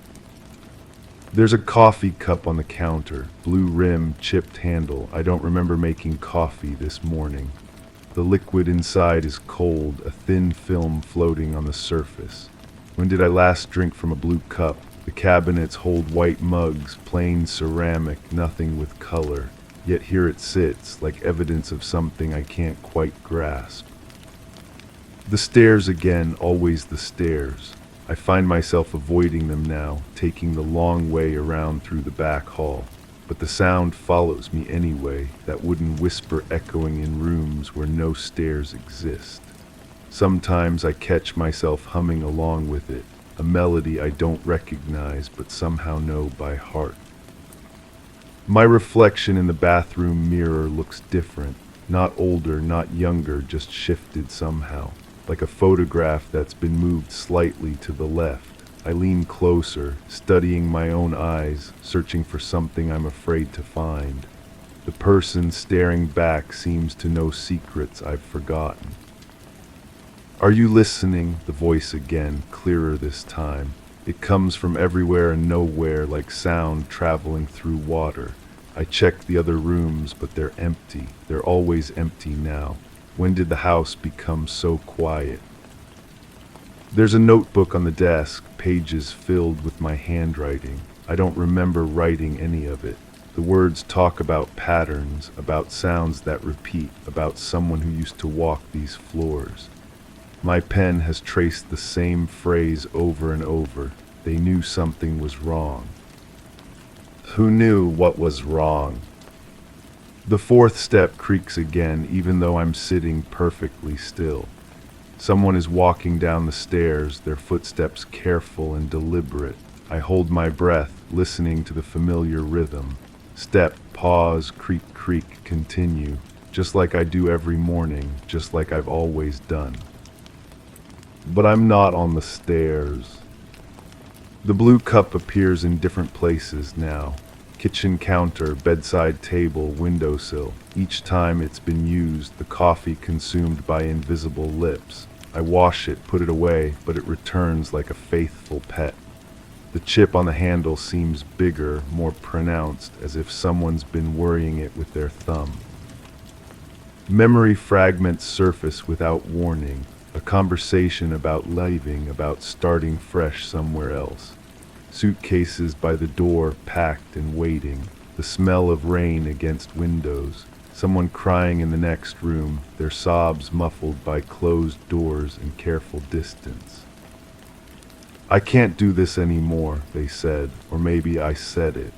There's a coffee cup on the counter, blue rim, chipped handle. I don't remember making coffee this morning. The liquid inside is cold, a thin film floating on the surface. When did I last drink from a blue cup? The cabinets hold white mugs, plain ceramic, nothing with color. Yet here it sits, like evidence of something I can't quite grasp. The stairs again, always the stairs. I find myself avoiding them now, taking the long way around through the back hall. But the sound follows me anyway, that wooden whisper echoing in rooms where no stairs exist. Sometimes I catch myself humming along with it, a melody I don't recognize but somehow know by heart. My reflection in the bathroom mirror looks different, not older, not younger, just shifted somehow, like a photograph that's been moved slightly to the left. I lean closer, studying my own eyes, searching for something I'm afraid to find. The person staring back seems to know secrets I've forgotten. "Are you listening?" The voice again, clearer this time. It comes from everywhere and nowhere, like sound traveling through water. I check the other rooms, but they're empty. They're always empty now. When did the house become so quiet? There's a notebook on the desk, pages filled with my handwriting. I don't remember writing any of it. The words talk about patterns, about sounds that repeat, about someone who used to walk these floors. My pen has traced the same phrase over and over. They knew something was wrong. Who knew what was wrong? The fourth step creaks again, even though I'm sitting perfectly still. Someone is walking down the stairs, their footsteps careful and deliberate. I hold my breath, listening to the familiar rhythm. Step, pause, creak, creak, continue. Just like I do every morning, just like I've always done. But I'm not on the stairs. The blue cup appears in different places now. Kitchen counter, bedside table, windowsill. Each time it's been used, the coffee consumed by invisible lips. I wash it, put it away, but it returns like a faithful pet. The chip on the handle seems bigger, more pronounced, as if someone's been worrying it with their thumb. Memory fragments surface without warning, a conversation about leaving, about starting fresh somewhere else. Suitcases by the door, packed and waiting, the smell of rain against windows, someone crying in the next room, their sobs muffled by closed doors and careful distance. I can't do this anymore, they said, or maybe I said it.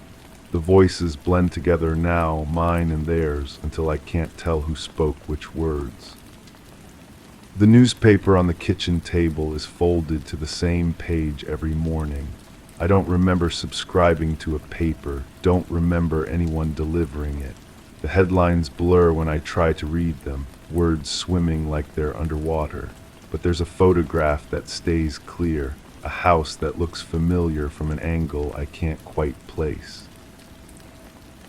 The voices blend together now, mine and theirs, until I can't tell who spoke which words. The newspaper on the kitchen table is folded to the same page every morning. I don't remember subscribing to a paper, don't remember anyone delivering it. The headlines blur when I try to read them, words swimming like they're underwater. But there's a photograph that stays clear, a house that looks familiar from an angle I can't quite place.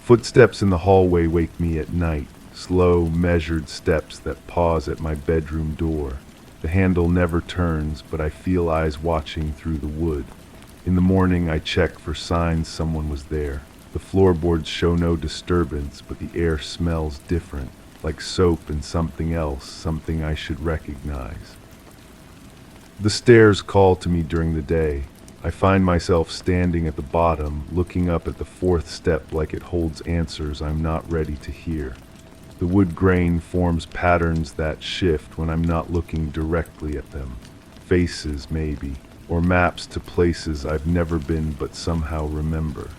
Footsteps in the hallway wake me at night, slow, measured steps that pause at my bedroom door. The handle never turns, but I feel eyes watching through the wood. In the morning, I check for signs someone was there. The floorboards show no disturbance, but the air smells different, like soap and something else, something I should recognize. The stairs call to me during the day. I find myself standing at the bottom, looking up at the fourth step like it holds answers I'm not ready to hear. The wood grain forms patterns that shift when I'm not looking directly at them. Faces, maybe, or maps to places I've never been but somehow remember.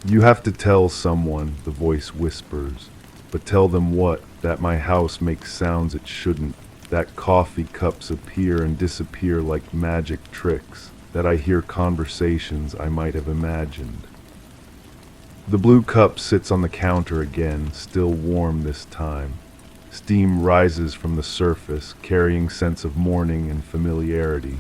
You have to tell someone, the voice whispers, but tell them what? That my house makes sounds it shouldn't, that coffee cups appear and disappear like magic tricks, that I hear conversations I might have imagined. The blue cup sits on the counter again, still warm this time. Steam rises from the surface, carrying sense of morning and familiarity.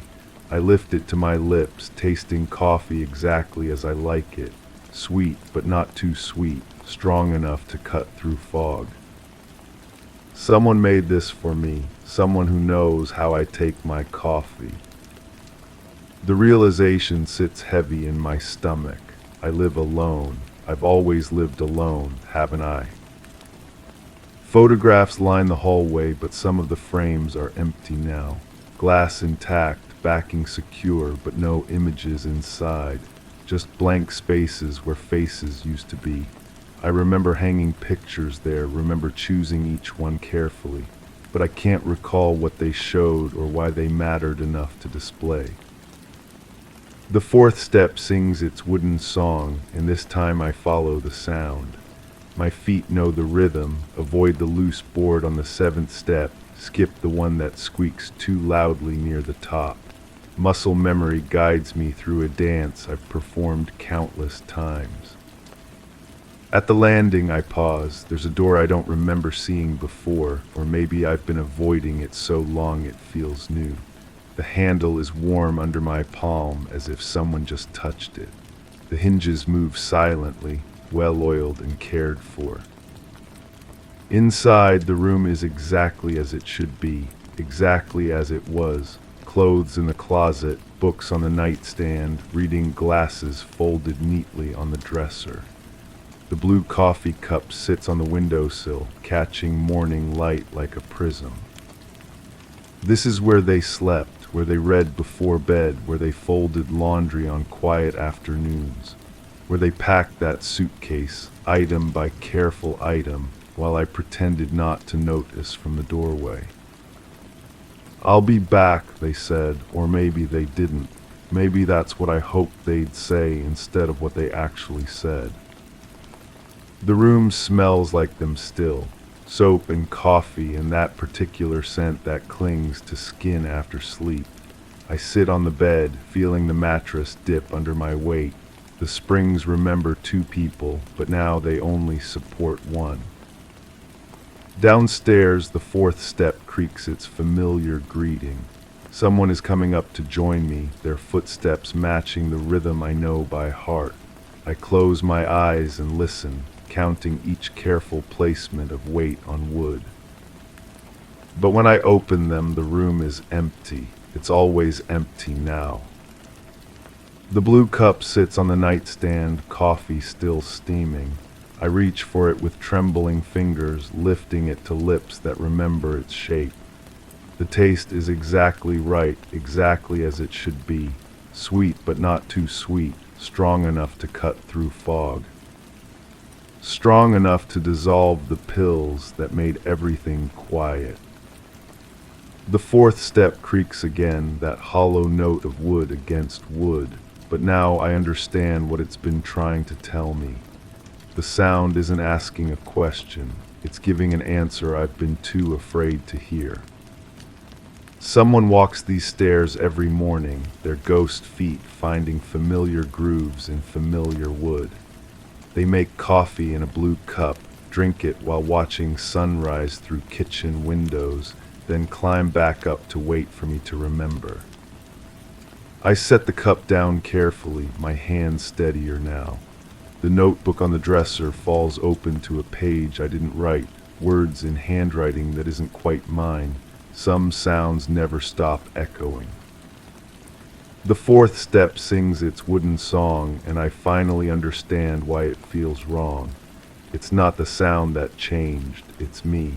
I lift it to my lips, tasting coffee exactly as I like it. Sweet, but not too sweet, strong enough to cut through fog. Someone made this for me, someone who knows how I take my coffee. The realization sits heavy in my stomach. I live alone. I've always lived alone, haven't I? Photographs line the hallway, but some of the frames are empty now. Glass intact, backing secure, but no images inside. Just blank spaces where faces used to be. I remember hanging pictures there, remember choosing each one carefully, but I can't recall what they showed or why they mattered enough to display. The fourth step sings its wooden song, and this time I follow the sound. My feet know the rhythm, avoid the loose board on the seventh step, skip the one that squeaks too loudly near the top. Muscle memory guides me through a dance I've performed countless times. At the landing, I pause. There's a door I don't remember seeing before, or maybe I've been avoiding it so long it feels new. The handle is warm under my palm, as if someone just touched it. The hinges move silently, well-oiled and cared for. Inside, the room is exactly as it should be, exactly as it was. Clothes in the closet, books on the nightstand, reading glasses folded neatly on the dresser. The blue coffee cup sits on the windowsill, catching morning light like a prism. This is where they slept, where they read before bed, where they folded laundry on quiet afternoons, where they packed that suitcase, item by careful item, while I pretended not to notice from the doorway. I'll be back, they said, or maybe they didn't. Maybe that's what I hoped they'd say instead of what they actually said. The room smells like them still. Soap and coffee and that particular scent that clings to skin after sleep. I sit on the bed, feeling the mattress dip under my weight. The springs remember two people, but now they only support one. Downstairs, the fourth step creaks its familiar greeting. Someone is coming up to join me, their footsteps matching the rhythm I know by heart. I close my eyes and listen, counting each careful placement of weight on wood. But when I open them, the room is empty. It's always empty now. The blue cup sits on the nightstand, coffee still steaming. I reach for it with trembling fingers, lifting it to lips that remember its shape. The taste is exactly right, exactly as it should be. Sweet but not too sweet, strong enough to cut through fog. Strong enough to dissolve the pills that made everything quiet. The fourth step creaks again, that hollow note of wood against wood. But now I understand what it's been trying to tell me. The sound isn't asking a question. It's giving an answer I've been too afraid to hear. Someone walks these stairs every morning, their ghost feet finding familiar grooves in familiar wood. They make coffee in a blue cup, drink it while watching sunrise through kitchen windows, then climb back up to wait for me to remember. I set the cup down carefully, my hand steadier now. The notebook on the dresser falls open to a page I didn't write, words in handwriting that isn't quite mine. Some sounds never stop echoing. The fourth step sings its wooden song, and I finally understand why it feels wrong. It's not the sound that changed, it's me.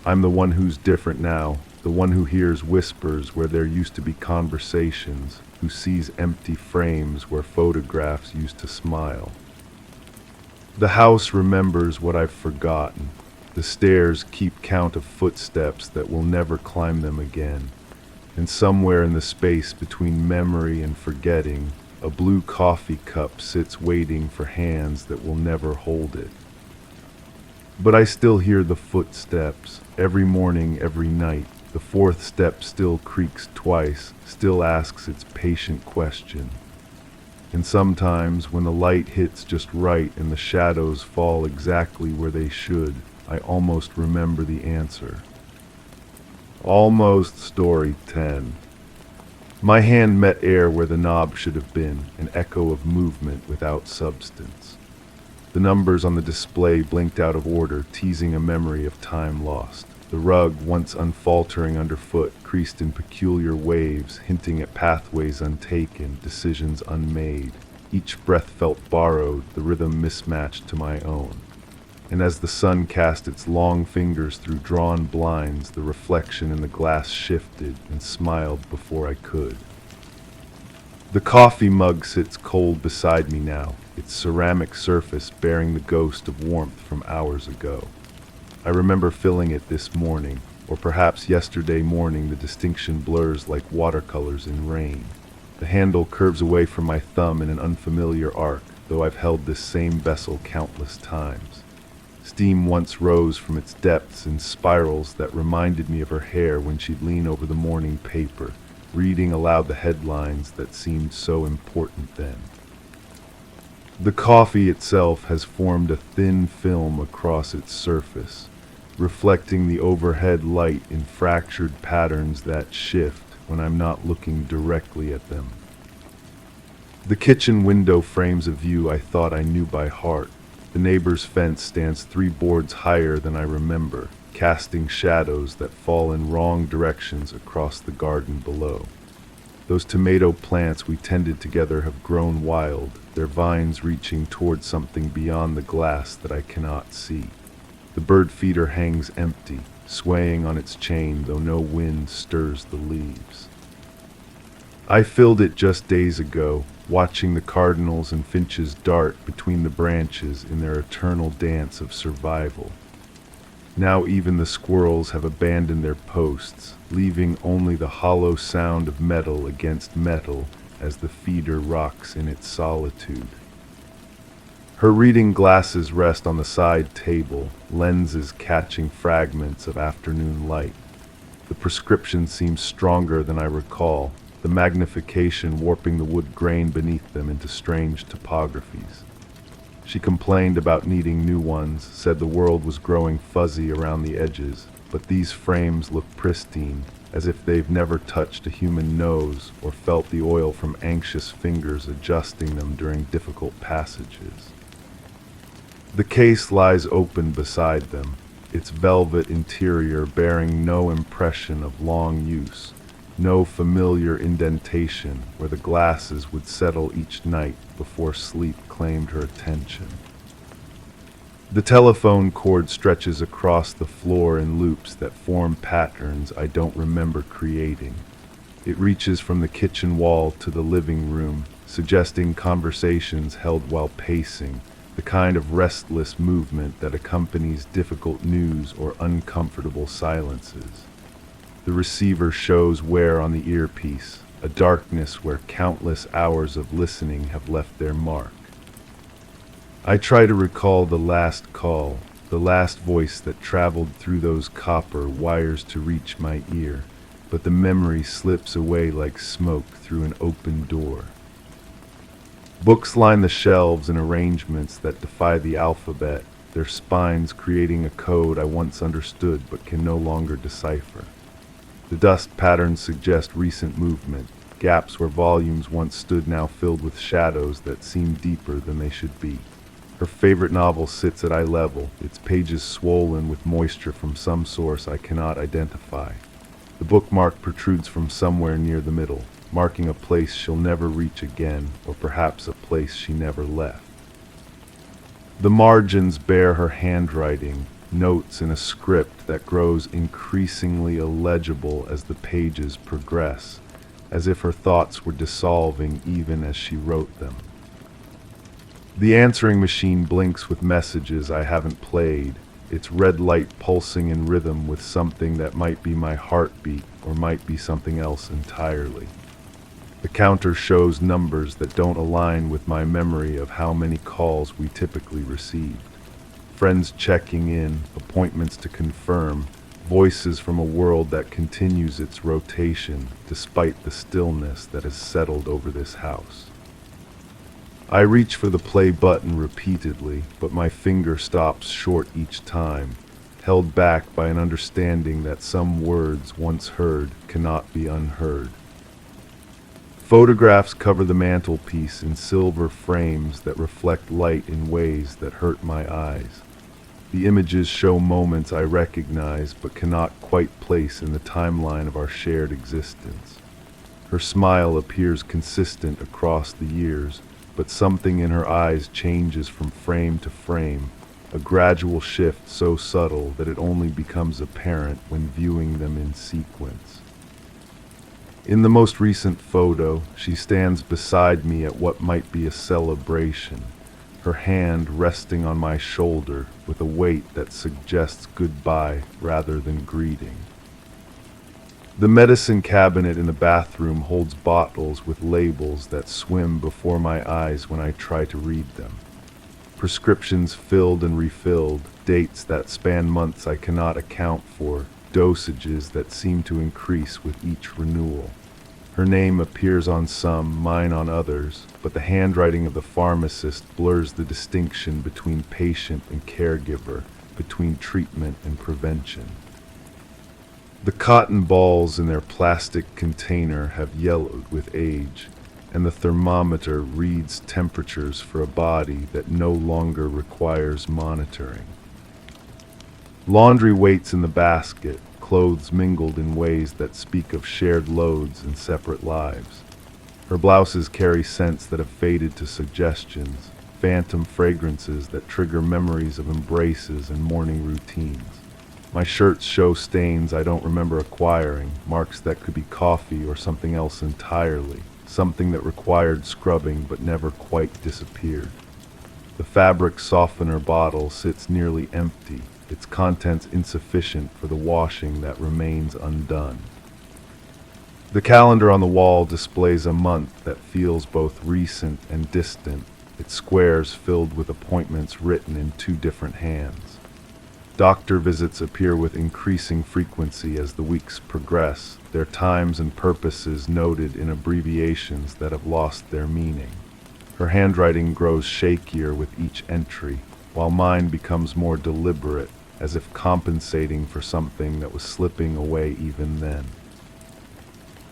I'm the one who's different now, the one who hears whispers where there used to be conversations, who sees empty frames where photographs used to smile. The house remembers what I've forgotten. The stairs keep count of footsteps that will never climb them again. And somewhere in the space between memory and forgetting, a blue coffee cup sits waiting for hands that will never hold it. But I still hear the footsteps, every morning, every night. The fourth step still creaks twice, still asks its patient question. And sometimes, when the light hits just right and the shadows fall exactly where they should, I almost remember the answer. Almost story 10. My hand met air where the knob should have been, an echo of movement without substance. The numbers on the display blinked out of order, teasing a memory of time lost. The rug, once unfaltering underfoot, creased in peculiar waves, hinting at pathways untaken, decisions unmade. Each breath felt borrowed, the rhythm mismatched to my own. And as the sun cast its long fingers through drawn blinds, the reflection in the glass shifted and smiled before I could. The coffee mug sits cold beside me now, its ceramic surface bearing the ghost of warmth from hours ago. I remember filling it this morning, or perhaps yesterday morning. The distinction blurs like watercolors in rain. The handle curves away from my thumb in an unfamiliar arc, though I've held this same vessel countless times. Steam once rose from its depths in spirals that reminded me of her hair when she'd lean over the morning paper, reading aloud the headlines that seemed so important then. The coffee itself has formed a thin film across its surface, reflecting the overhead light in fractured patterns that shift when I'm not looking directly at them. The kitchen window frames a view I thought I knew by heart. The neighbor's fence stands 3 boards higher than I remember, casting shadows that fall in wrong directions across the garden below. Those tomato plants we tended together have grown wild, their vines reaching toward something beyond the glass that I cannot see. The bird feeder hangs empty, swaying on its chain, though no wind stirs the leaves. I filled it just days ago, watching the cardinals and finches dart between the branches in their eternal dance of survival. Now even the squirrels have abandoned their posts, leaving only the hollow sound of metal against metal as the feeder rocks in its solitude. Her reading glasses rest on the side table, lenses catching fragments of afternoon light. The prescription seems stronger than I recall, the magnification warping the wood grain beneath them into strange topographies. She complained about needing new ones, said the world was growing fuzzy around the edges, but these frames look pristine, as if they've never touched a human nose or felt the oil from anxious fingers adjusting them during difficult passages. The case lies open beside them, its velvet interior bearing no impression of long use, no familiar indentation where the glasses would settle each night before sleep claimed her attention. The telephone cord stretches across the floor in loops that form patterns I don't remember creating. It reaches from the kitchen wall to the living room, suggesting conversations held while pacing, the kind of restless movement that accompanies difficult news or uncomfortable silences. The receiver shows wear on the earpiece, a darkness where countless hours of listening have left their mark. I try to recall the last call, the last voice that traveled through those copper wires to reach my ear, but the memory slips away like smoke through an open door. Books line the shelves in arrangements that defy the alphabet, their spines creating a code I once understood but can no longer decipher. The dust patterns suggest recent movement, gaps where volumes once stood now filled with shadows that seem deeper than they should be. Her favorite novel sits at eye level, its pages swollen with moisture from some source I cannot identify. The bookmark protrudes from somewhere near the middle, marking a place she'll never reach again, or perhaps a place she never left. The margins bear her handwriting, notes in a script that grows increasingly illegible as the pages progress, as if her thoughts were dissolving even as she wrote them. The answering machine blinks with messages I haven't played, its red light pulsing in rhythm with something that might be my heartbeat or might be something else entirely. The counter shows numbers that don't align with my memory of how many calls we typically received. Friends checking in, appointments to confirm, voices from a world that continues its rotation despite the stillness that has settled over this house. I reach for the play button repeatedly, but my finger stops short each time, held back by an understanding that some words once heard cannot be unheard. Photographs cover the mantelpiece in silver frames that reflect light in ways that hurt my eyes. The images show moments I recognize but cannot quite place in the timeline of our shared existence. Her smile appears consistent across the years, but something in her eyes changes from frame to frame, a gradual shift so subtle that it only becomes apparent when viewing them in sequence. In the most recent photo, she stands beside me at what might be a celebration, her hand resting on my shoulder with a weight that suggests goodbye rather than greeting. The medicine cabinet in the bathroom holds bottles with labels that swim before my eyes when I try to read them. Prescriptions filled and refilled, dates that span months I cannot account for, dosages that seem to increase with each renewal. Her name appears on some, mine on others, but the handwriting of the pharmacist blurs the distinction between patient and caregiver, between treatment and prevention. The cotton balls in their plastic container have yellowed with age, and the thermometer reads temperatures for a body that no longer requires monitoring. Laundry waits in the basket, clothes mingled in ways that speak of shared loads and separate lives. Her blouses carry scents that have faded to suggestions, phantom fragrances that trigger memories of embraces and morning routines. My shirts show stains I don't remember acquiring, marks that could be coffee or something else entirely, something that required scrubbing but never quite disappeared. The fabric softener bottle sits nearly empty, its contents insufficient for the washing that remains undone. The calendar on the wall displays a month that feels both recent and distant, its squares filled with appointments written in two different hands. Doctor visits appear with increasing frequency as the weeks progress, their times and purposes noted in abbreviations that have lost their meaning. Her handwriting grows shakier with each entry, while mine becomes more deliberate, as if compensating for something that was slipping away even then.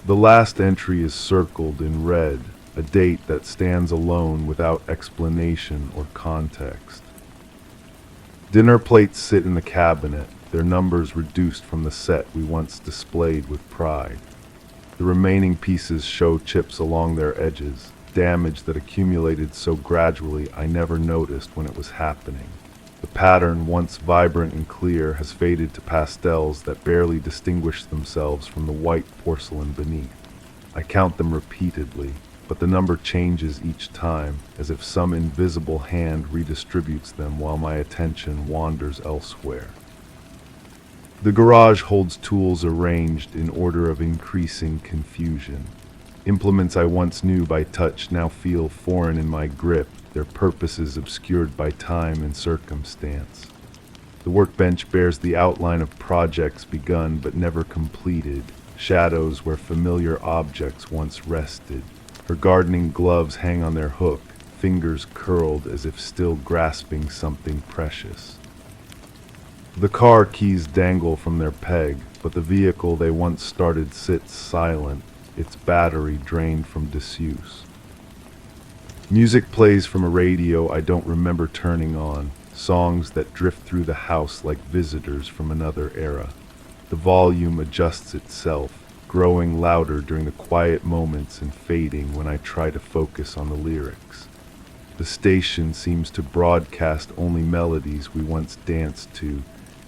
The last entry is circled in red, a date that stands alone without explanation or context. Dinner plates sit in the cabinet, their numbers reduced from the set we once displayed with pride. The remaining pieces show chips along their edges, damage that accumulated so gradually I never noticed when it was happening. The pattern, once vibrant and clear, has faded to pastels that barely distinguish themselves from the white porcelain beneath. I count them repeatedly, but the number changes each time, as if some invisible hand redistributes them while my attention wanders elsewhere. The garage holds tools arranged in order of increasing confusion. Implements I once knew by touch now feel foreign in my grip, their purposes obscured by time and circumstance. The workbench bears the outline of projects begun but never completed, shadows where familiar objects once rested. Her gardening gloves hang on their hook, fingers curled as if still grasping something precious. The car keys dangle from their peg, but the vehicle they once started sits silent, its battery drained from disuse. Music plays from a radio I don't remember turning on, songs that drift through the house like visitors from another era. The volume adjusts itself, growing louder during the quiet moments and fading when I try to focus on the lyrics. The station seems to broadcast only melodies we once danced to,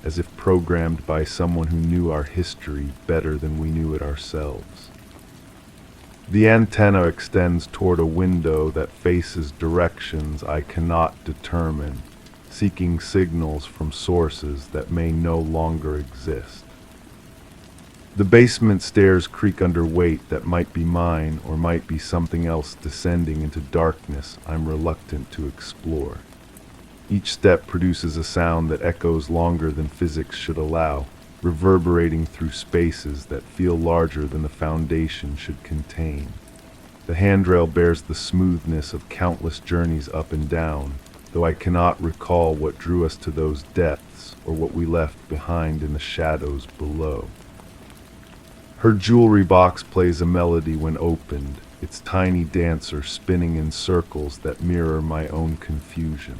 as if programmed by someone who knew our history better than we knew it ourselves. The antenna extends toward a window that faces directions I cannot determine, seeking signals from sources that may no longer exist. The basement stairs creak under weight that might be mine or might be something else descending into darkness I'm reluctant to explore. Each step produces a sound that echoes longer than physics should allow, reverberating through spaces that feel larger than the foundation should contain. The handrail bears the smoothness of countless journeys up and down, though I cannot recall what drew us to those depths or what we left behind in the shadows below. Her jewelry box plays a melody when opened, its tiny dancer spinning in circles that mirror my own confusion.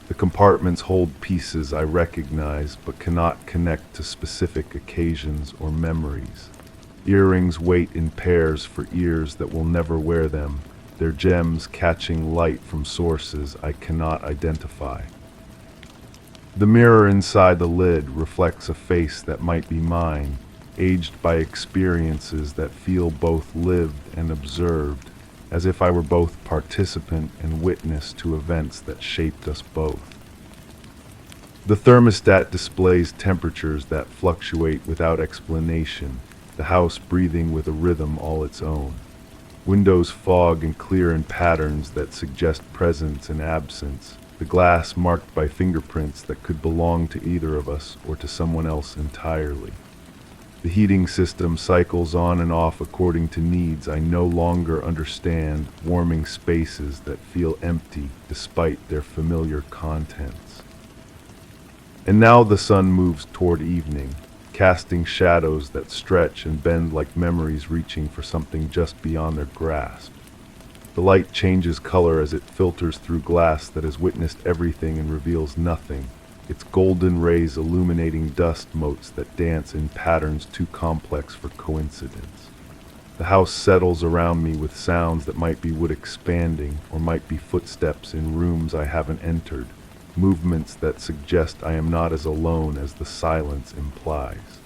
The compartments hold pieces I recognize but cannot connect to specific occasions or memories. Earrings wait in pairs for ears that will never wear them, their gems catching light from sources I cannot identify. The mirror inside the lid reflects a face that might be mine, aged by experiences that feel both lived and observed, as if I were both participant and witness to events that shaped us both. The thermostat displays temperatures that fluctuate without explanation, the house breathing with a rhythm all its own. Windows fog and clear in patterns that suggest presence and absence, the glass marked by fingerprints that could belong to either of us or to someone else entirely. The heating system cycles on and off according to needs I no longer understand, warming spaces that feel empty despite their familiar contents. And now the sun moves toward evening, casting shadows that stretch and bend like memories reaching for something just beyond their grasp. The light changes color as it filters through glass that has witnessed everything and reveals nothing, its golden rays illuminating dust motes that dance in patterns too complex for coincidence. The house settles around me with sounds that might be wood expanding or might be footsteps in rooms I haven't entered, movements that suggest I am not as alone as the silence implies.